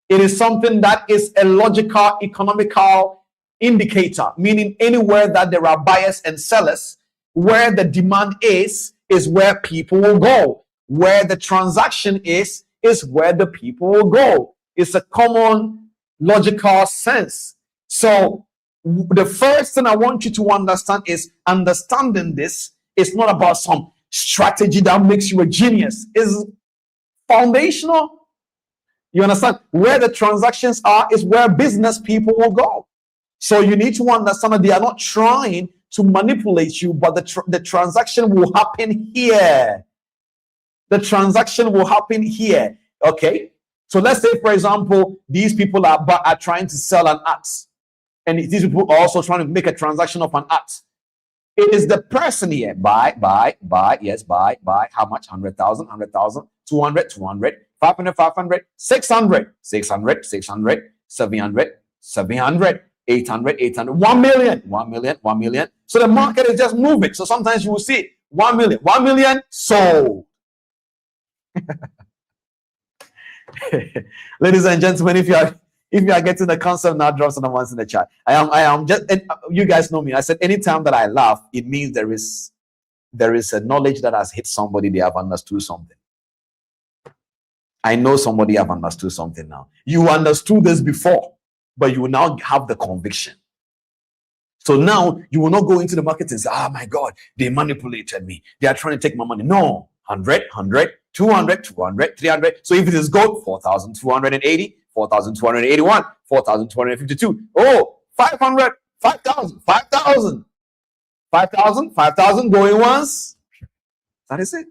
It is something that is a logical, economical indicator, meaning anywhere that there are buyers and sellers, where the demand is where people will go. Where the transaction is where the people will go. It's a common logical sense. So the first thing I want you to understand is understanding this is not about some strategy that makes you a genius. It's foundational. You understand? Where the transactions are is where business people will go. So you need to understand that they are not trying to manipulate you, but the transaction will happen here. The transaction will happen here. Okay? So let's say, for example, these people are trying to sell an art, and these people are also trying to make a transaction of an art. It is the person here. Buy, yes, buy. How much? 100,000, 100,000, 200, 200, 500, 500, 600, 600, 600, 700, 700, 800, 800, 1 million, 1 million, 1 million. So the market is just moving. So sometimes you will see 1 million, 1 million sold. Ladies and gentlemen, if you are getting the concept now, drop some ones in the chat. I am just, you guys know me. I said anytime that I laugh, it means there is a knowledge that has hit somebody. They have understood something. I know somebody have understood something now. You understood this before, but you will now have the conviction. So now you will not go into the market and say, oh my God, they manipulated me. They are trying to take my money. No, 100, 200, 200, 300. So if it is gold, 4,280, 4,281, 4,252. Oh, 500, 5,000, 5,000, 5,000, 5,000 going once. That is it.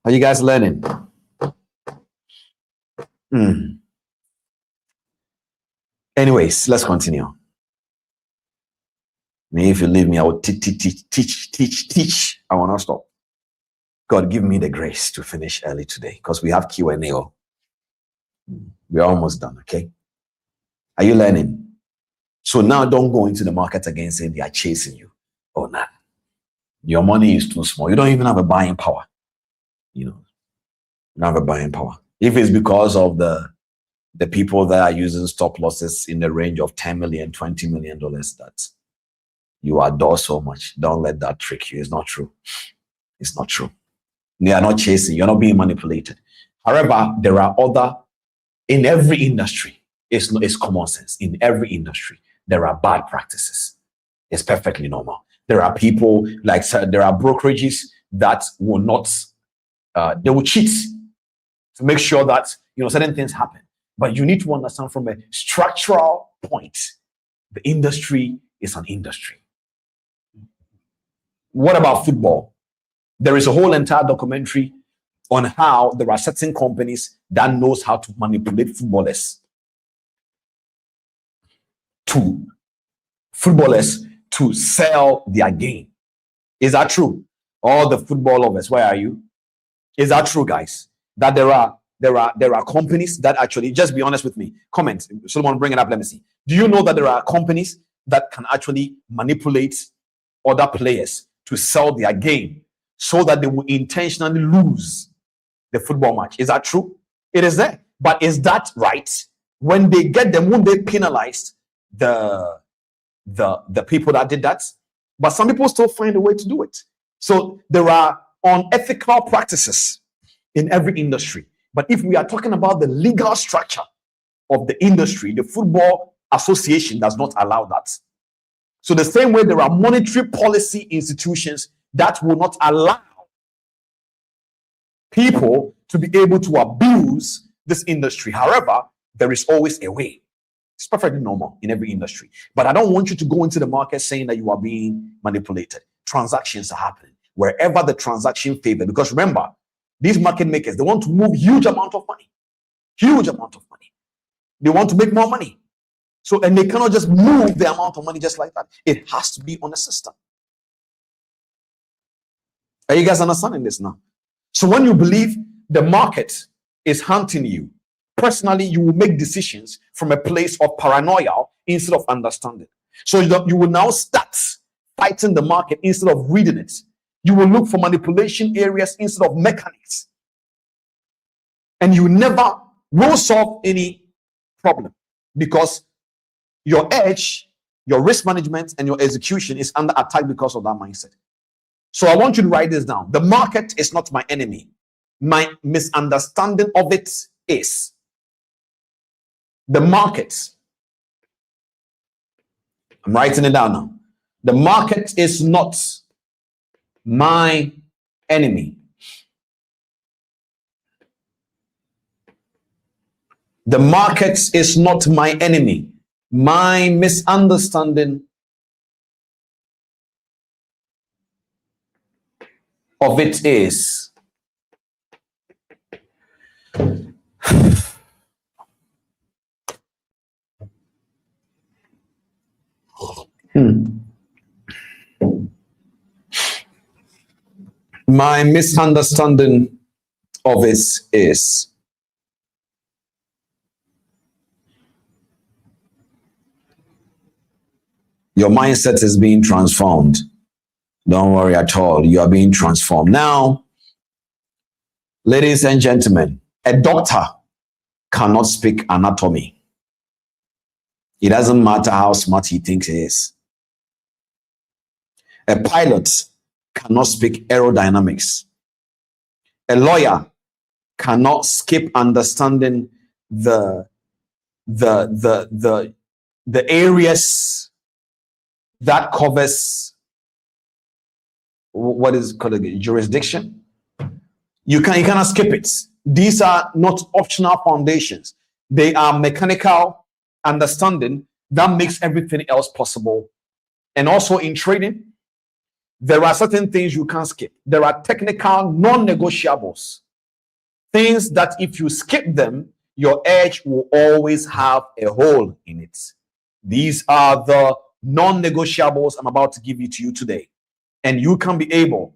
Are you guys learning? Anyways, let's continue. Me, if you leave me, I will teach. I will not stop. God, give me the grace to finish early today because we have Q&A. We're almost done, okay? Are you learning? So now don't go into the market again saying they are chasing you. Oh, nah. Your money is too small. You don't even have a buying power. You know, you don't have a buying power. If it's because of the people that are using stop losses in the range of $10 million, $20 million that you adore so much, don't let that trick you. It's not true. It's not true. They are not chasing. You're not being manipulated. However, there are other, in every industry, it's common sense. In every industry, there are bad practices. It's perfectly normal. There are people, like there are brokerages that will not, they will cheat to make sure that, you know, certain things happen. But you need to understand from a structural point, the industry is an industry. What about football? There is a whole entire documentary on how there are certain companies that knows how to manipulate footballers to sell their game. Is that true? All the football lovers, where are you? Is that true, guys? That there are companies that actually, just be honest with me. Comment. Someone bring it up. Let me see. Do you know that there are companies that can actually manipulate other players to sell their game so that they will intentionally lose the football match? Is that true? It is there. But is that right? When they get them, won't they penalize the people that did that? But some people still find a way to do it. So there are unethical practices in every industry. But if we are talking about the legal structure of the industry, the Football Association does not allow that. So the same way there are monetary policy institutions that will not allow people to be able to abuse this industry. However, there is always a way. It's perfectly normal in every industry. But I don't want you to go into the market saying that you are being manipulated. Transactions are happening wherever the transaction favors. Because remember, these market makers, they want to move huge amount of money. Huge amount of money. They want to make more money. So, and they cannot just move the amount of money just like that. It has to be on a system. Are you guys understanding this now? So when you believe the market is hunting you, personally, you will make decisions from a place of paranoia instead of understanding. So you will now start fighting the market instead of reading it. You will look for manipulation areas instead of mechanics. And you never will solve any problem because your edge, your risk management, and your execution is under attack because of that mindset. So I want you to write this down. The market is not my enemy. My misunderstanding of it is. The market, I'm writing it down now. The market is not my enemy. The market is not my enemy. My misunderstanding of it is. My misunderstanding of it is. Your mindset is being transformed. Don't worry at all. You are being transformed. Now, ladies and gentlemen, a doctor cannot speak anatomy. It doesn't matter how smart he thinks he is. A pilot cannot speak aerodynamics. A lawyer cannot skip understanding the areas that covers what is called a jurisdiction. You cannot skip it. These are not optional foundations. They are mechanical understanding that makes everything else possible. And also in trading, there are certain things you can't skip. There are technical non-negotiables. Things that if you skip them, your edge will always have a hole in it. These are the non-negotiables I'm about to give to you today. And you can be able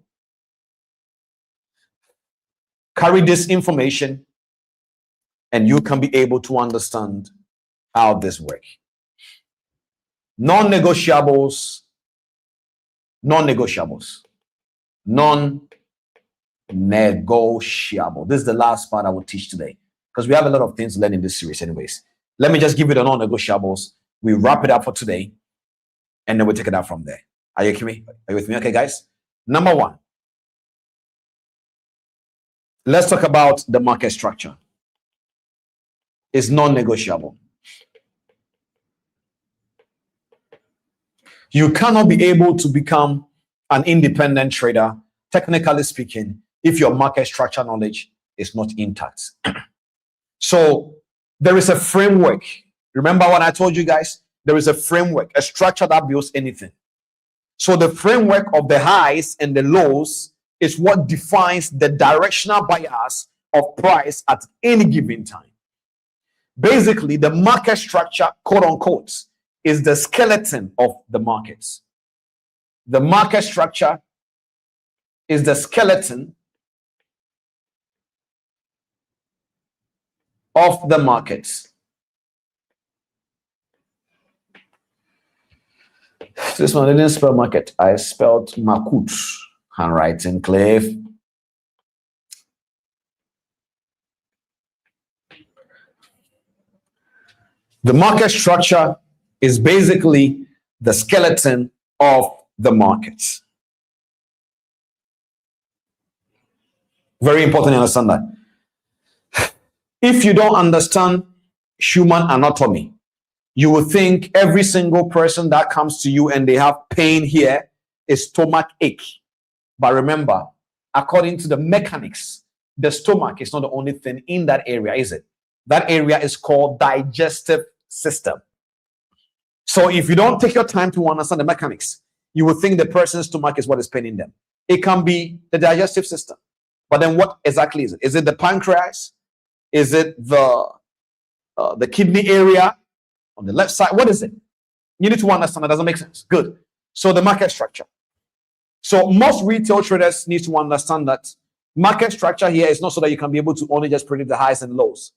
carry this information and you can be able to understand how this works. Non-negotiables. Non-negotiable. This is the last part I will teach today because we have a lot of things to learn in this series anyways. Let me just give you the non-negotiables. We wrap it up for today and then we'll take it out from there. Are you with me? Are you with me? Okay, guys. Number one, let's talk about the market structure. It's non-negotiable. You cannot be able to become an independent trader, technically speaking, if your market structure knowledge is not intact. So there is a framework. Remember what I told you guys? There is a framework, a structure that builds anything. So the framework of the highs and the lows is what defines the directional bias of price at any given time. Basically, the market structure, quote unquote, is the skeleton of the markets. The market structure is the skeleton of the markets. This one I didn't spell market. I spelled Makut. Handwriting, Cliff. The market structure is basically the skeleton of the markets. Very important to understand that. If you don't understand human anatomy, you will think every single person that comes to you and they have pain here is stomach ache. But remember, according to the mechanics, the stomach is not the only thing in that area, is it? That area is called digestive system. So if you don't take your time to understand the mechanics, you will think the person's stomach is what is paining them. It can be the digestive system. But then what exactly is it? Is it the pancreas? Is it the kidney area on the left side? What is it? You need to understand. That doesn't make sense. Good. So the market structure. So most retail traders need to understand that market structure here is not so that you can be able to only just predict the highs and lows.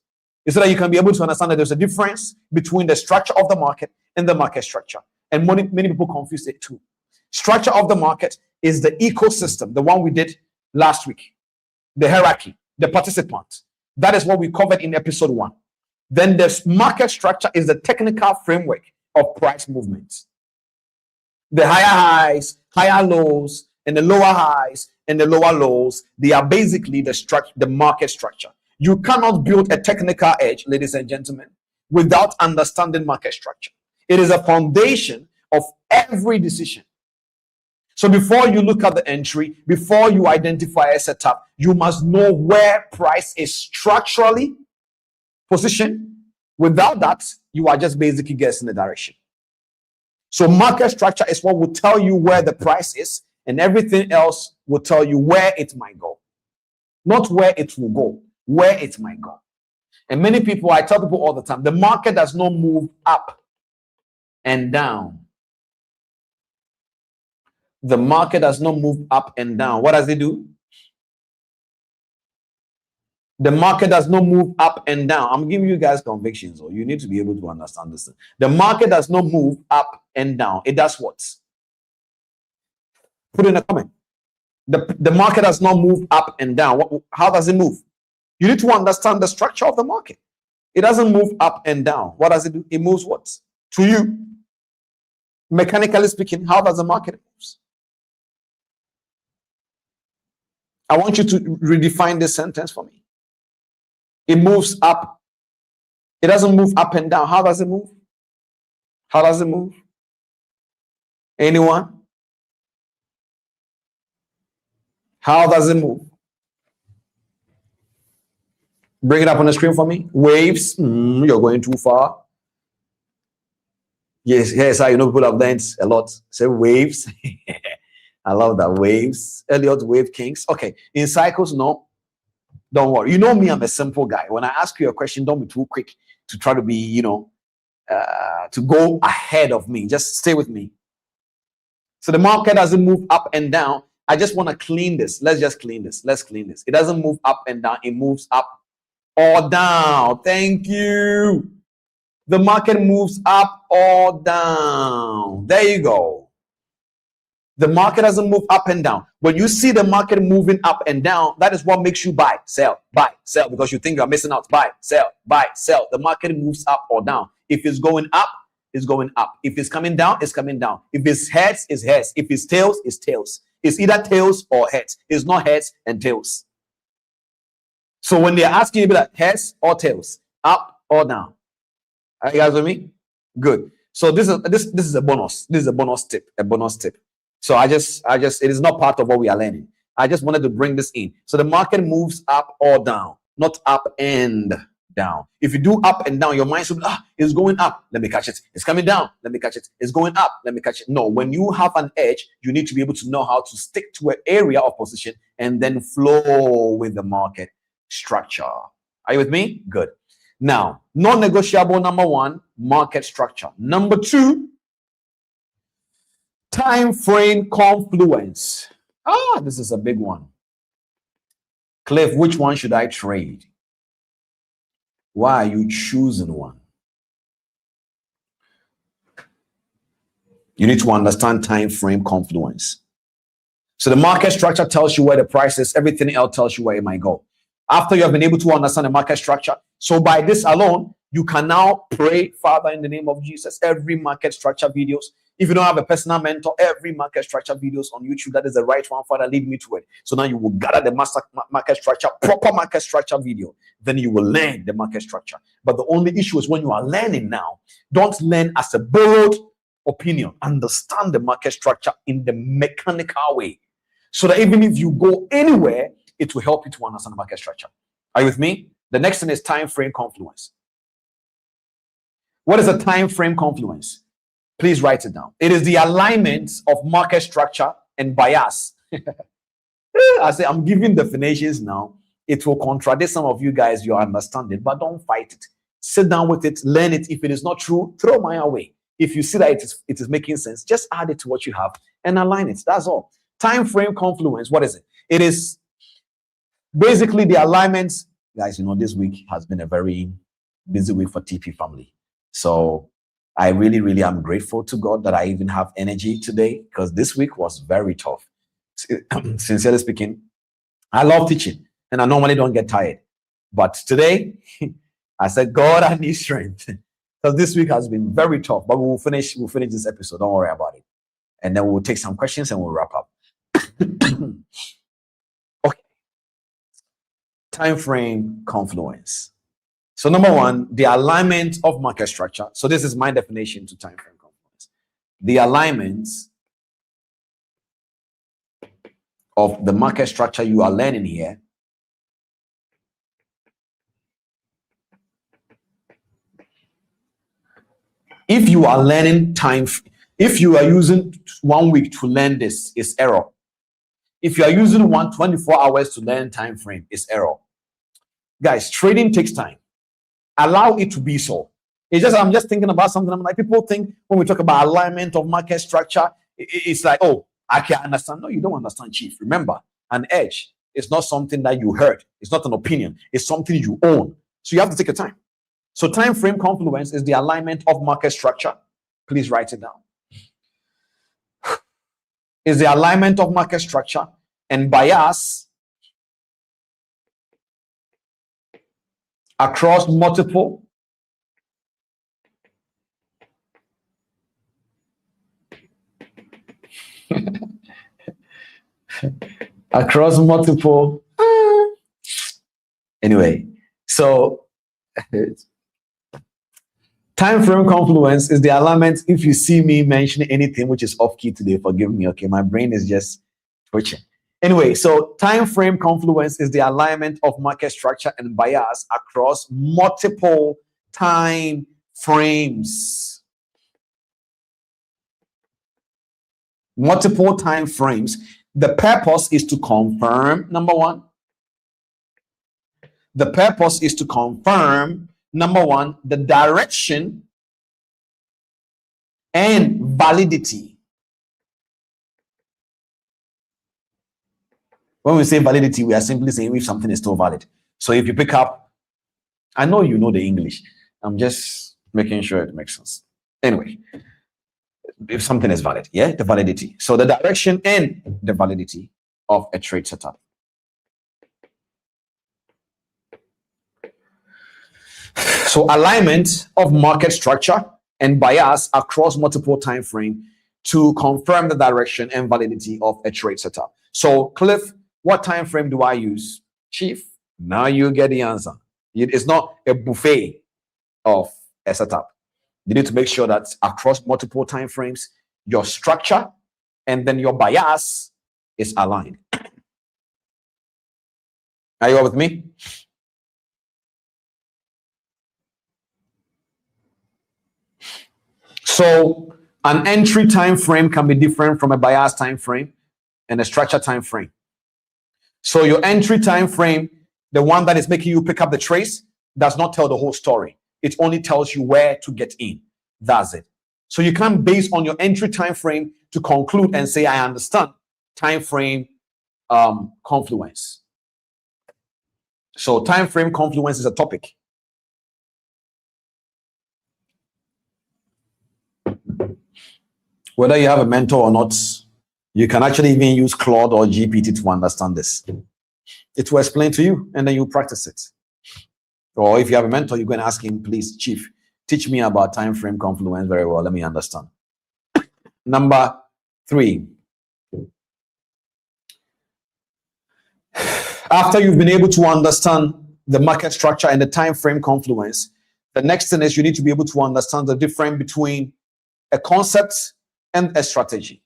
It's so that you can be able to understand that there's a difference between the structure of the market and the market structure. And many people confuse it too. Structure of the market is the ecosystem, the one we did last week. The hierarchy, the participant. That is what we covered in episode 1. Then the market structure is the technical framework of price movements. The higher highs, higher lows, and the lower highs and the lower lows, they are basically the market structure. You cannot build a technical edge, ladies and gentlemen, without understanding market structure. It is a foundation of every decision. So before you look at the entry, before you identify a setup, you must know where price is structurally positioned. Without that, you are just basically guessing the direction. So market structure is what will tell you where the price is, and everything else will tell you where it might go. Not where it will go, where it might go. And many people, I tell people all the time, the market does not move up and down. The market does not move up and down. What does it do? The market does not move up and down. I'm giving you guys convictions, or you need to be able to understand this. The market does not move up and down. It does what? Put in a comment. The market does not move up and down. How does it move? You need to understand the structure of the market. It doesn't move up and down. What does it do? It moves what? To you. Mechanically speaking, how does the market move? I want you to redefine this sentence for me. It moves up. It doesn't move up and down. How does it move? How does it move? Anyone? How does it move? Bring it up on the screen for me. Waves. You're going too far. Yes, yes, you know people have learned a lot. Say waves. I love that. Waves. Elliot Wave Kings. Okay. In cycles, no. Don't worry. You know me, I'm a simple guy. When I ask you a question, don't be too quick to try to be, to go ahead of me. Just stay with me. So the market doesn't move up and down. I just want to clean this. Let's just clean this. Let's clean this. It doesn't move up and down. It moves up or down. Thank you. The market moves up or down. There you go. The market doesn't move up and down. When you see the market moving up and down, that is what makes you buy, sell, because you think you're missing out. Buy, sell, buy, sell. The market moves up or down. If it's going up, it's going up. If it's coming down, it's coming down. If it's heads, it's heads. If it's tails, it's tails. It's either tails or heads. It's not heads and tails. So when they're asking you, be like heads or tails, up or down. Are you guys with me? Good. So this is a bonus. This is a bonus tip. A bonus tip. So I just it is not part of what we are learning. I just wanted to bring this in. So the market moves up or down, not up and down. If you do up and down, your mind should it's going up. Let me catch it. It's coming down. Let me catch it. It's going up. Let me catch it. No, when you have an edge, you need to be able to know how to stick to an area of position and then flow with the market structure. Are you with me? Good. Now, non-negotiable number one, market structure. Number two, time frame confluence. This is a big one. Cliff, which one should I trade? Why are you choosing one? You need to understand time frame confluence. So the market structure tells you where the price is. Everything else tells you where it might go. After you have been able to understand the market structure, so by this alone, you can now pray, Father, in the name of Jesus, every market structure videos. If you don't have a personal mentor, every market structure videos on YouTube, that is the right one, Father, lead me to it. So now you will gather the market structure, proper market structure video. Then you will learn the market structure. But the only issue is when you are learning now, don't learn as a borrowed opinion. Understand the market structure in the mechanical way. So that even if you go anywhere, it will help you to understand the market structure. Are you with me? The next thing is time frame confluence. What is a time frame confluence? Please write it down. It is the alignment of market structure and bias. I say I'm giving definitions now. It will contradict some of you guys, you understand it, but don't fight it. Sit down with it, learn it. If it is not true, throw mine away. If you see that it is making sense, just add it to what you have and align it. That's all. Time frame confluence, what is it? It is basically the alignments. Guys, this week has been a very busy week for TP family. So I really, really am grateful to God that I even have energy today, because this week was very tough. Sincerely speaking, I love teaching and I normally don't get tired. But today, I said, God, I need strength. Because this week has been very tough, but we'll finish this episode. Don't worry about it. And then we'll take some questions and we'll wrap up. Okay. Time frame confluence. So number one, the alignment of market structure. So this is my definition to time frame confluence. The alignment of the market structure you are learning here if you are learning if you are using 1 week to learn this, is error. If you are using 24 hours to learn time frame, is error. Guys, trading takes time. Allow it to be so. It's just, I'm just thinking about something. I'm like, people think when we talk about alignment of market structure, it's like, oh, I can understand. No, you don't understand, Chief. Remember, an edge is not something that you heard. It's not an opinion. It's something you own. So you have to take your time. So time frame confluence is the alignment of market structure. Please write it down. Is the alignment of market structure and bias across multiple across multiple. Anyway, so time frame confluence is the alignment. If you see me mention anything which is off key today, forgive me. Okay, my brain is just twitching. Anyway, so time frame confluence is the alignment of market structure and bias across multiple time frames. Multiple time frames. The purpose is to confirm, number one. The purpose is to confirm, number one, the direction and validity. When we say validity, we are simply saying if something is still valid. So if you pick up, I know you know the English. I'm just making sure it makes sense. Anyway, if something is valid, yeah, the validity. So the direction and the validity of a trade setup. So alignment of market structure and bias across multiple time frame to confirm the direction and validity of a trade setup. So Cliff, what time frame do I use? Chief, now you get the answer. It's not a buffet of a setup. You need to make sure that across multiple time frames, your structure and then your bias is aligned. Are you all with me? So an entry time frame can be different from a bias time frame and a structure time frame. So your entry time frame, the one that is making you pick up the trace, does not tell the whole story. It only tells you where to get in. That's it. So you can't base on your entry time frame to conclude and say, I understand time frame confluence. So time frame confluence is a topic. Whether you have a mentor or not, you can actually even use Claude or GPT to understand this. It will explain to you and then you practice it. Or if you have a mentor, you're going to ask him, please, Chief, teach me about time frame confluence very well. Let me understand. Number 3. After you've been able to understand the market structure and the time frame confluence, the next thing is you need to be able to understand the difference between a concept and a strategy.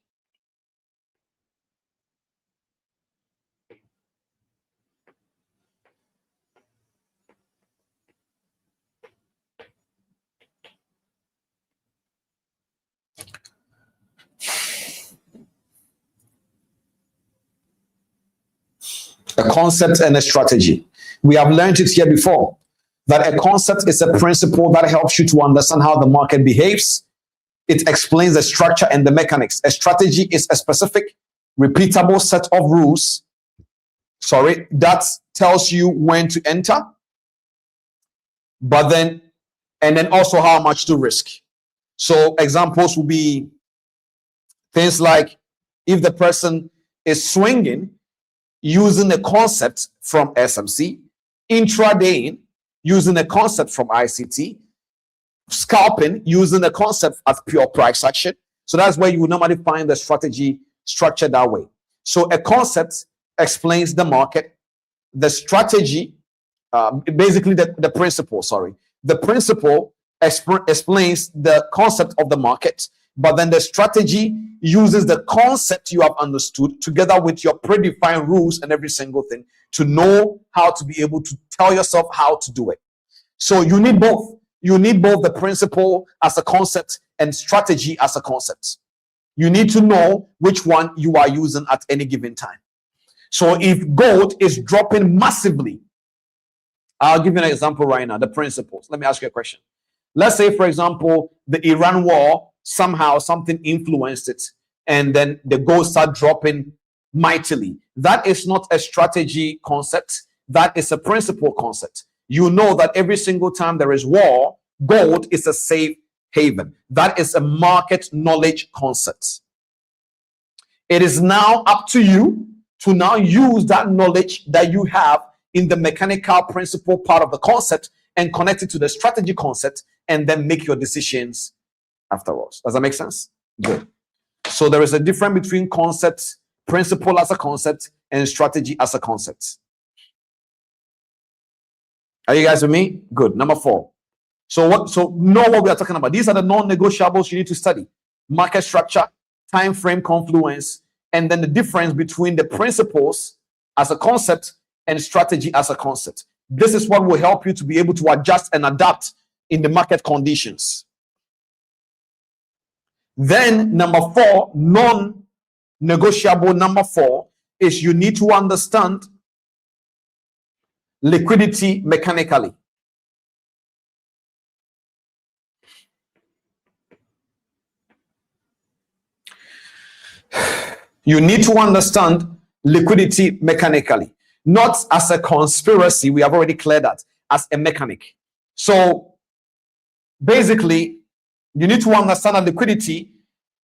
A concept and a strategy. We have learned it here before, that a concept is a principle that helps you to understand how the market behaves. It explains the structure and the mechanics. A strategy is a specific, repeatable set of rules, that tells you when to enter, and then also how much to risk. So examples will be things like if the person is swinging using a concept from SMC, intraday using a concept from ICT, scalping using a concept as pure price action. So that's where you would normally find the strategy structured that way. So a concept explains the market. The strategy, basically the principle, the principle explains the concept of the market, but then the strategy uses the concept you have understood together with your predefined rules and every single thing to know how to be able to tell yourself how to do it. So you need both. You need both the principle as a concept and strategy as a concept. You need to know which one you are using at any given time. So if gold is dropping massively, I'll give you an example right now, the principles. Let me ask you a question. Let's say, for example, the Iran war, somehow something influenced it, and then the gold start dropping mightily. That is not a strategy concept. That is a principle concept. You know that every single time there is war, gold is a safe haven. That is a market knowledge concept. It is now up to you to now use that knowledge that you have in the mechanical principle part of the concept and connect it to the strategy concept and then make your decisions afterwards. Does that make sense? Good. So there is a difference between concept, principle as a concept, and strategy as a concept. Are you guys with me? Good. Number 4. So know what we are talking about. These are the non-negotiables you need to study: market structure, time frame confluence, and then the difference between the principles as a concept and strategy as a concept. This is what will help you to be able to adjust and adapt in the market conditions. Then number 4, non-negotiable number 4 is you need to understand liquidity mechanically. You need to understand liquidity mechanically, not as a conspiracy. We have already cleared that, as a mechanic. So basically, you need to understand that liquidity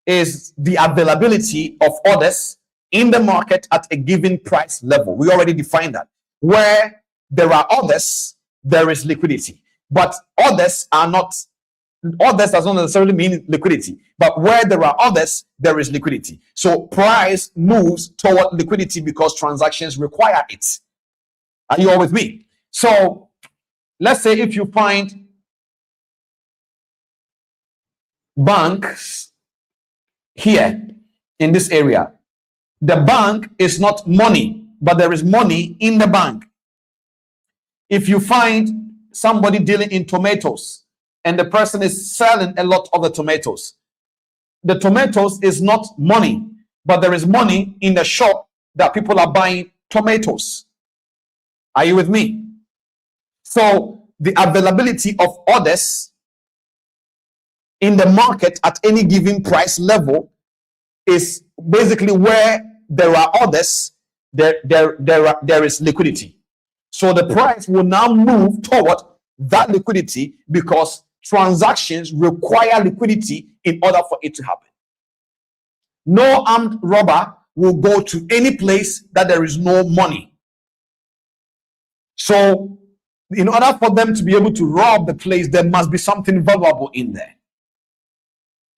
is the availability of orders in the market at a given price level. We already defined that. Where there are orders, there is liquidity. But orders does not necessarily mean liquidity. But where there are orders, there is liquidity. So price moves toward liquidity because transactions require it. Are you all with me? So let's say if you find banks here in this area, the bank is not money, but there is money in the bank. If you find somebody dealing in tomatoes and the person is selling a lot of the tomatoes is not money, but there is money in the shop that people are buying tomatoes. Are you with me? So the availability of orders in the market at any given price level is basically where there are orders, there is liquidity. So the price will now move toward that liquidity because transactions require liquidity in order for it to happen. No armed robber will go to any place that there is no money. So in order for them to be able to rob the place, there must be something valuable in there.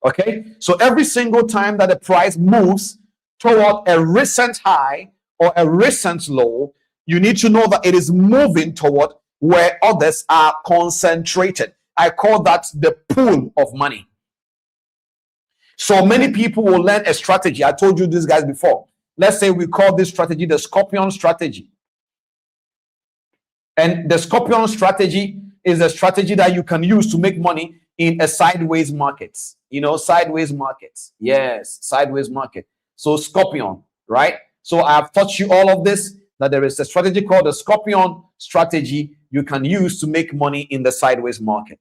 Okay, so every single time that the price moves toward a recent high or a recent low, you need to know that it is moving toward where others are concentrated. I call that the pool of money. So many people will learn a strategy. I told you this guys before. Let's say we call this strategy the scorpion strategy. And the scorpion strategy is a strategy that you can use to make money in a sideways market. You know, sideways markets. Yes, sideways market. So scorpion, right? So I have taught you all of this, that there is a strategy called the scorpion strategy you can use to make money in the sideways market.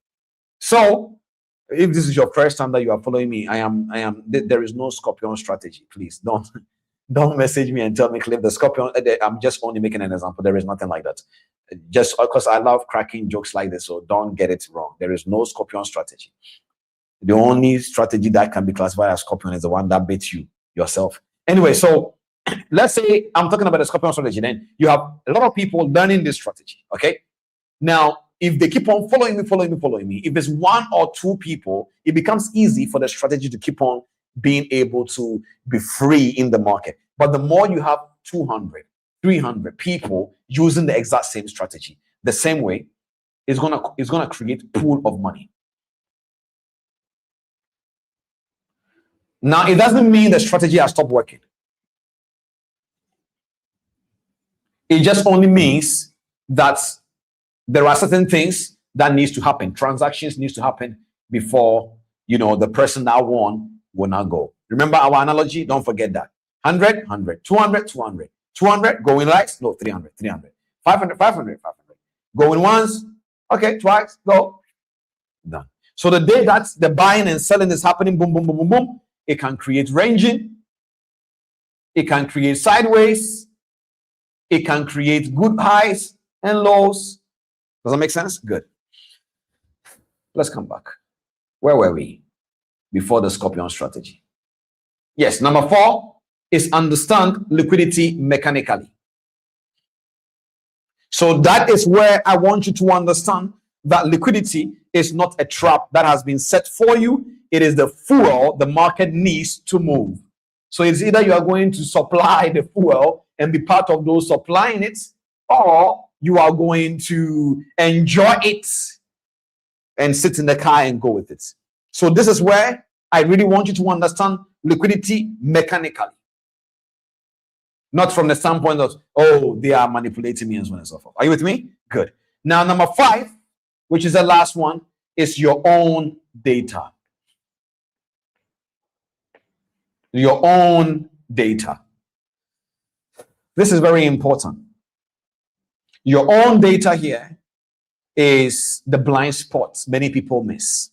So if this is your first time that you are following me, there is no scorpion strategy. Please don't message me and tell me, Cliff, the scorpion, I'm just only making an example. There is nothing like that. Just because I love cracking jokes like this, so don't get it wrong. There is no scorpion strategy. The only strategy that can be classified as scorpion is the one that beats you yourself. Anyway, so let's say I'm talking about a scorpion strategy. Then you have a lot of people learning this strategy. Okay. Now, if they keep on following me, if there's 1 or 2 people, it becomes easy for the strategy to keep on being able to be free in the market. But the more you have 200, 300 people using the exact same strategy, the same way, it's gonna create pool of money. Now, it doesn't mean the strategy has stopped working. It just only means that there are certain things that needs to happen. Transactions needs to happen before, the person that won will not go. Remember our analogy? Don't forget that. 100, 100, 200, 200, 200, going right? No, 300, 300, 500, 500, 500. Going once, okay, twice, go, done. So the day that the buying and selling is happening, boom, boom, boom, boom, boom, it can create ranging, it can create sideways, it can create good highs and lows. Does that make sense? Good. Let's come back. Where were we before the scorpion strategy? Yes, number 4 is understand liquidity mechanically. So that is where I want you to understand that liquidity is not a trap that has been set for you. It is the fuel the market needs to move. So it's either you are going to supply the fuel and be part of those supplying it, or you are going to enjoy it and sit in the car and go with it. So this is where I really want you to understand liquidity mechanically, not from the standpoint of, oh, they are manipulating me and so on and so forth. Are you with me? Good. Now, number 5, which is the last one, is your own data. Your own data. This is very important. Your own data here is the blind spots many people miss.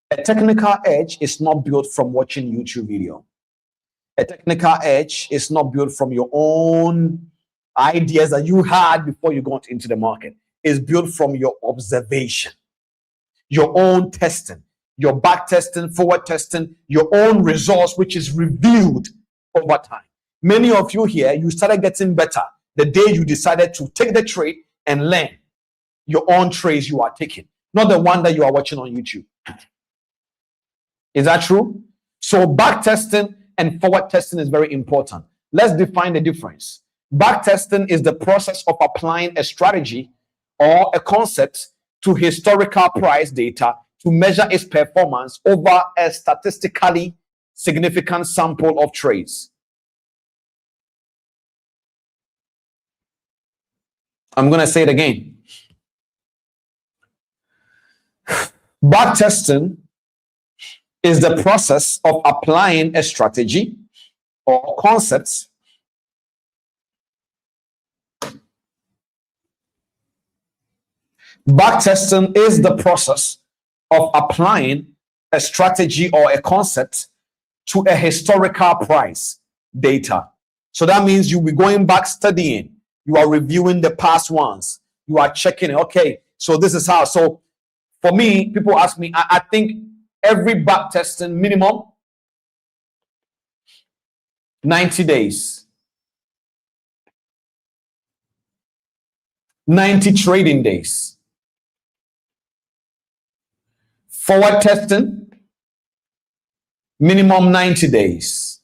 A technical edge is not built from watching YouTube video. A technical edge is not built from your own ideas that you had before you got into the market. It's built from your observation, your own testing, your back testing, forward testing, your own results, which is reviewed over time. Many of you here, you started getting better the day you decided to take the trade and learn your own trades you are taking, not the one that you are watching on YouTube. Is that true? So back testing and forward testing is very important. Let's define the difference. Back testing is the process of applying a strategy or a concept to historical price data to measure its performance over a statistically significant sample of trades. I'm going to say it again. Back testing is the process of applying a strategy or concepts Backtesting is the process of applying a strategy or a concept to a historical price data. So that means you'll be going back studying. You are reviewing the past ones. You are checking, okay, so this is how. So for me, people ask me, I think every backtesting minimum 90 days. 90 trading days. Forward testing, minimum 90 days.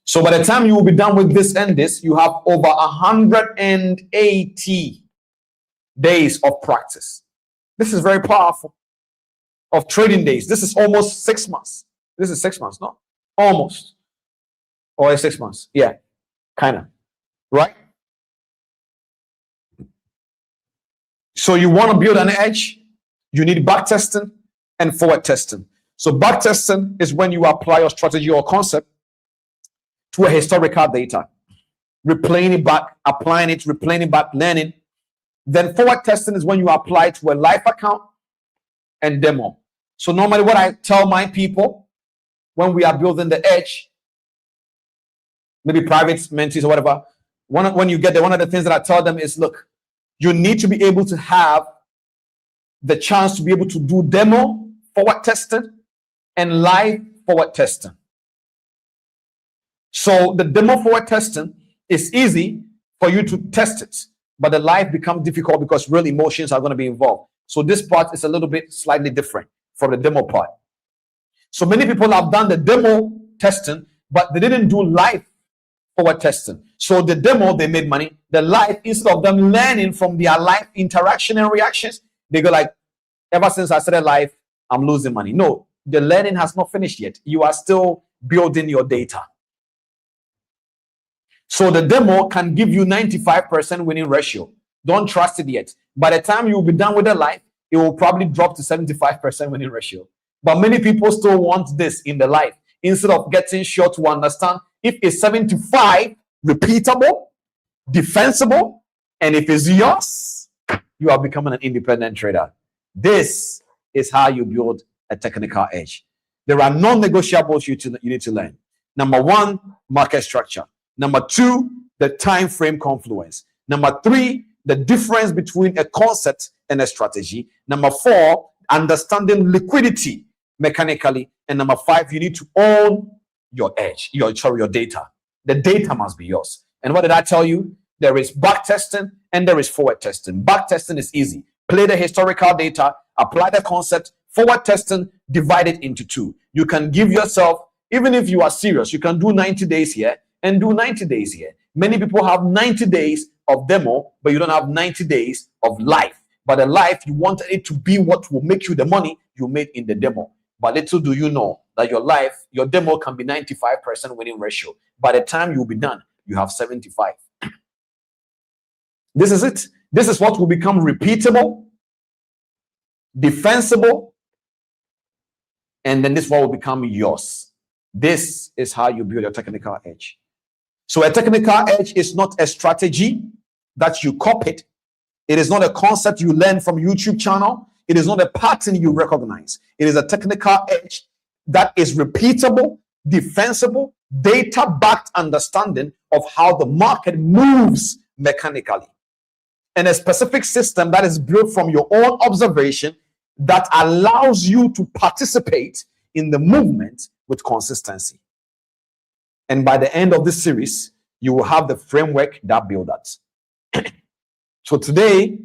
So by the time you will be done with this and this, you have over 180 days of practice. This is very powerful. Of trading days. This is almost 6 months. This is 6 months, no? Almost. Or 6 months. Yeah, kind of. Right? So you want to build an edge, you need back testing and forward testing. So back testing is when you apply your strategy or concept to a historical data, replaying it back, applying it, replaying it back, learning. Then forward testing is when you apply it to a live account and demo. So normally what I tell my people when we are building the edge, maybe private mentees or whatever, when you get there, one of the things that I tell them is, look, you need to be able to have the chance to be able to do demo forward testing and live forward testing. So the demo forward testing is easy for you to test it, but the live becomes difficult because real emotions are going to be involved. So this part is a little bit slightly different from the demo part. So many people have done the demo testing, but they didn't do live forward testing. So the demo, they made money. The live, instead of them learning from their live interaction and reactions, they go like, ever since I started live, I'm losing money. No, the learning has not finished yet. You are still building your data. So the demo can give you 95% winning ratio. Don't trust it yet. By the time you'll be done with the live, it will probably drop to 75% winning ratio. But many people still want this in the live instead of getting sure to understand if it's 75 repeatable, defensible, and if it's yours, you are becoming an independent trader. This is how you build a technical edge. There are non-negotiables you need to learn. Number 1, market structure. Number 2, the time frame confluence. Number 3, the difference between a concept and a strategy. Number 4, understanding liquidity mechanically. And number 5, you need to own your edge, your data. The data must be yours. And what did I tell you? There is back testing and there is forward testing. Back testing is easy. Play the historical data, apply the concept. Forward testing, divide it into 2. You can give yourself, even if you are serious, you can do 90 days here and do 90 days here. Many people have 90 days of demo, but you don't have 90 days of life. But the life, you want it to be what will make you the money you made in the demo. But little do you know that your life, your demo can be 95% winning ratio. By the time you'll be done, you have 75. This is it. This is what will become repeatable, defensible, and then this one will become yours. This is how you build your technical edge. So a technical edge is not a strategy that you copied. It is not a concept you learn from YouTube channel. It is not a pattern you recognize. It is a technical edge that is repeatable, defensible, data-backed understanding of how the market moves mechanically. And a specific system that is built from your own observation that allows you to participate in the movement with consistency. And by the end of this series, you will have the framework that builds that. So today,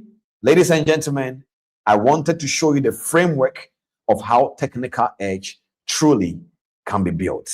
ladies and gentlemen, I wanted to show you the framework of how technical edge truly can be built.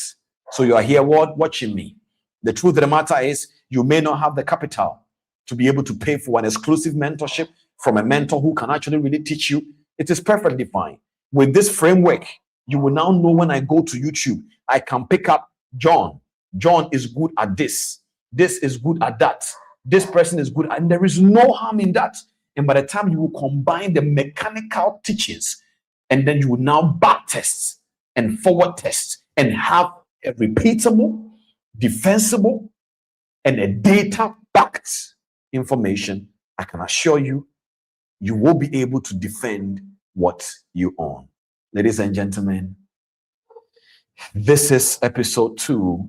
So you are here watching me. The truth of the matter is you may not have the capital to be able to pay for an exclusive mentorship from a mentor who can actually really teach you. It is perfectly fine. With this framework, you will now know when I go to YouTube, I can pick up John. John is good at this. This is good at that. This person is good, and there is no harm in that. And by the time you will combine the mechanical teachings, and then you will now back test and forward test and have a repeatable, defensible, and a data-backed information, I can assure you, you will be able to defend what you own. Ladies and gentlemen, this is episode 2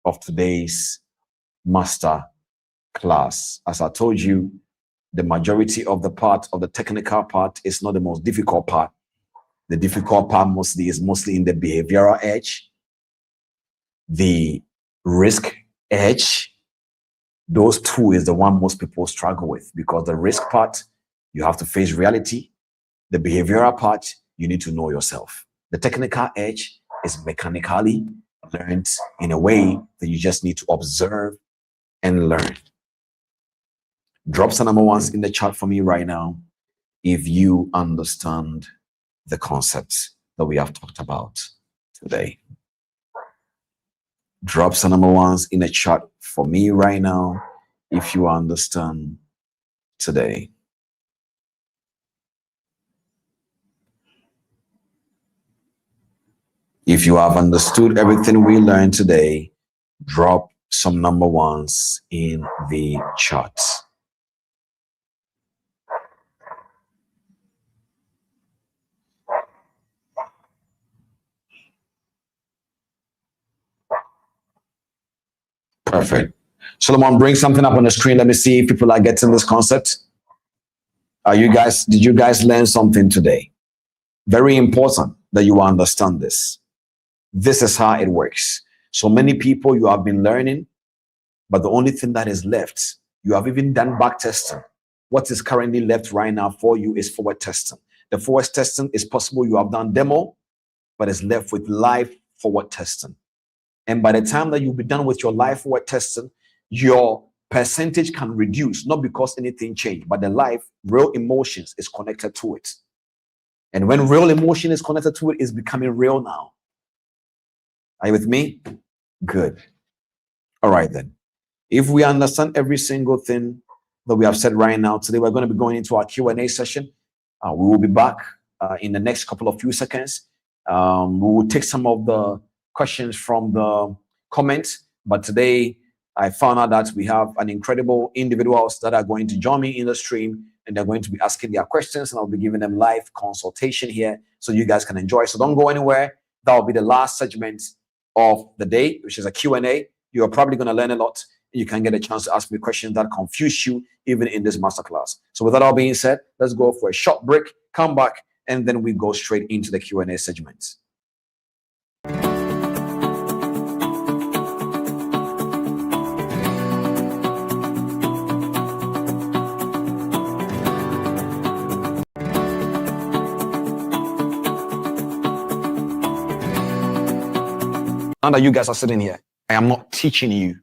of today's master class. As I told you, the majority of the part of the technical part is not the most difficult part. The difficult part is mostly in the behavioral edge, the risk edge. Those two is the one most people struggle with, because the risk part, you have to face reality. The behavioral part, you need to know yourself. The technical edge is mechanically learned in a way that you just need to observe and learn. Drop some number ones in the chat for me right now if you understand the concepts that we have talked about today. Drop some number ones in the chat for me right now if you understand today. If you have understood everything we learned today, drop some number ones in the chat. Perfect. Solomon, bring something up on the screen. Let me see if people are getting this concept. Did you guys learn something today? Very important that you understand this. This is how it works. So many people, you have been learning, but the only thing that is left, you have even done back testing. What is currently left right now for you is forward testing. The forward testing is possible. You have done demo, but it's left with live forward testing. And by the time that you'll be done with your live forward testing, your percentage can reduce, not because anything changed, but the live, real emotions is connected to it. And when real emotion is connected to it, it's becoming real now. Are you with me? Good. All right then. If we understand every single thing that we have said right now, today we're going to be going into our Q&A session. We will be back in the next couple of few seconds. We will take some of the questions from the comments, but today I found out that we have an incredible individuals that are going to join me in the stream, and they're going to be asking their questions, and I'll be giving them live consultation here so you guys can enjoy. So don't go anywhere. That will be the last segment of the day, which is a Q&A. You are probably going to learn a lot. You can get a chance to ask me questions that confuse you even in this masterclass. So with that all being said, let's go for a short break, come back, and then we go straight into the Q&A segment. Now that you guys are sitting here, I am not teaching you.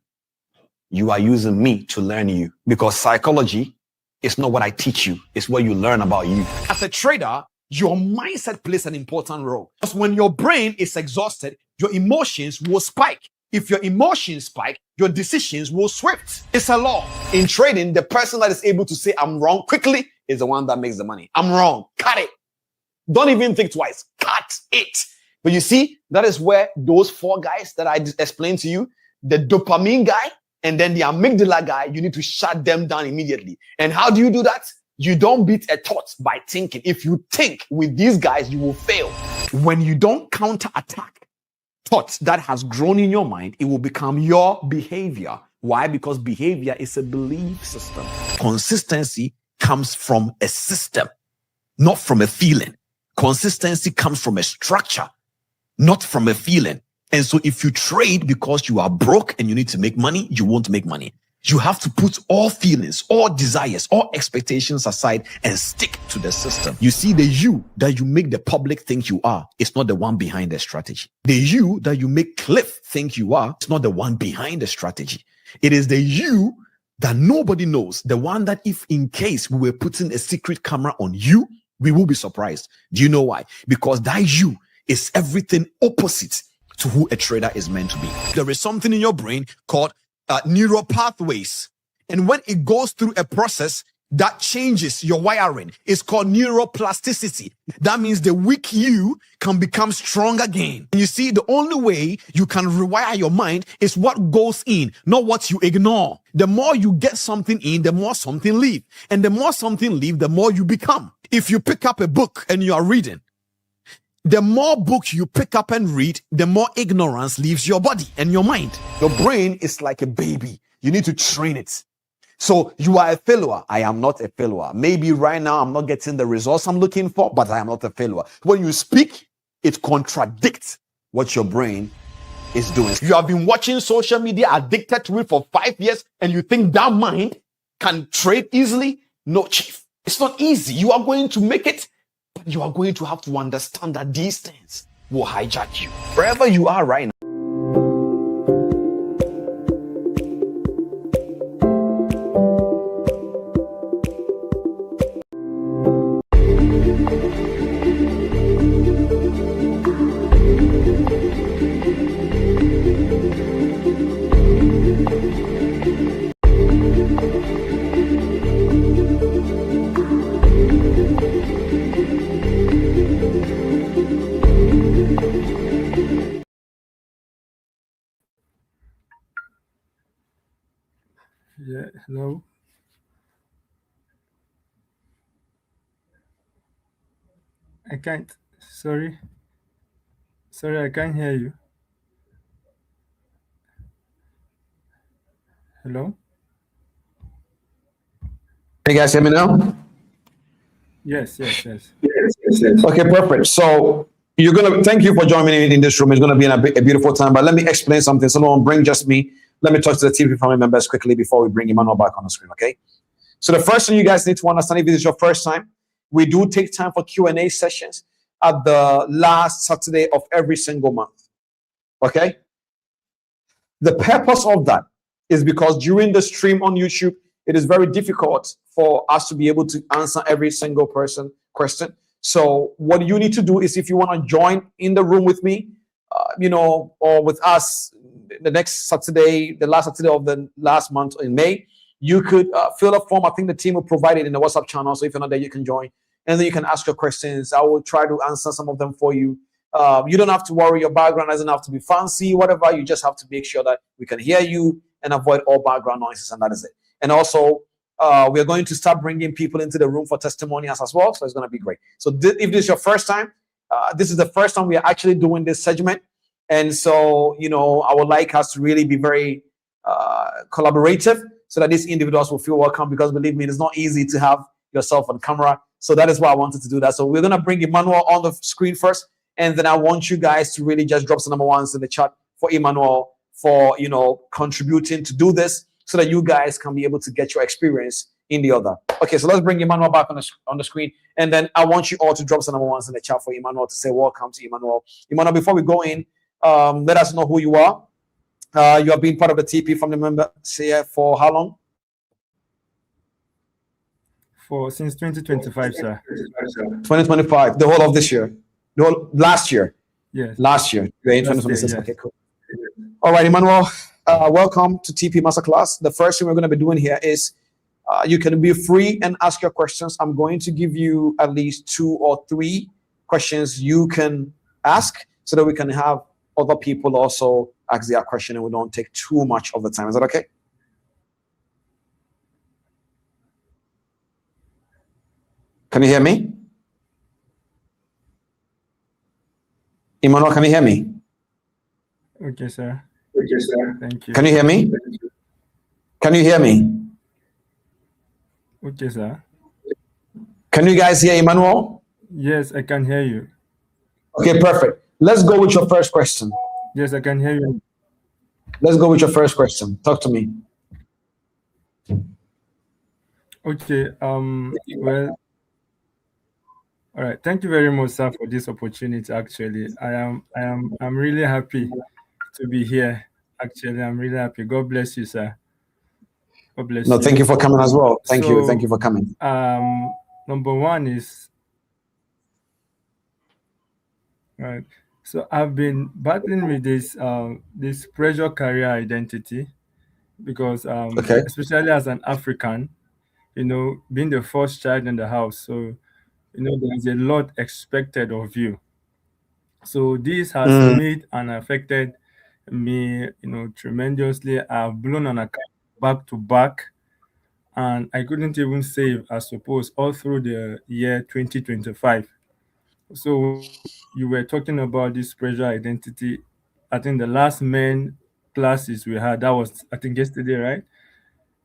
You are using me to learn you, because psychology is not what I teach you. It's what you learn about you. As a trader, your mindset plays an important role. Because when your brain is exhausted, your emotions will spike. If your emotions spike, your decisions will swift. It's a law. In trading, the person that is able to say I'm wrong quickly is the one that makes the money. I'm wrong. Cut it. Don't even think twice. Cut it. But you see, that is where those 4 guys that I explained to you, the dopamine guy and then the amygdala guy, you need to shut them down immediately. And how do you do that? You don't beat a thought by thinking. If you think with these guys, you will fail. When you don't counterattack thoughts that has grown in your mind, it will become your behavior. Why? Because behavior is a belief system. Consistency comes from a system, not from a feeling. Consistency comes from a structure, not from a feeling. And so if you trade because you are broke and you need to make money, you won't make money. You have to put all feelings, all desires, all expectations aside and stick to the system. You see, the you that you make the public think you are is not the one behind the strategy. The you that you make Cliff think you are is not the one behind the strategy. It is the you that nobody knows, the one that if in case we were putting a secret camera on you, we will be surprised. Do you know why? Because that you is everything opposite to who a trader is meant to be. There is something in your brain called neural pathways. And when it goes through a process that changes your wiring, it's called neuroplasticity. That means the weak you can become strong again. And you see, the only way you can rewire your mind is what goes in, not what you ignore. The more you get something in, the more something leave. And the more something leave, the more you become. If you pick up a book and you are reading, the more books you pick up and read, the more ignorance leaves your body and your mind. Your brain is like a baby. You need to train it. So you are a failure. I am not a failure. Maybe right now I'm not getting the results I'm looking for, but I am not a failure. When you speak, it contradicts what your brain is doing. You have been watching social media, addicted to it for 5 years, and you think that mind can trade easily? No, chief. It's not easy. You are going to make it, but you are going to have to understand that these things will hijack you. Wherever you are right now. Yeah, hello. I can't. Sorry, I can't hear you. Hello? Can you guys hear me now? Yes. Okay, perfect. So thank you for joining me in this room. It's gonna be a beautiful time. But let me explain something. Someone bring just me. Let me talk to the TV family members quickly before we bring Emmanuel back on the screen. Okay. So the first thing you guys need to understand, if this is your first time, we do take time for Q&A sessions at the last Saturday of every single month. Okay. The purpose of that is because during the stream on YouTube, it is very difficult for us to be able to answer every single person question. So what you need to do is, if you want to join in the room with me, or with us the next Saturday, the last Saturday of the last month in May, you could fill a form. I think the team will provide it in the WhatsApp channel. So if you're not there, you can join. And then you can ask your questions. I will try to answer some of them for you. You don't have to worry. Your background doesn't have to be fancy, whatever. You just have to make sure that we can hear you and avoid all background noises, and that is it. And also, we are going to start bringing people into the room for testimonials as well. So it's going to be great. So if this is your first time, this is the first time we are actually doing this segment. And so, I would like us to really be very collaborative so that these individuals will feel welcome, because believe me, it's not easy to have yourself on camera. So that is why I wanted to do that. So we're going to bring Emmanuel on the screen first. And then I want you guys to really just drop some number ones in the chat for Emmanuel for, contributing to do this, so that you guys can be able to get your experience in the other. Okay, so let's bring Emmanuel back on the screen. And then I want you all to drop some number ones in the chat for Emmanuel to say welcome to Emmanuel. Emmanuel, before we go in, let us know who you are You have been part of the TP family member here for how long? Since 2025, sir. 2025, the whole of this year, the whole last year. Yes. Last year, you're in Last year, 2026. yes. Okay, cool. All right, Emmanuel, welcome to TP Masterclass. The first thing we're going to be doing here is you can be free and ask your questions. I'm going to give you at least 2 or 3 questions you can ask so that we can have other people also ask their question and we don't take too much of the time. Is that okay? Can you hear me? Emmanuel, can you hear me? Okay, sir. Thank you. Can you hear me? Can you hear me? Okay, sir. Can you guys hear Emmanuel? Yes, I can hear you. Okay, perfect. Let's go with your first question. Yes, I can hear you. Let's go with your first question. Talk to me. Okay. Well, all right. Thank you very much, sir, for this opportunity. Actually, I'm really happy to be here. Actually, I'm really happy. God bless you, sir. God bless you. No, thank you for coming as well. Thank you So, for coming. Number one is, right. So I've been battling with this pressure career identity because Okay. especially as an African, being the first child in the house, so there's a lot expected of you. So this has made and affected me, tremendously. I've blown on account back to back, and I couldn't even save as supposed all through the year 2025. So you were talking about this pressure identity. I think the last main classes we had, that was I think yesterday, right?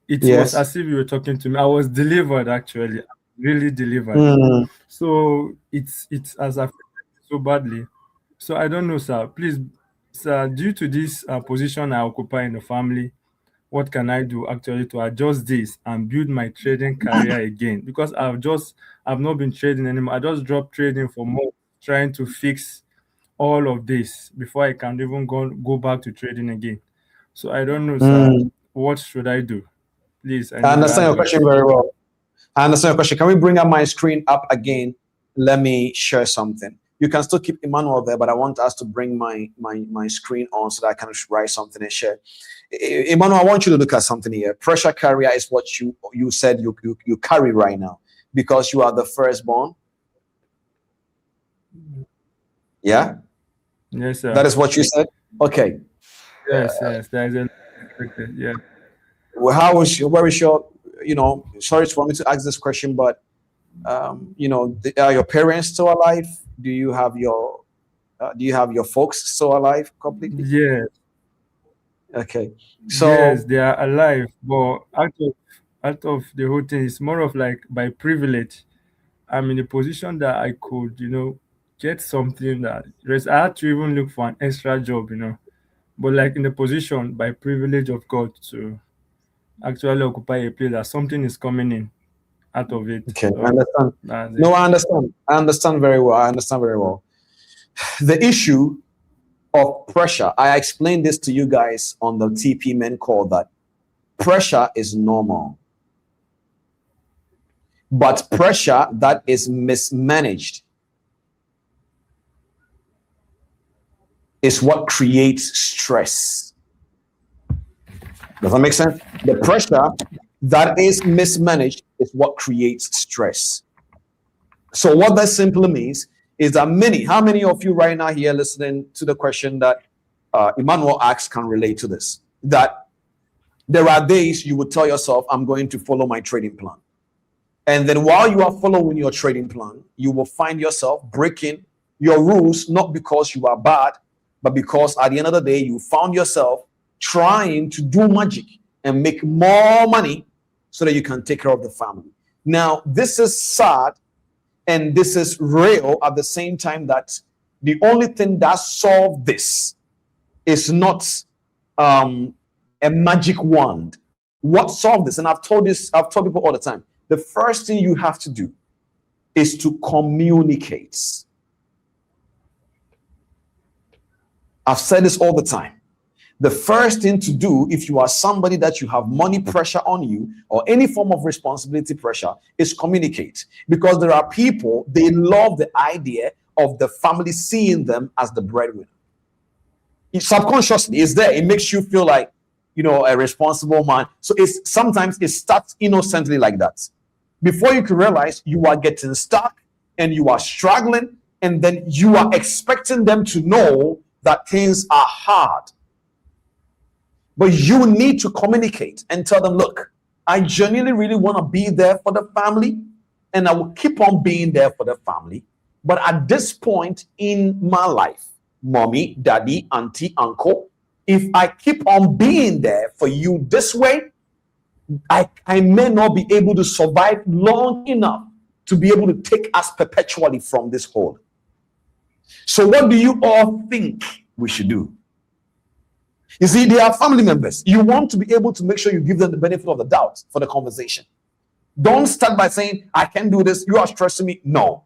It was Yes. as if you were talking to me. I was delivered actually, really delivered. So it has affected me so badly. So I don't know, sir. Please, sir, due to this position I occupy in the family, what can I do actually to adjust this and build my trading career again? Because I've not been trading anymore. I just dropped trading for more, trying to fix all of this before I can even go back to trading again. So I don't know, sir. What should I do? Please, I I need your understand your advice. question very well. I understand your question. Can we bring up my screen up again? Let me share something. You can still keep Emmanuel there, but I want us to bring my screen on so that I can write something and share. Emmanuel, I want you to look at something here. Pressure carrier is what you said you carry right now because you are the firstborn. Yeah? Yes, sir. That is what you said? Okay. Yes, there is a yeah. Well, where is your, sorry for me to ask this question, but, are your parents still alive? Do you have your folks still alive completely? Yes. Okay. So Yes, they are alive, but out of the whole thing, it's more of like by privilege. I'm in a position that I could, get something that I had to even look for an extra job, but like in the position by privilege of God to actually occupy a place that something is coming in out of it. okay, So I understand. that's No, it. I understand. I understand very well. I understand very well. The issue of pressure, I explained this to you guys on the TP men call that pressure is normal. But pressure that is mismanaged is what creates stress. Does that make sense? The pressure that is mismanaged is what creates stress. So what that simply means is that how many of you right now here listening to the question that Emmanuel asks can relate to this? That there are days you would tell yourself, I'm going to follow my trading plan. And then while you are following your trading plan, you will find yourself breaking your rules, not because you are bad, but because at the end of the day, you found yourself trying to do magic and make more money so that you can take care of the family. Now, this is sad and this is real at the same time that the only thing that solved this is not a magic wand. What solved this? And I've told people all the time, the first thing you have to do is to communicate. I've said this all the time. The first thing to do, if you are somebody that you have money pressure on you or any form of responsibility pressure, is communicate. Because there are people, they love the idea of the family seeing them as the breadwinner. Subconsciously, it's there. It makes you feel like, a responsible man. So sometimes it starts innocently like that. Before you can realize, you are getting stuck and you are struggling, and then you are expecting them to know that things are hard. But you need to communicate and tell them, look, I genuinely really want to be there for the family, and I will keep on being there for the family. But at this point in my life, mommy, daddy, auntie, uncle, if I keep on being there for you this way, I may not be able to survive long enough to be able to take us perpetually from this hole. So what do you all think we should do? You see, they are family members. You want to be able to make sure you give them the benefit of the doubt for the conversation. Don't start by saying, I can't do this, you are stressing me. No.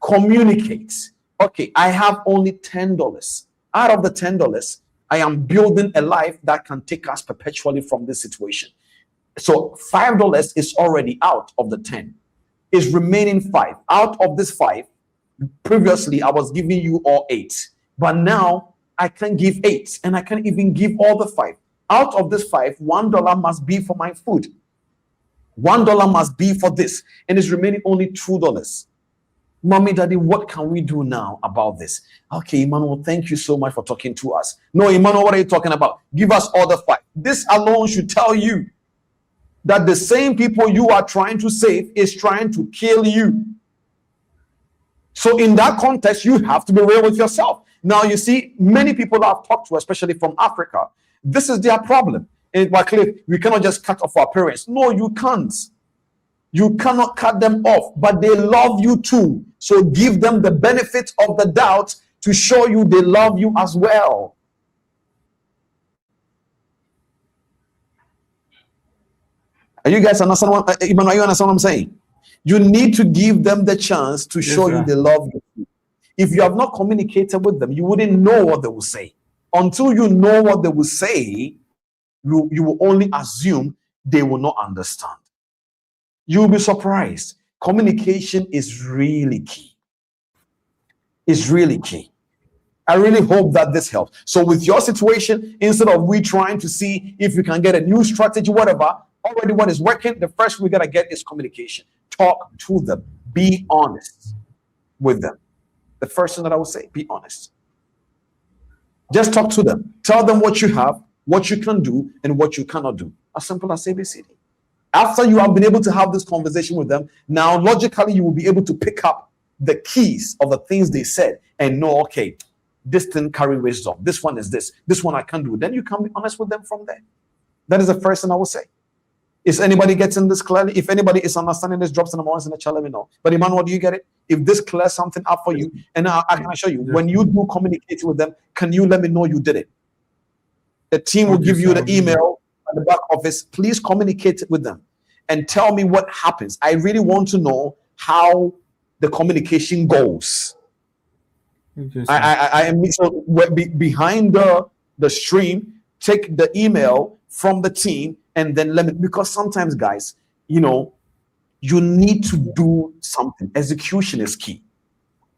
Communicate. Okay, I have only $10. Out of the $10, I am building a life that can take us perpetually from this situation. So $5 is already out of the 10. It's remaining 5. Out of this 5, previously I was giving you all 8. But now I can give 8, and I can't even give all the 5. Out of this 5, $1 must be for my food. $1 must be for this, and it's remaining only $2. Mommy, daddy, what can we do now about this? Okay, Emmanuel, thank you so much for talking to us. No, Emmanuel, what are you talking about? Give us all the 5. This alone should tell you that the same people you are trying to save is trying to kill you. So in that context, you have to be real with yourself. Now, you see, many people I've talked to, especially from Africa, this is their problem. And Wycliffe, we cannot just cut off our parents. No, you can't. You cannot cut them off, but they love you too. So give them the benefit of the doubt to show you they love you as well. Are you guys understand what, Emmanuel, you understand what I'm saying? You need to give them the chance to show you they love you. If you have not communicated with them, you wouldn't know what they will say. Until you know what they will say, you will only assume they will not understand. You'll be surprised. Communication is really key. It's really key. I really hope that this helps. So with your situation, instead of we trying to see if we can get a new strategy, whatever, already what is working, the first we got to get is communication. Talk to them. Be honest with them. The first thing that I would say, be honest. Just talk to them. Tell them what you have, what you can do, and what you cannot do. As simple as ABCD. After you have been able to have this conversation with them, now logically you will be able to pick up the keys of the things they said and know, okay, this thing carry wisdom. This one is this. This one I can do. Then you can be honest with them from there. That is the first thing I will say. Is anybody getting this clearly? If anybody is understanding this, drop some comments in the chat, let me know. But Emmanuel, do you get it? If this clears something up for you, and I can assure you, when you do communicate with them, can you let me know you did it? The team will give you the email at the back office. Please communicate with them and tell me what happens. I really want to know how the communication goes. I am so behind the stream. Take the email from the team and then let me, because sometimes, guys, you need to do something. Execution is key.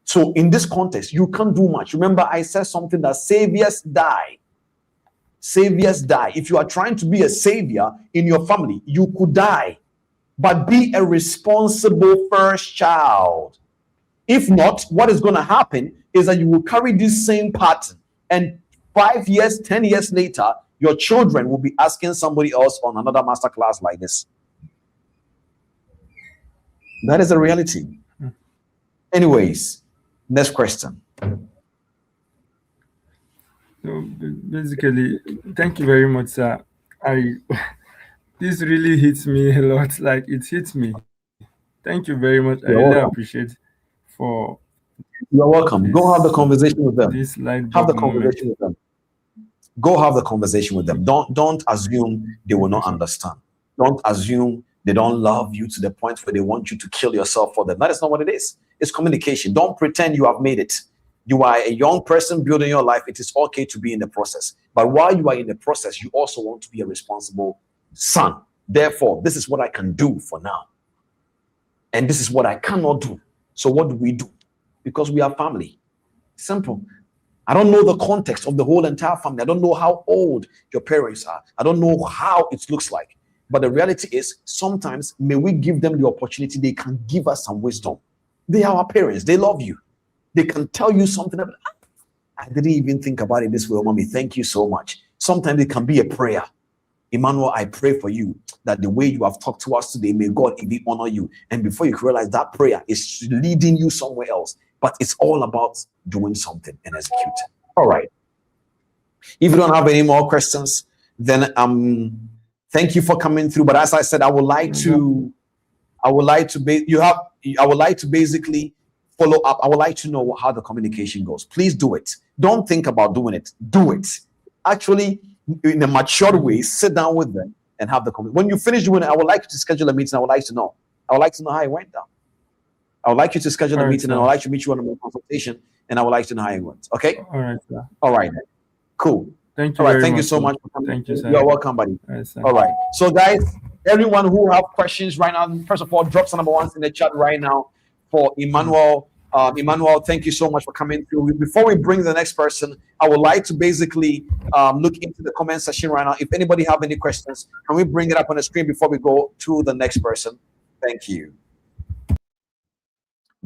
So in this context, you can't do much. Remember, I said something that saviors die. Saviors die. If you are trying to be a savior in your family, you could die. But be a responsible first child. If not, what is going to happen is that you will carry this same pattern. And 5 years, 10 years later, your children will be asking somebody else on another masterclass like this. That is a reality. Anyways, next question. So basically, thank you very much, sir. This really hits me a lot. Like, it hits me. Thank you very much. I really appreciate for. You're welcome. Go have the conversation with them. Have the conversation with them. Go have the conversation with them. Don't assume they will not understand. Don't assume they don't love you to the point where they want you to kill yourself for them. That is not what it is. It's communication. Don't pretend you have made it. You are a young person building your life. It is okay to be in the process. But while you are in the process, you also want to be a responsible son. Therefore, this is what I can do for now. And this is what I cannot do. So what do we do? Because we are family. Simple. I don't know the context of the whole entire family. I don't know how old your parents are. I don't know how it looks like. But the reality is, sometimes may we give them the opportunity. They can give us some wisdom. They are our parents. They love you. They can tell you something. I didn't even think about it this way, mommy. Thank you so much. Sometimes it can be a prayer. Emmanuel, I pray for you that the way you have talked to us today, may God even honor you. And before you realize, that prayer is leading you somewhere else. But it's all about doing something and executing. All right. If you don't have any more questions, then thank you for coming through. But as I said, I would like to basically follow up. I would like to know how the communication goes. Please do it. Don't think about doing it. Do it. Actually, in a matured way, sit down with them and have the conversation. When you finish doing it, I would like you to schedule a meeting. I would like to know how it went down. I would like you to schedule a meeting, and I would like to meet you on a consultation, and I would like to know how it went. Okay? All right, sir. All right. Cool. Thank you. All right. Thank you so much for coming. Thank you, sir. You're welcome, buddy. All right. So, guys, everyone who have questions right now, first of all, drop some number ones in the chat right now for Emmanuel. Emmanuel, thank you so much for coming through. Before we bring the next person, I would like to basically look into the comment section right now. If anybody have any questions, can we bring it up on the screen before we go to the next person? Thank you.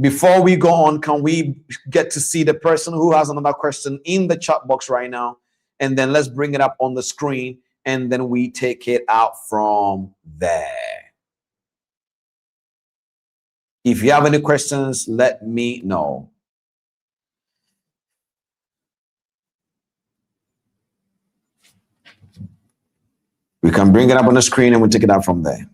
Before we go on, can we get to see the person who has another question in the chat box right now? And then let's bring it up on the screen, and then we take it out from there. If you have any questions, let me know. We can bring it up on the screen and we'll take it out from there.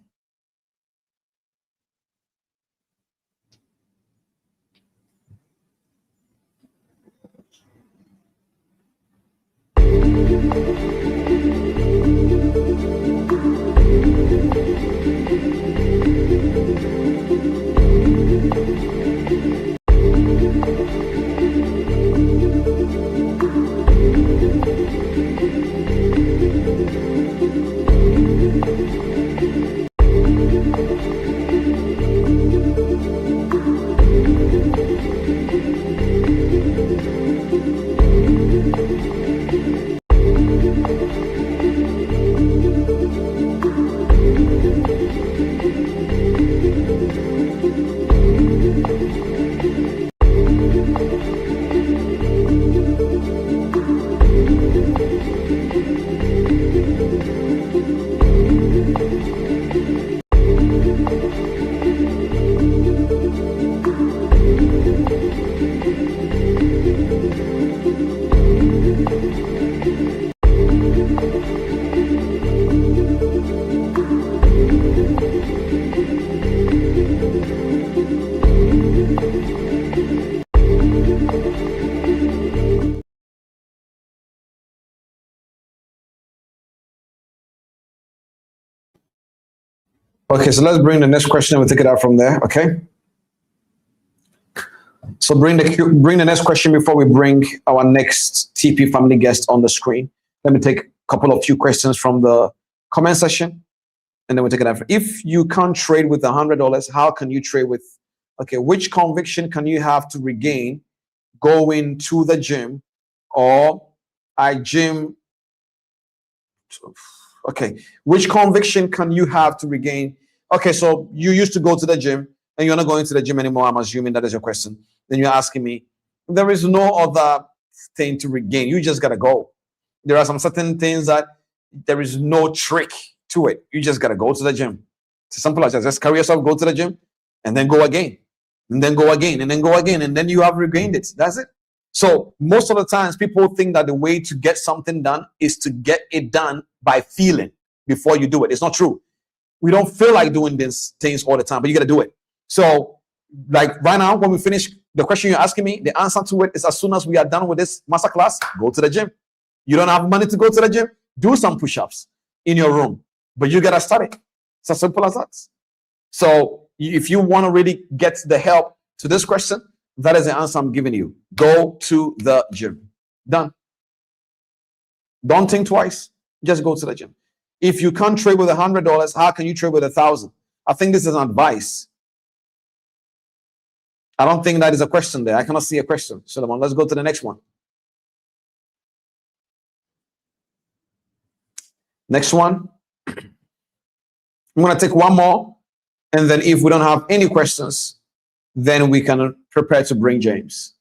Okay, so let's bring the next question and we'll take it out from there, okay? So bring the next question before we bring our next TP family guest on the screen. Let me take a few questions from the comment section, and then we'll take it out. If you can't trade with $100, how can you trade with, okay, which conviction can you have to regain going to the gym or okay, which conviction can you have to regain? Okay, so you used to go to the gym and you're not going to the gym anymore. I'm assuming that is your question. Then you're asking me, there is no other thing to regain. You just got to go. There are some certain things that there is no trick to it. You just got to go to the gym. It's simple as that. Just carry yourself, go to the gym, and then go again, and then go again, and then go again, and then you have regained it. That's it. So most of the times people think that the way to get something done is to get it done by feeling before you do it. It's not true. We don't feel like doing these things all the time, but you got to do it. So like right now, when we finish the question you're asking me, the answer to it is as soon as we are done with this masterclass, go to the gym. You don't have money to go to the gym? Do some push-ups in your room, but you got to start it. It's as simple as that. So if you want to really get the help to this question, that is the answer I'm giving you. Go to the gym. Done. Don't think twice. Just go to the gym. If you can't trade with $100, how can you trade with 1,000? I think this is an advice. I don't think that is a question there. I cannot see a question. Solomon, let's go to the next one. Next one. I'm going to take one more. And then if we don't have any questions, then we can prepare to bring James.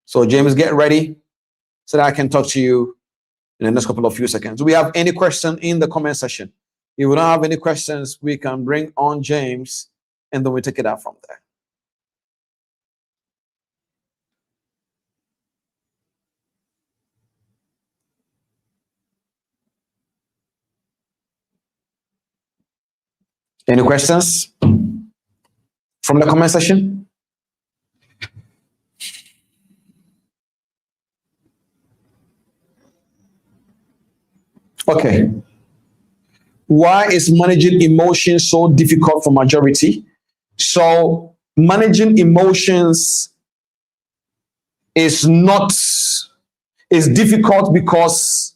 So James, get ready so that I can talk to you in the next couple of few seconds. Do we have any question in the comment section? If we don't have any questions, we can bring on James and then we take it out from there. Any questions from the comment section? Okay. Why is managing emotions so difficult for majority? So managing emotions is difficult because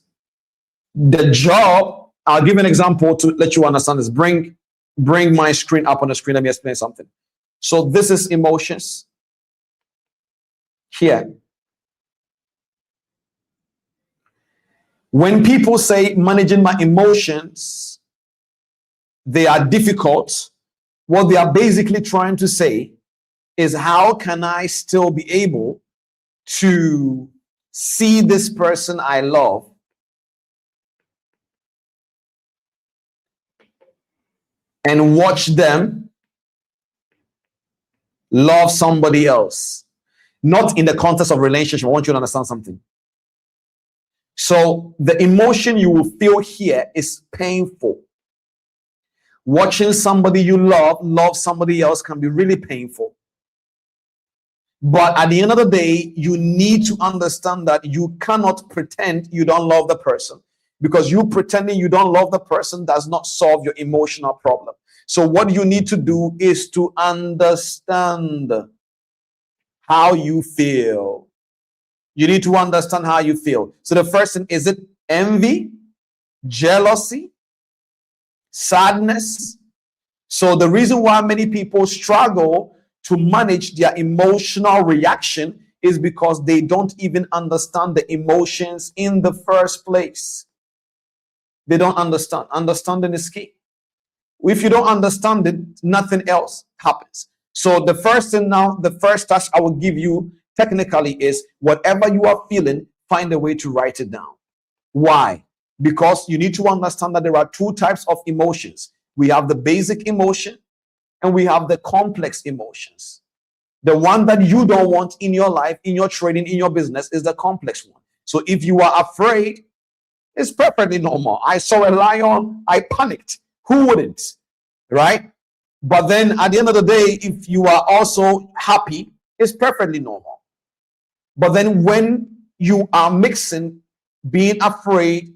the job, I'll give an example to let you understand this. Bring my screen up on the screen. Let me explain something. So this is emotions here. When people say managing my emotions, they are difficult. What they are basically trying to say is, how can I still be able to see this person I love and watch them love somebody else? Not in the context of relationship. I want you to understand something. So the emotion you will feel here is painful. Watching somebody you love somebody else can be really painful. But at the end of the day, you need to understand that you cannot pretend you don't love the person, because you pretending you don't love the person does not solve your emotional problem. So what you need to do is to understand how you feel. You need to understand how you feel. So the first thing, is it envy, jealousy, sadness? So the reason why many people struggle to manage their emotional reaction is because they don't even understand the emotions in the first place. They don't understand. Understanding is key. If you don't understand it, nothing else happens. So the first thing now, the first task I will give you technically is, whatever you are feeling, find a way to write it down. Why? Because you need to understand that there are two types of emotions. We have the basic emotion and we have the complex emotions. The one that you don't want in your life, in your trading, in your business, is the complex one. So if you are afraid, it's perfectly normal. I saw a lion, I panicked. Who wouldn't? Right? But then at the end of the day, if you are also happy, it's perfectly normal. But then when you are mixing being afraid,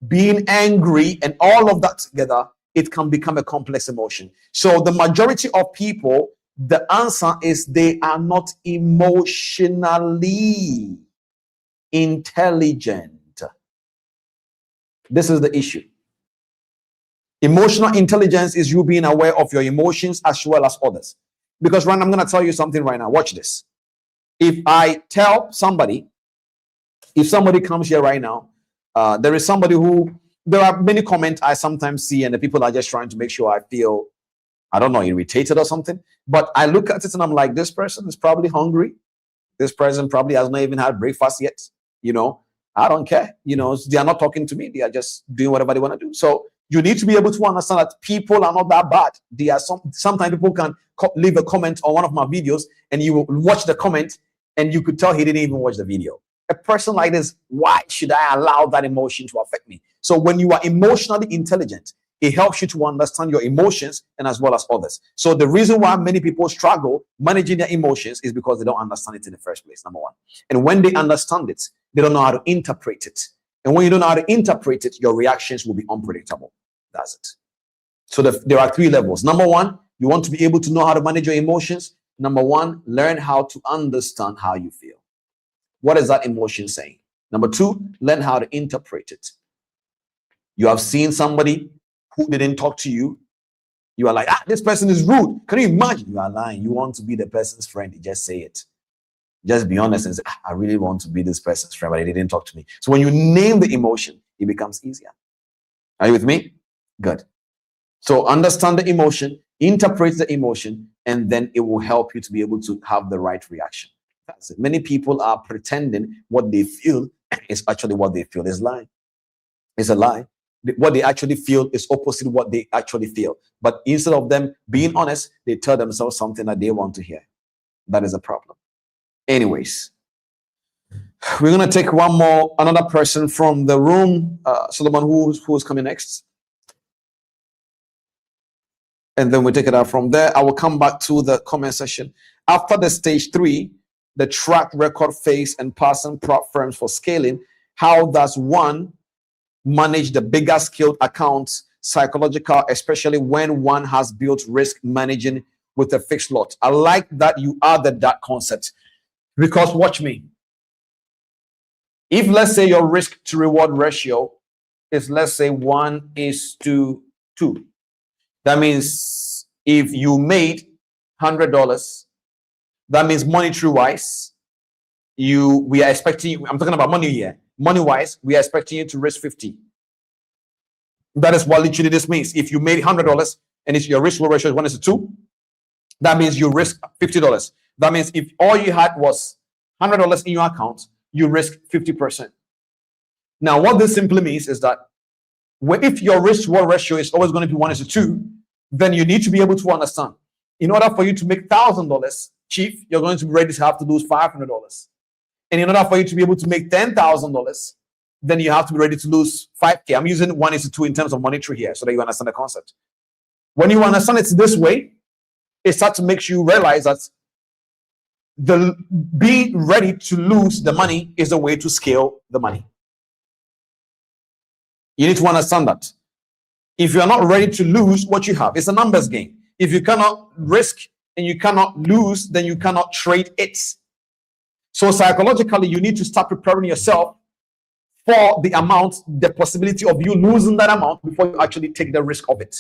being angry, and all of that together, it can become a complex emotion. So the majority of people, the answer is they are not emotionally intelligent. This is the issue. Emotional intelligence is you being aware of your emotions as well as others. Because Ryan, I'm going to tell you something right now. Watch this. If I tell somebody, if somebody comes here right now, there is somebody who, there are many comments I sometimes see, and the people are just trying to make sure I feel, I don't know, irritated or something. But I look at it and I'm like, this person is probably hungry. This person probably has not even had breakfast yet. You know, I don't care. You know, they are not talking to me. They are just doing whatever they want to do. So you need to be able to understand that people are not that bad. They are sometimes people can leave a comment on one of my videos and you will watch the comment and you could tell he didn't even watch the video. A person like this, why should I allow that emotion to affect me? So when you are emotionally intelligent, it helps you to understand your emotions and as well as others. So the reason why many people struggle managing their emotions is because they don't understand it in the first place, number one. And when they understand it, they don't know how to interpret it. And when you don't know how to interpret it, your reactions will be unpredictable. That's it. So there are three levels. Number one, you want to be able to know how to manage your emotions. Number one, learn how to understand how you feel. What is that emotion saying? Number two, learn how to interpret it. You have seen somebody who didn't talk to you. You are like, this person is rude. Can you imagine? You are lying. You want to be the person's friend. You just say it. Just be honest and say, I really want to be this person's friend, but they didn't talk to me. So when you name the emotion, it becomes easier. Are you with me? Good. So understand the emotion, interpret the emotion, and then it will help you to be able to have the right reaction. That's it. Many people are pretending what they feel is actually what they feel. Is lying. It's a lie. What they actually feel is opposite what they actually feel. But instead of them being honest, they tell themselves something that they want to hear. That is a problem. Anyways, we're going to take another person from the room. Solomon, who's coming next? And then we take it out from there. I will come back to the comment section. After the stage 3, the track record phase and passing prop firms for scaling, how does one manage the bigger scaled accounts, psychological, especially when one has built risk managing with a fixed lot? I like that you added that concept, because watch me. If let's say your risk to reward ratio is, let's say, 1:2, that means if you made $100, that means monetary wise, we are expecting you, I'm talking about money here. Money wise, we are expecting you to risk 50. That is what literally this means. If you made $100 and your risk reward ratio is 1:2, that means you risk $50. That means if all you had was $100 in your account, you risk 50%. Now, what this simply means is that if your risk reward ratio is always going to be 1:2, then you need to be able to understand, in order for you to make $1,000, chief, you're going to be ready to have to lose $500. And in order for you to be able to make $10,000, then you have to be ready to lose $5,000. I'm using 1:2 in terms of monetary here so that you understand the concept. When you understand it this way, it starts to make you realize that being ready to lose the money is a way to scale the money. You need to understand that. If you're not ready to lose what you have, it's a numbers game. If you cannot risk and you cannot lose, then you cannot trade it. So psychologically, you need to start preparing yourself for the amount, the possibility of you losing that amount before you actually take the risk of it.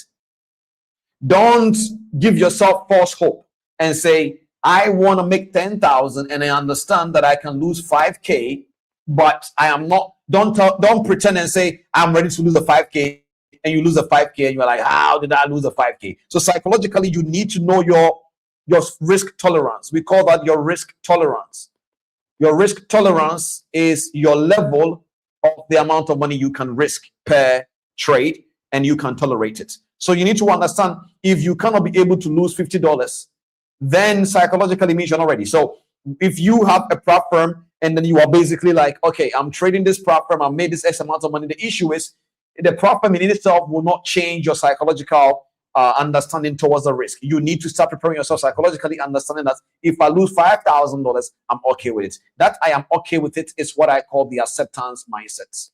Don't give yourself false hope and say, I want to make 10,000 and I understand that I can lose 5K, but I am not. Don't pretend and say, I'm ready to lose the 5K, and you lose the 5K and you're like, how did I lose the 5K? So psychologically, you need to know your risk tolerance. We call that your risk tolerance. Your risk tolerance is your level of the amount of money you can risk per trade, and you can tolerate it. So you need to understand, if you cannot be able to lose $50, then psychologically means you're not ready. So if you have a prop firm and then you are basically like, okay, I'm trading this prop firm, I made this X amount of money. The issue is the prop firm in itself will not change your psychological understanding towards the risk. You need to start preparing yourself psychologically, understanding that if I lose $5,000, I'm okay with it. That I am okay with it is what I call the acceptance mindset.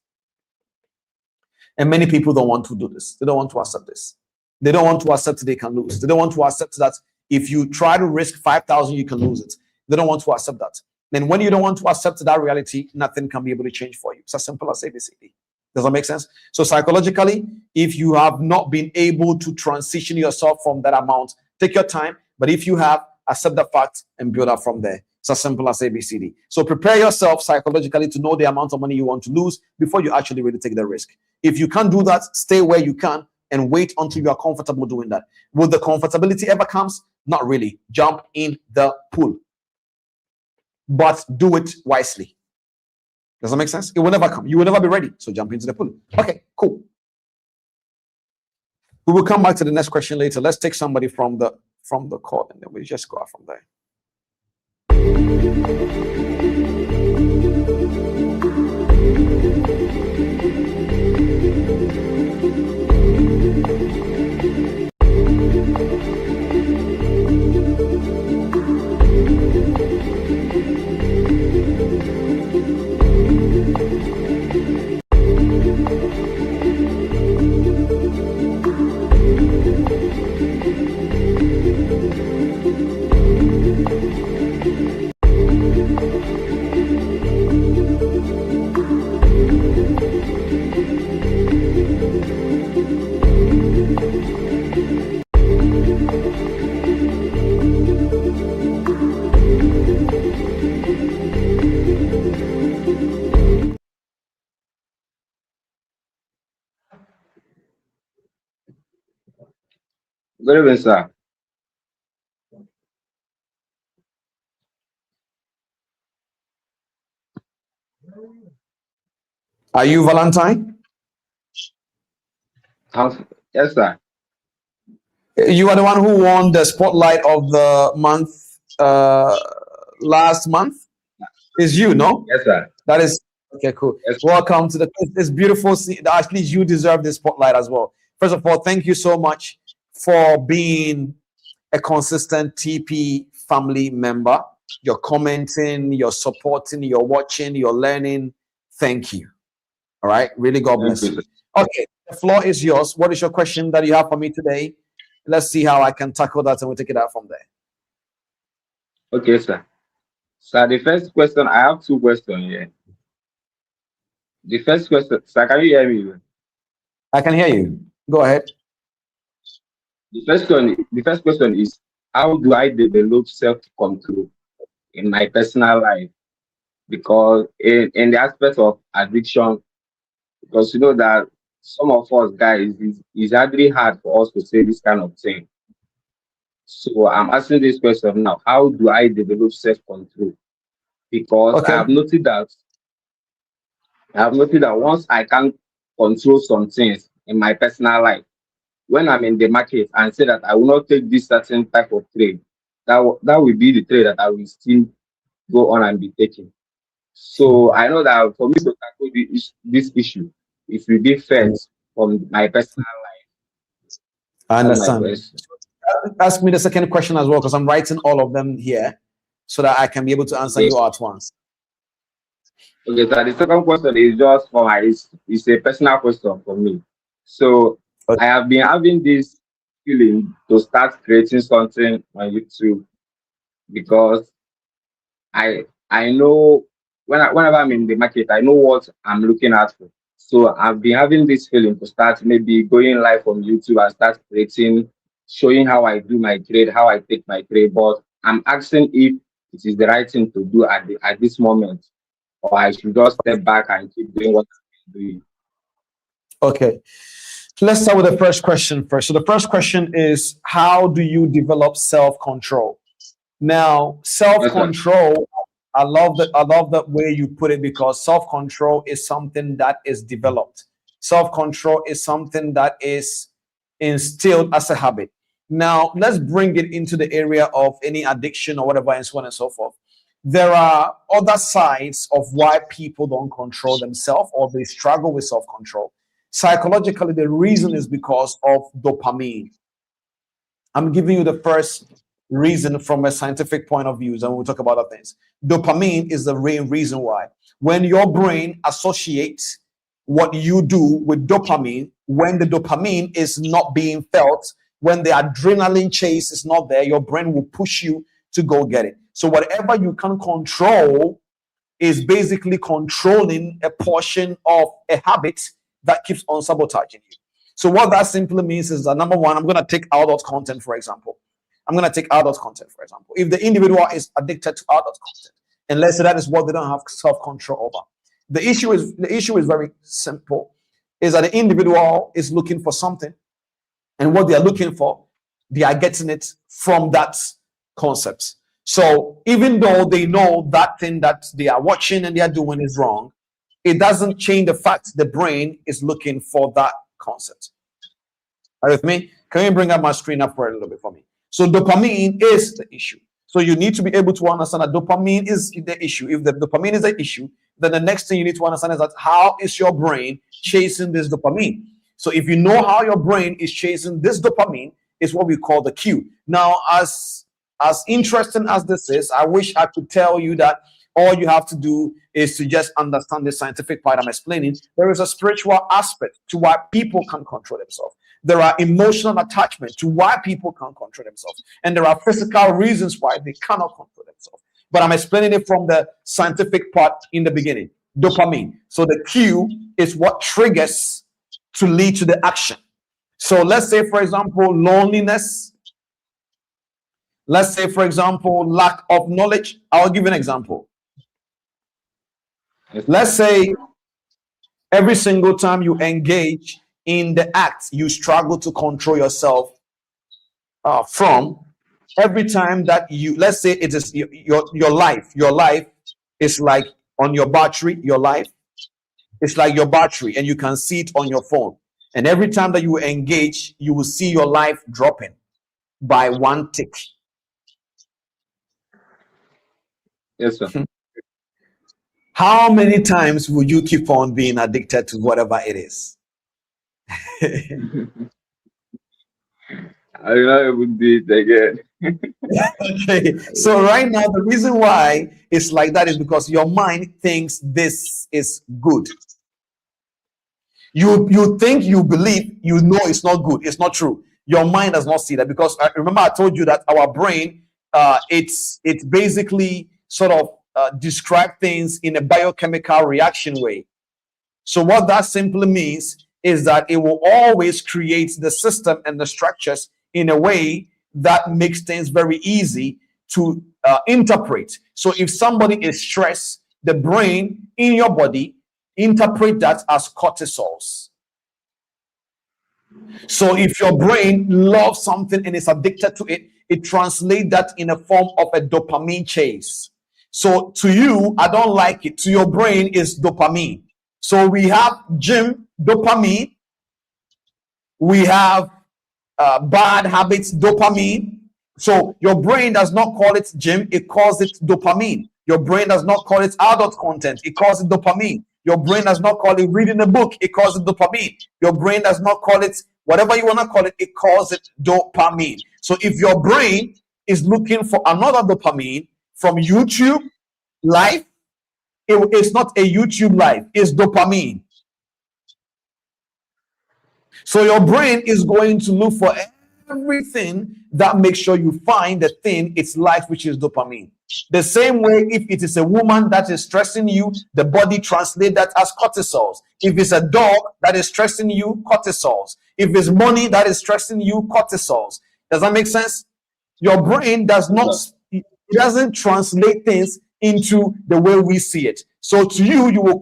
And many people don't want to do this. They don't want to accept this. They don't want to accept they can lose. They don't want to accept that if you try to risk 5,000, you can lose it. They don't want to accept that. Then when you don't want to accept that reality, nothing can be able to change for you. It's as simple as ABCD. Does that make sense? So psychologically, if you have not been able to transition yourself from that amount, take your time. But if you have, accept the fact and build up from there. It's as simple as ABCD. So prepare yourself psychologically to know the amount of money you want to lose before you actually really take the risk. If you can't do that, stay where you can and wait until you are comfortable doing that. Will the comfortability ever comes? Not really. Jump in the pool. But do it wisely. Does that make sense? It will never come. You will never be ready. So jump into the pool. Okay, cool. We will come back to the next question later. Let's take somebody from the call and then we'll just go out from there. Good evening, sir. Are you Valentine? Yes, sir. You are the one who won the spotlight of the month last month. Is you, no? Yes, sir. That is okay, cool. Yes, Welcome to the it's beautiful. Actually, you deserve this spotlight as well. First of all, thank you so much for being a consistent TP family member. You're commenting, you're supporting, you're watching, you're learning. Thank you. All right. Really, God thank bless you, you. sir. Okay, the floor is yours. What is your question that you have for me today? Let's see how I can tackle that and we'll take it out from there. Okay, sir. Sir, the first question, I have two questions here. The first question, sir, can you hear me? I can hear you. Go ahead. The first question is, how do I develop self-control in my personal life? Because in the aspect of addiction, because you know that some of us guys is hardly hard for us to say this kind of thing. So I'm asking this question now: how do I develop self-control? Because Okay. I have noticed that once I can control some things in my personal life, when I'm in the market and say that I will not take this certain type of trade, that will be the trade that I will still go on and be taking. So I know that for me to tackle this issue, it will be first from my personal life. I That's my understand. question. Ask me the second question as well, because I'm writing all of them here so that I can be able to answer Okay. you at once. Okay, so the second question is just for it's a personal question for me. So Okay. I have been having this feeling to start creating something on YouTube because I know whenever I'm in the market, I know what I'm looking at for. So I've been having this feeling to start maybe going live on YouTube and start creating, showing how I do my trade, how I take my trade. But I'm asking if it is the right thing to do at this moment, or I should just step back and keep doing what I'm doing. Okay. Let's start with the first question first. So the first question is, how do you develop self-control? Now, Yes, sir. self-control, I love that. I love the way you put it, because self-control is something that is developed. Self-control is something that is instilled as a habit. Now, let's bring it into the area of any addiction or whatever, and so on and so forth. There are other sides of why people don't control themselves or they struggle with self-control. Psychologically, the reason is because of dopamine. I'm giving you the first reason from a scientific point of view, and we'll talk about other things. Dopamine is the main reason why. When your brain associates what you do with dopamine, when the dopamine is not being felt, when the adrenaline chase is not there, your brain will push you to go get it. So whatever you can control is basically controlling a portion of a habit that keeps on sabotaging you. So what that simply means is that, number one, I'm going to take adult content, for example. If the individual is addicted to adult content, and let's say that is what they don't have self-control over, the issue is very simple, is that the individual is looking for something, and what they are looking for, they are getting it from that concept. So even though they know that thing that they are watching and they are doing is wrong, it doesn't change the fact the brain is looking for that concept. Are you with me? Can you bring up my screen up for a little bit for me? So dopamine is the issue. So you need to be able to understand that dopamine is the issue. If the dopamine is the issue, then the next thing you need to understand is that how is your brain chasing this dopamine? So if you know how your brain is chasing this dopamine, is what we call the cue. Now, as interesting as this is, I wish I could tell you that all you have to do is to just understand the scientific part I'm explaining. There is a spiritual aspect to why people can control themselves. There are emotional attachment to why people can't control themselves. And there are physical reasons why they cannot control themselves. But I'm explaining it from the scientific part in the beginning. Dopamine. So the cue is what triggers to lead to the action. So let's say, for example, loneliness. Let's say, for example, lack of knowledge. I'll give you an example. Let's say every single time you engage in the act, you struggle to control yourself. from every time that you, let's say it is your life is like on your battery. Your life is like your battery, and you can see it on your phone. And every time that you engage, you will see your life dropping by one tick. Yes, sir. How many times will you keep on being addicted to whatever it is? I will not even do it again. Okay, so right now the reason why it's like that is because your mind thinks this is good. You think, you believe, you know it's not good. It's not true. Your mind does not see that, because remember I told you that our brain, it's basically sort of describe things in a biochemical reaction way. So what that simply means is that it will always create the system and the structures in a way that makes things very easy to interpret. So if somebody is stressed, the brain in your body interpret that as cortisols. So if your brain loves something and is addicted to it, it translates that in a form of a dopamine chase. So to you, I don't like it. To your brain is dopamine. So we have gym, dopamine. We have bad habits, dopamine. So your brain does not call it gym, it calls it dopamine. Your brain does not call it adult content, it calls it dopamine. Your brain does not call it reading a book, it calls it dopamine. Your brain does not call it whatever you want to call it, it calls it dopamine. So if your brain is looking for another dopamine from YouTube live, it's not a YouTube live, it's dopamine. So your brain is going to look for everything that makes sure you find the thing it's life, which is dopamine. The same way, if it is a woman that is stressing you, the body translates that as cortisols. If it's a dog that is stressing you, cortisols. If it's money that is stressing you, cortisols. Does that make sense? Your brain does not, it doesn't translate things into the way we see it. So to you, you will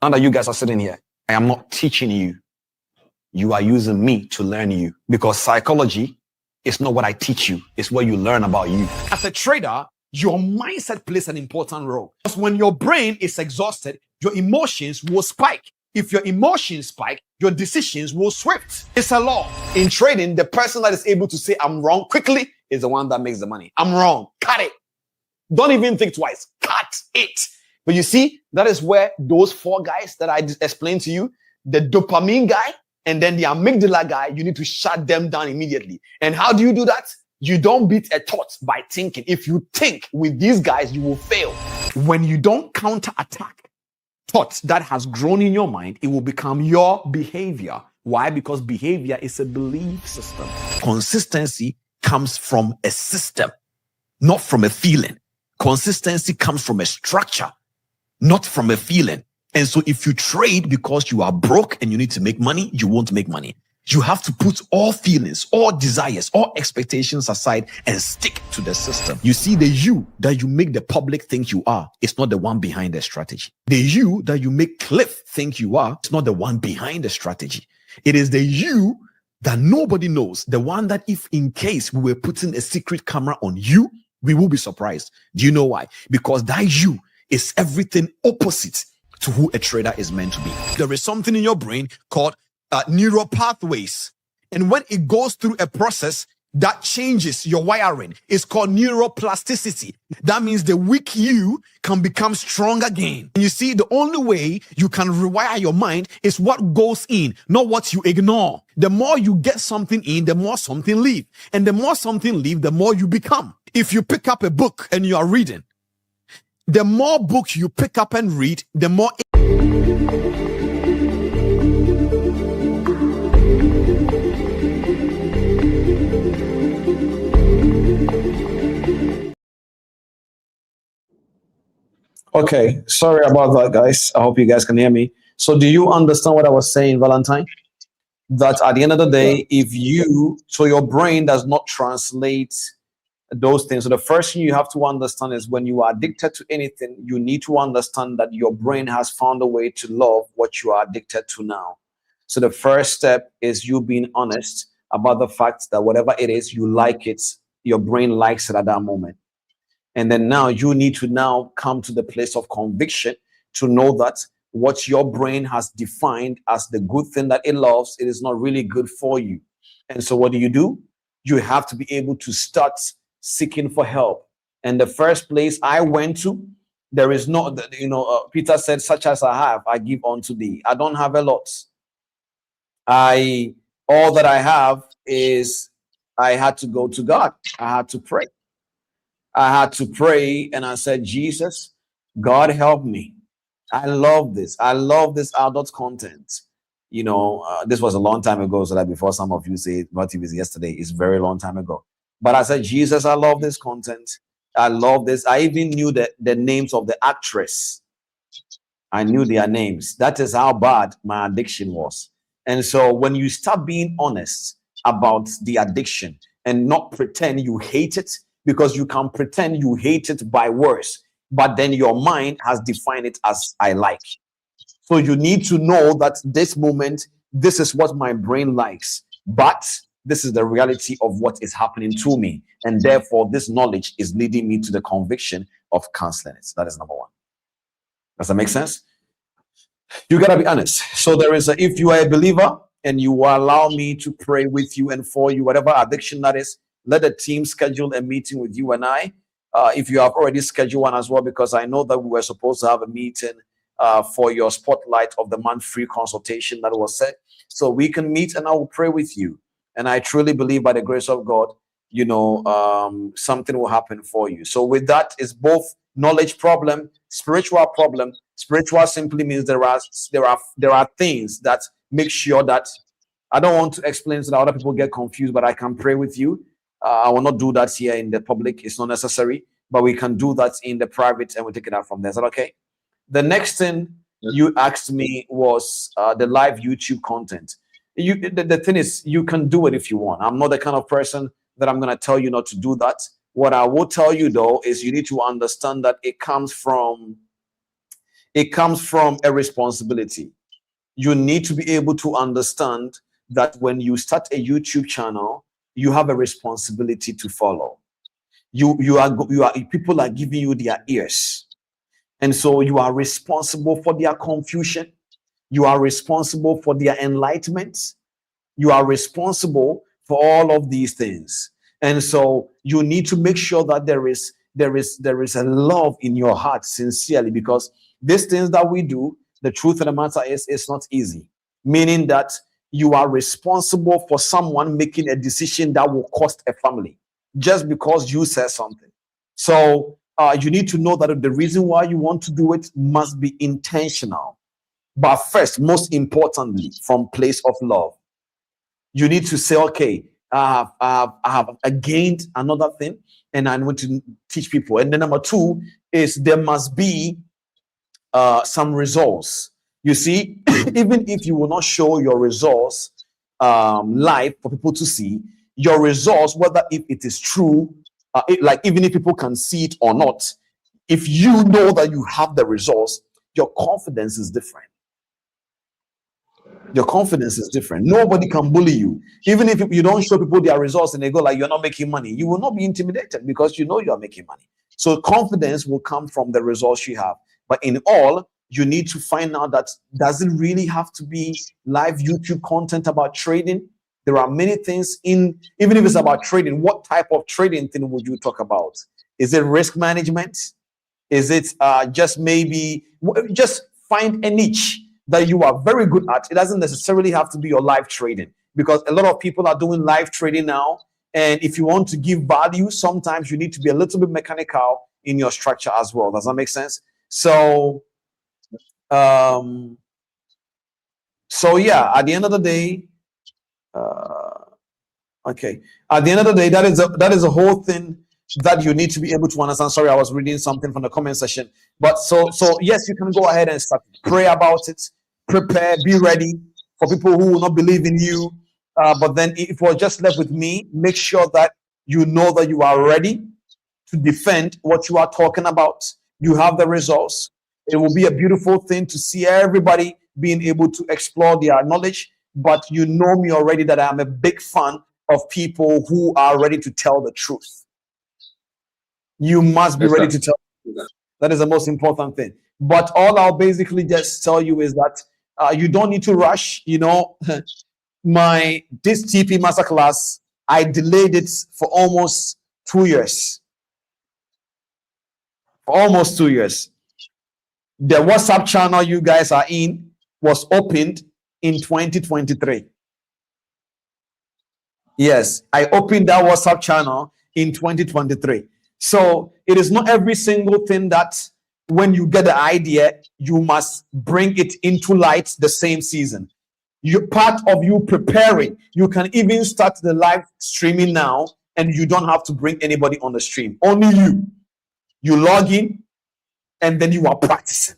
now that you guys are sitting here, I am not teaching you. You are using me to learn you, because psychology is not what I teach you. It's what you learn about you. As a trader, your mindset plays an important role. Because when your brain is exhausted, your emotions will spike. If your emotions spike, your decisions will swift. It's a law. In trading, the person that is able to say I'm wrong quickly is the one that makes the money. I'm wrong. Cut it. Don't even think twice. Cut it. But you see, that is where those four guys that I explained to you, the dopamine guy and then the amygdala guy, you need to shut them down immediately. And how do you do that? You don't beat a thought by thinking. If you think with these guys, you will fail. When you don't counterattack thoughts that has grown in your mind, it will become your behavior. Why? Because behavior is a belief system. Consistency comes from a system, not from a feeling. Consistency comes from a structure, not from a feeling. And so if you trade because you are broke and you need to make money, you won't make money. You have to put all feelings, all desires, all expectations aside and stick to the system. You see, the you that you make the public think you are is not the one behind the strategy. The you that you make Cliff think you are is not the one behind the strategy. It is the you that nobody knows, the one that if in case we were putting a secret camera on you, we will be surprised. Do you know why? Because that you is everything opposite to who a trader is meant to be. There is something in your brain called neural pathways. And when it goes through a process that changes your wiring, it's called neuroplasticity. That means the weak you can become strong again. And you see, the only way you can rewire your mind is what goes in, not what you ignore. The more you get something in, the more something leave. And the more something leave, the more you become. If you pick up a book and you are reading, the more books you pick up and read, the more Okay, sorry about that, guys. I hope you guys can hear me. So do you understand what I was saying, Valentine? That at the end of the day, so your brain does not translate those things. So the first thing you have to understand is when you are addicted to anything, you need to understand that your brain has found a way to love what you are addicted to now. So the first step is you being honest about the fact that whatever it is, you like it, your brain likes it at that moment. And then now you need to now come to the place of conviction to know that what your brain has defined as the good thing that it loves, it is not really good for you. And so what do? You have to be able to start seeking for help. And the first place I went to, there is no, Peter said, such as I have, I give unto thee. I don't have a lot. All that I have is I had to go to God. I had to pray. And I said, Jesus, God help me. I love this. I love this adult content. This was a long time ago, so that before some of you say what it was yesterday, it's very long time ago. But I said, Jesus, I love this content. I love this. I even knew the names of the actress. I knew their names. That is how bad my addiction was. And so when you start being honest about the addiction and not pretend you hate it, because you can pretend you hate it by words, but then your mind has defined it as I like. So you need to know that this moment, this is what my brain likes, but this is the reality of what is happening to me. And therefore, this knowledge is leading me to the conviction of canceling it. That is number one. Does that make sense? You got to be honest. So if you are a believer and you will allow me to pray with you and for you, whatever addiction that is, let the team schedule a meeting with you and I. If you have already scheduled one as well, because I know that we were supposed to have a meeting for your spotlight of the month free consultation that was set. So we can meet and I will pray with you. And I truly believe by the grace of God, something will happen for you. So with that is both knowledge problem, spiritual problem. Spiritual simply means there are things that make sure that I don't want to explain so that other people get confused, but I can pray with you. I will not do that here in the public. It's not necessary, but we can do that in the private and we'll take it out from there. Is that okay? The next thing you asked me was the live YouTube content. The thing is, you can do it if you want. I'm not the kind of person that I'm going to tell you not to do that. What I will tell you, though, is you need to understand that it comes from a responsibility. You need to be able to understand that when you start a YouTube channel, you have a responsibility to follow. People are giving you their ears. And so you are responsible for their confusion. You are responsible for their enlightenment. You are responsible for all of these things. And so you need to make sure that there is a love in your heart sincerely, because these things that we do, the truth of the matter is, it's not easy. Meaning that you are responsible for someone making a decision that will cost a family just because you said something. So you need to know that the reason why you want to do it must be intentional. But first, most importantly, from place of love. You need to say, okay, I have gained another thing and I want to teach people. And then number two is there must be some results. You see, even if you will not show your results live for people to see your results, whether if it is true, like even if people can see it or not. If you know that you have the results, your confidence is different. Your confidence is different. Nobody can bully you. Even if you don't show people their results and they go like you're not making money, you will not be intimidated because you know you are making money. So confidence will come from the results you have. But in all, you need to find out that does it really have to be live YouTube content about trading? There are many things in, even if it's about trading, what type of trading thing would you talk about? Is it risk management? Is it just maybe, just find a niche that you are very good at. It doesn't necessarily have to be your live trading, because a lot of people are doing live trading now. And if you want to give value, sometimes you need to be a little bit mechanical in your structure as well. Does that make sense? So, so yeah, at the end of the day, okay. At the end of the day, that is a whole thing that you need to be able to understand. Sorry, I was reading something from the comment section. But so yes, you can go ahead and start. Pray about it. Prepare. Be ready for people who will not believe in you. But then if you're just left with me, make sure that you know that you are ready to defend what you are talking about. You have the results. It will be a beautiful thing to see everybody being able to explore their knowledge. But you know me already that I'm a big fan of people who are ready to tell the truth. You must be ready to tell. That is the most important thing. But all I'll basically just tell you is that you don't need to rush. You know, this TP Masterclass, I delayed it for almost 2 years. For almost 2 years. The WhatsApp channel you guys are in was opened in 2023. Yes, I opened that WhatsApp channel in 2023. So it is not every single thing that when you get the idea, you must bring it into light the same season. You part of you preparing. You can even start the live streaming now, and you don't have to bring anybody on the stream. Only you. You log in, and then you are practicing.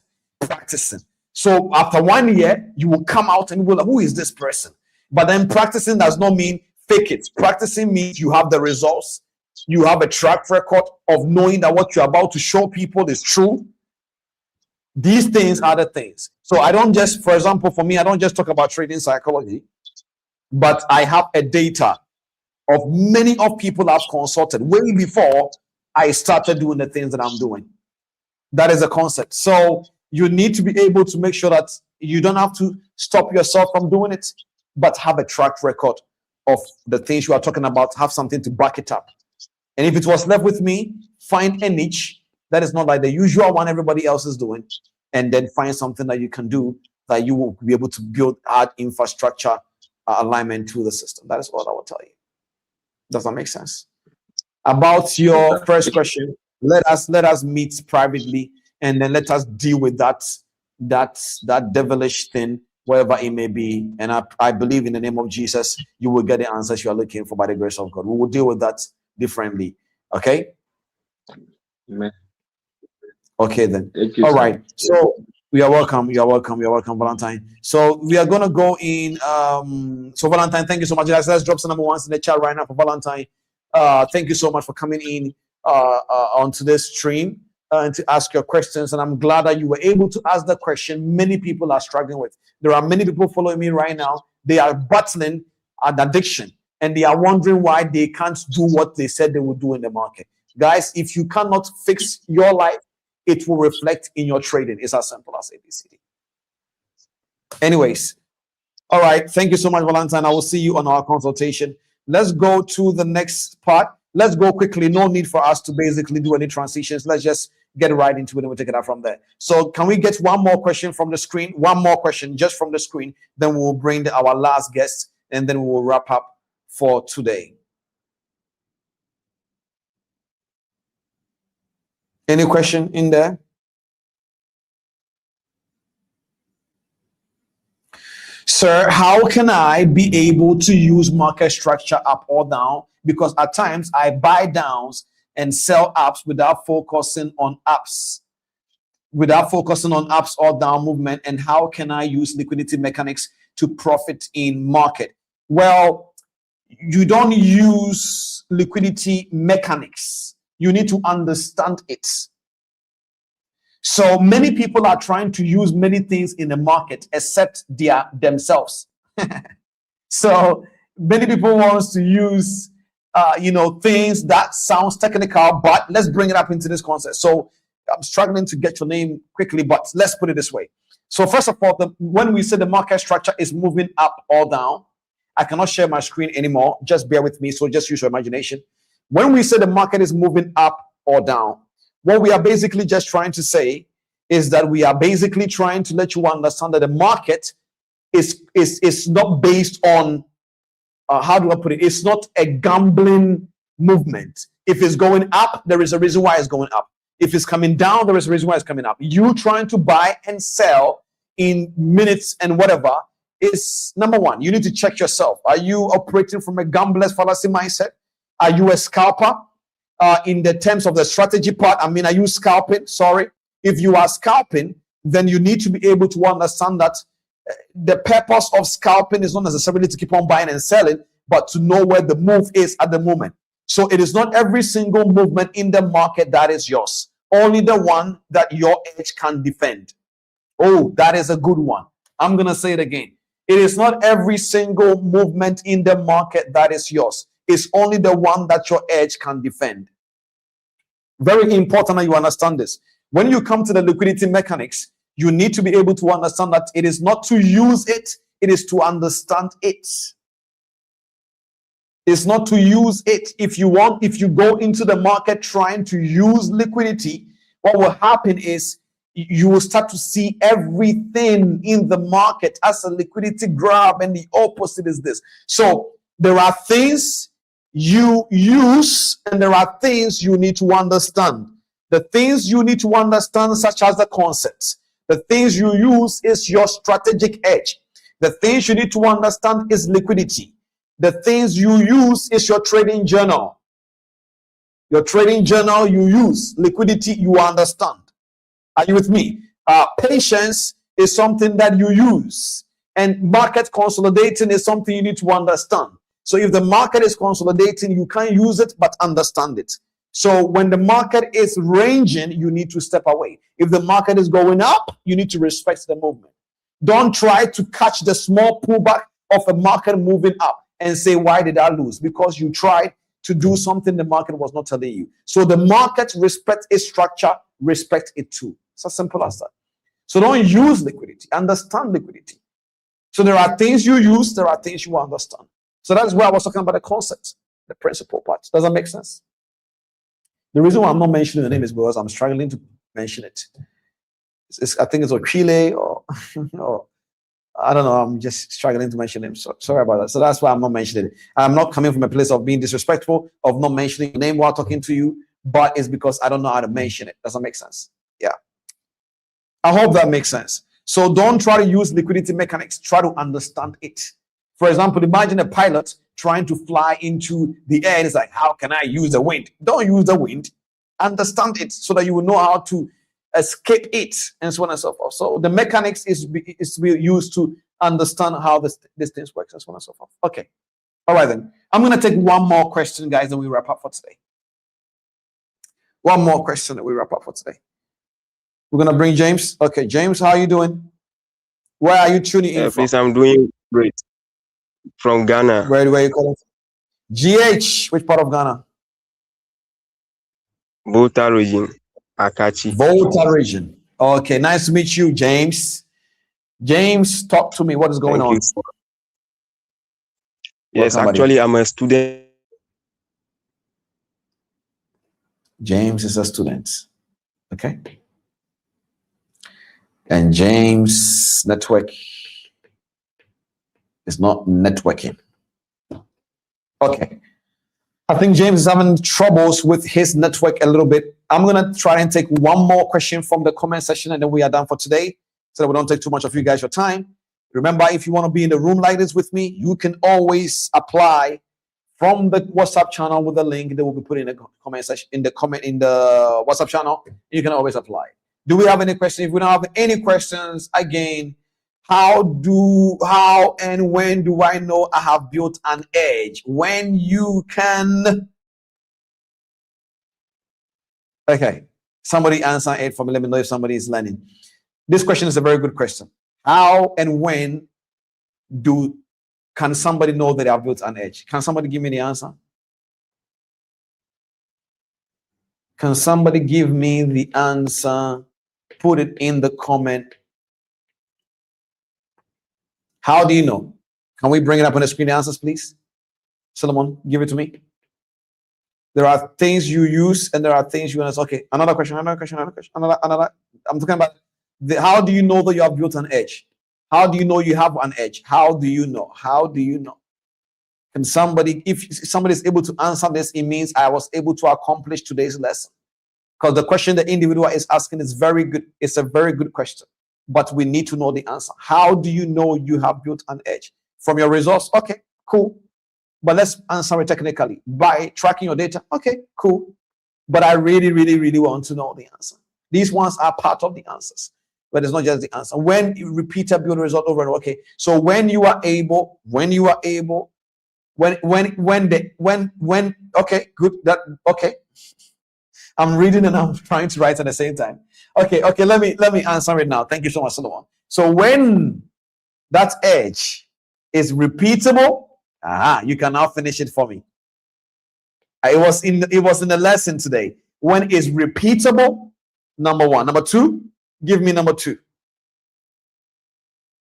So after 1 year, you will come out and go, who is this person? But then practicing does not mean fake it. Practicing means you have the results. You have a track record of knowing that what you're about to show people is true. These things are the things. So I don't just, for example, for me, I don't just talk about trading psychology, but I have a data of many of people I've consulted way before I started doing the things that I'm doing. That is a concept. So you need to be able to make sure that you don't have to stop yourself from doing it, but have a track record of the things you are talking about, have something to back it up. And if it was left with me, find a niche that is not like the usual one everybody else is doing, and then find something that you can do that you will be able to add infrastructure alignment to the system. That is what I will tell you. Does that make sense? About your first question, let us meet privately, and then let us deal with that devilish thing, wherever it may be. And I believe in the name of Jesus, you will get the answers you are looking for by the grace of God. We will deal with that differently. Okay? Amen. Okay then. Thank you, All sir. right. So you are welcome, Valentine. So we are gonna go in. So Valentine, thank you so much. Let's drop some number ones in the chat right now for Valentine. Thank you so much for coming in onto this stream and to ask your questions. And I'm glad that you were able to ask the question many people are struggling with. There are many people following me right now. They are battling an addiction, and they are wondering why they can't do what they said they would do in the market. Guys, if you cannot fix your life, it will reflect in your trading. It's as simple as ABCD. Anyways, all right. Thank you so much, Valentine. I will see you on our consultation. Let's go to the next part. Let's go quickly. No need for us to basically do any transitions. Let's just get right into it and we'll take it out from there. So can we get one more question from the screen? One more question just from the screen. Then we'll bring our last guest and then we'll wrap up for today. Any question in there? Sir, how can I be able to use market structure up or down? Because at times I buy downs and sell ups without focusing on ups or down movement. And how can I use liquidity mechanics to profit in market? Well, you don't use liquidity mechanics. You need to understand it. So many people are trying to use many things in the market except themselves. So many people want to use things that sounds technical, but let's bring it up into this concept. So I'm struggling to get your name quickly, but let's put it this way. So first of all, when we say the market structure is moving up or down, I cannot share my screen anymore. Just bear with me. So just use your imagination. When we say the market is moving up or down, what we are basically just trying to say is that we are basically trying to let you understand that the market is not based on, how do I put it? It's not a gambling movement. If it's going up, there is a reason why it's going up. If it's coming down, there is a reason why it's coming up. You trying to buy and sell in minutes and whatever is number one. You need to check yourself. Are you operating from a gambler's fallacy mindset? Are you a scalper? In the terms of the strategy part, I mean, are you scalping? Sorry. If you are scalping, then you need to be able to understand that the purpose of scalping is not necessarily to keep on buying and selling, but to know where the move is at the moment. So it is not every single movement in the market that is yours. Only the one that your edge can defend. Oh, that is a good one. I'm going to say it again. It is not every single movement in the market that is yours. It's only the one that your edge can defend. Very important that you understand this. When you come to the liquidity mechanics, you need to be able to understand that it is not to use it, it is to understand it. It's not to use it. If you go into the market trying to use liquidity, what will happen is you will start to see everything in the market as a liquidity grab, and the opposite is this. So there are things you use and there are things you need to understand. The things you need to understand, such as the concepts. The things you use is your strategic edge. The things you need to understand is liquidity. The things you use is your trading journal. Your trading journal you use. Liquidity you understand. Are you with me? Patience is something that you use. And market consolidating is something you need to understand. So if the market is consolidating, you can't use it, but understand it. So when the market is ranging, you need to step away. If the market is going up, you need to respect the movement. Don't try to catch the small pullback of a market moving up and say, why did I lose? Because you tried to do something the market was not telling you. So the market respects its structure, respect it too. It's as simple as that. So don't use liquidity, understand liquidity. So there are things you use, there are things you understand. So that's why I was talking about the concepts, the principal parts. Does that make sense? The reason why I'm not mentioning the name is because I'm struggling to mention it. I think it's Ochile or, or I don't know. I'm just struggling to mention him. So sorry about that. So that's why I'm not mentioning it. I'm not coming from a place of being disrespectful, of not mentioning your name while talking to you, but it's because I don't know how to mention it. Does that make sense? Yeah. I hope that makes sense. So don't try to use liquidity mechanics. Try to understand it. For example, imagine a pilot trying to fly into the air. It's like, how can I use the wind? Don't use the wind. Understand it so that you will know how to escape it, and so on and so forth. So the mechanics is to be used to understand how this things works, and so on and so forth. Okay. All right, then. I'm going to take one more question, guys, and we wrap up for today. One more question that we wrap up for today. We're going to bring James. Okay, James, how are you doing? Where are you tuning in from? Please, I'm doing great. From Ghana. Where are you calling from? GH, which part of Ghana? Volta region. Akachi. Volta region. Okay, nice to meet you, James. James, talk to me. What is going on? Yes, Welcome, actually, buddy. I'm a student. James is a student. Okay. And James' network is not networking. Okay. I think James is having troubles with his network a little bit. I'm going to try and take one more question from the comment section, and then we are done for today, so that we don't take too much of you guys your time. Remember, if you want to be in the room like this with me, you can always apply from the WhatsApp channel with the link that will be put in the comment section, in the WhatsApp channel. You can always apply. Do we have any questions? If we don't have any questions, again, How and when do I know I have built an edge? When you can. Okay, somebody answer it for me. Let me know if somebody is learning. This question is a very good question. How and when can somebody know that they have built an edge? Can somebody give me the answer? Can somebody give me the answer? Put it in the comment. How do you know? Can we bring it up on the screen, the answers, please? Solomon, give it to me. There are things you use and there are things you answer. Okay, another question. I'm talking about how do you know that you have built an edge? How do you know you have an edge? How do you know? How do you know? Can somebody, if somebody is able to answer this, it means I was able to accomplish today's lesson. Because the question the individual is asking is very good. It's a very good question. But we need to know the answer. How do you know you have built an edge? From your results? Okay, cool. But let's answer it technically. By tracking your data? Okay, cool. But I really, really, really want to know the answer. These ones are part of the answers. But it's not just the answer. When you repeat a build result over and over, okay. So when you are able, okay, good. Okay. I'm reading and I'm trying to write at the same time. Okay, let me answer it now. Thank you so much, Solomon. So when that edge is repeatable, you can now finish it for me. It was in the lesson today. When is repeatable, number one. Number two, give me number two.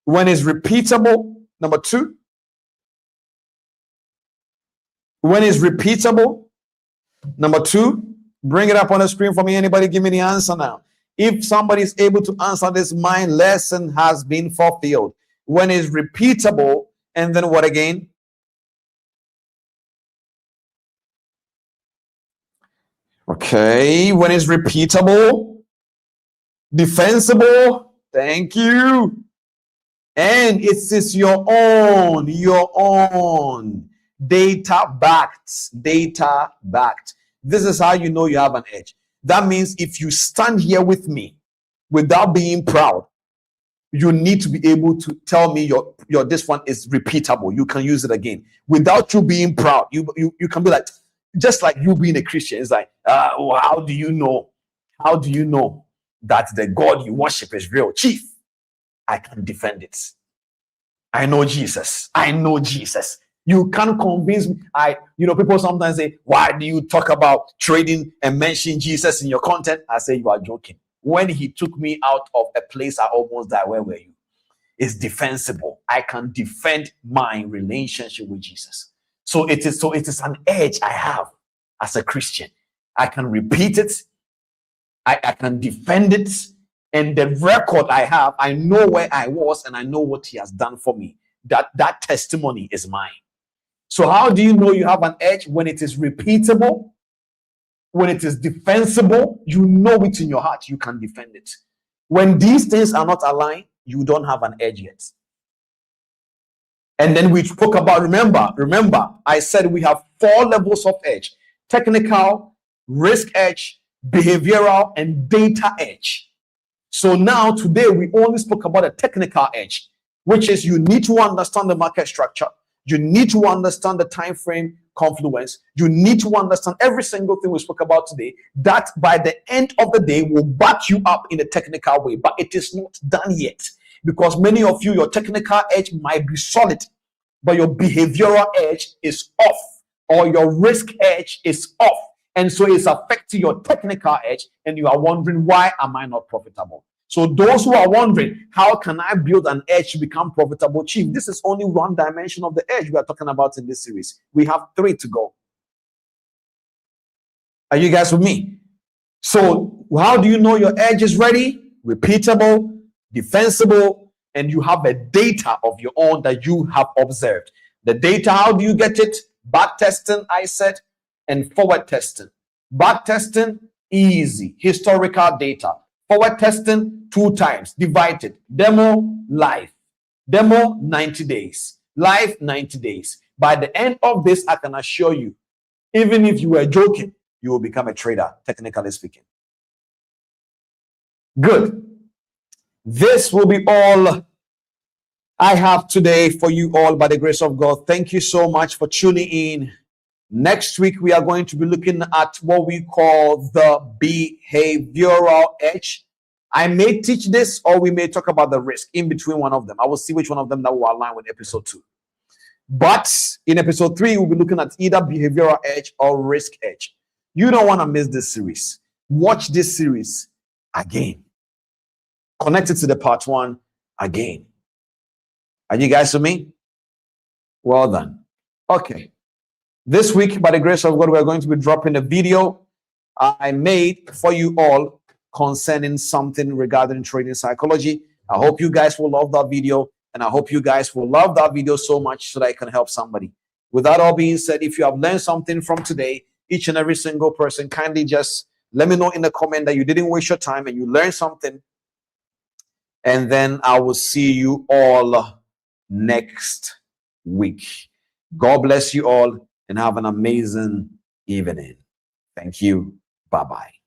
When is repeatable, number two. When is repeatable, number two. Bring it up on the screen for me. Anybody give me the answer now. If somebody is able to answer this, my lesson has been fulfilled. When is repeatable, and then what again? Okay, when is repeatable, defensible, thank you, and it is your own, data backed. This is how you know you have an edge. That means if you stand here with me without being proud, you need to be able to tell me your this one is repeatable. You can use it again without you being proud. You can be like, just like you being a Christian. It's like, how do you know? How do you know that the God you worship is real? Chief, I can defend it. I know Jesus. You can't convince me. People sometimes say, why do you talk about trading and mention Jesus in your content? I say, you are joking. When he took me out of a place I almost died, where were you? It's defensible. I can defend my relationship with Jesus. So it is an edge I have as a Christian. I can repeat it. I can defend it. And the record I have, I know where I was and I know what he has done for me. That testimony is mine. So how do you know you have an edge? When it is repeatable, when it is defensible, you know it in your heart, you can defend it. When these things are not aligned, you don't have an edge yet. And then we spoke about, remember, I said we have 4 levels of edge: technical, risk edge, behavioral, and data edge. So now today we only spoke about a technical edge, which is you need to understand the market structure. You need to understand the time frame confluence. You need to understand every single thing we spoke about today. That by the end of the day will back you up in a technical way, but it is not done yet, because many of you, your technical edge might be solid, but your behavioral edge is off, or your risk edge is off, and so it's affecting your technical edge, and you are wondering, why am I not profitable? So those who are wondering, how can I build an edge to become profitable? Chief, this is only one dimension of the edge we are talking about in this series. We have 3 to go. Are you guys with me? So how do you know your edge is ready? Repeatable, defensible, and you have a data of your own that you have observed. The data, how do you get it? Back testing, I said, and forward testing. Back testing, easy, historical data. Forward testing, 2 times, divided. Demo, live. Demo, 90 days. Live, 90 days. By the end of this, I can assure you, even if you were joking, you will become a trader, technically speaking. Good. This will be all I have today for you all by the grace of God. Thank you so much for tuning in. Next week, we are going to be looking at what we call the behavioral edge. I may teach this or we may talk about the risk in between one of them. I will see which one of them that will align with episode 2. But in episode 3, we'll be looking at either behavioral edge or risk edge. You don't want to miss this series. Watch this series again. Connect it to the part 1 again. Are you guys with me? Well done. Okay. This week, by the grace of God, we're going to be dropping a video I made for you all concerning something regarding trading psychology. I hope you guys will love that video, and I hope you guys will love that video so much so that I can help somebody. With that all being said, if you have learned something from today, each and every single person, kindly just let me know in the comment that you didn't waste your time and you learned something. And then I will see you all next week. God bless you all and have an amazing evening. Thank you. Bye-bye.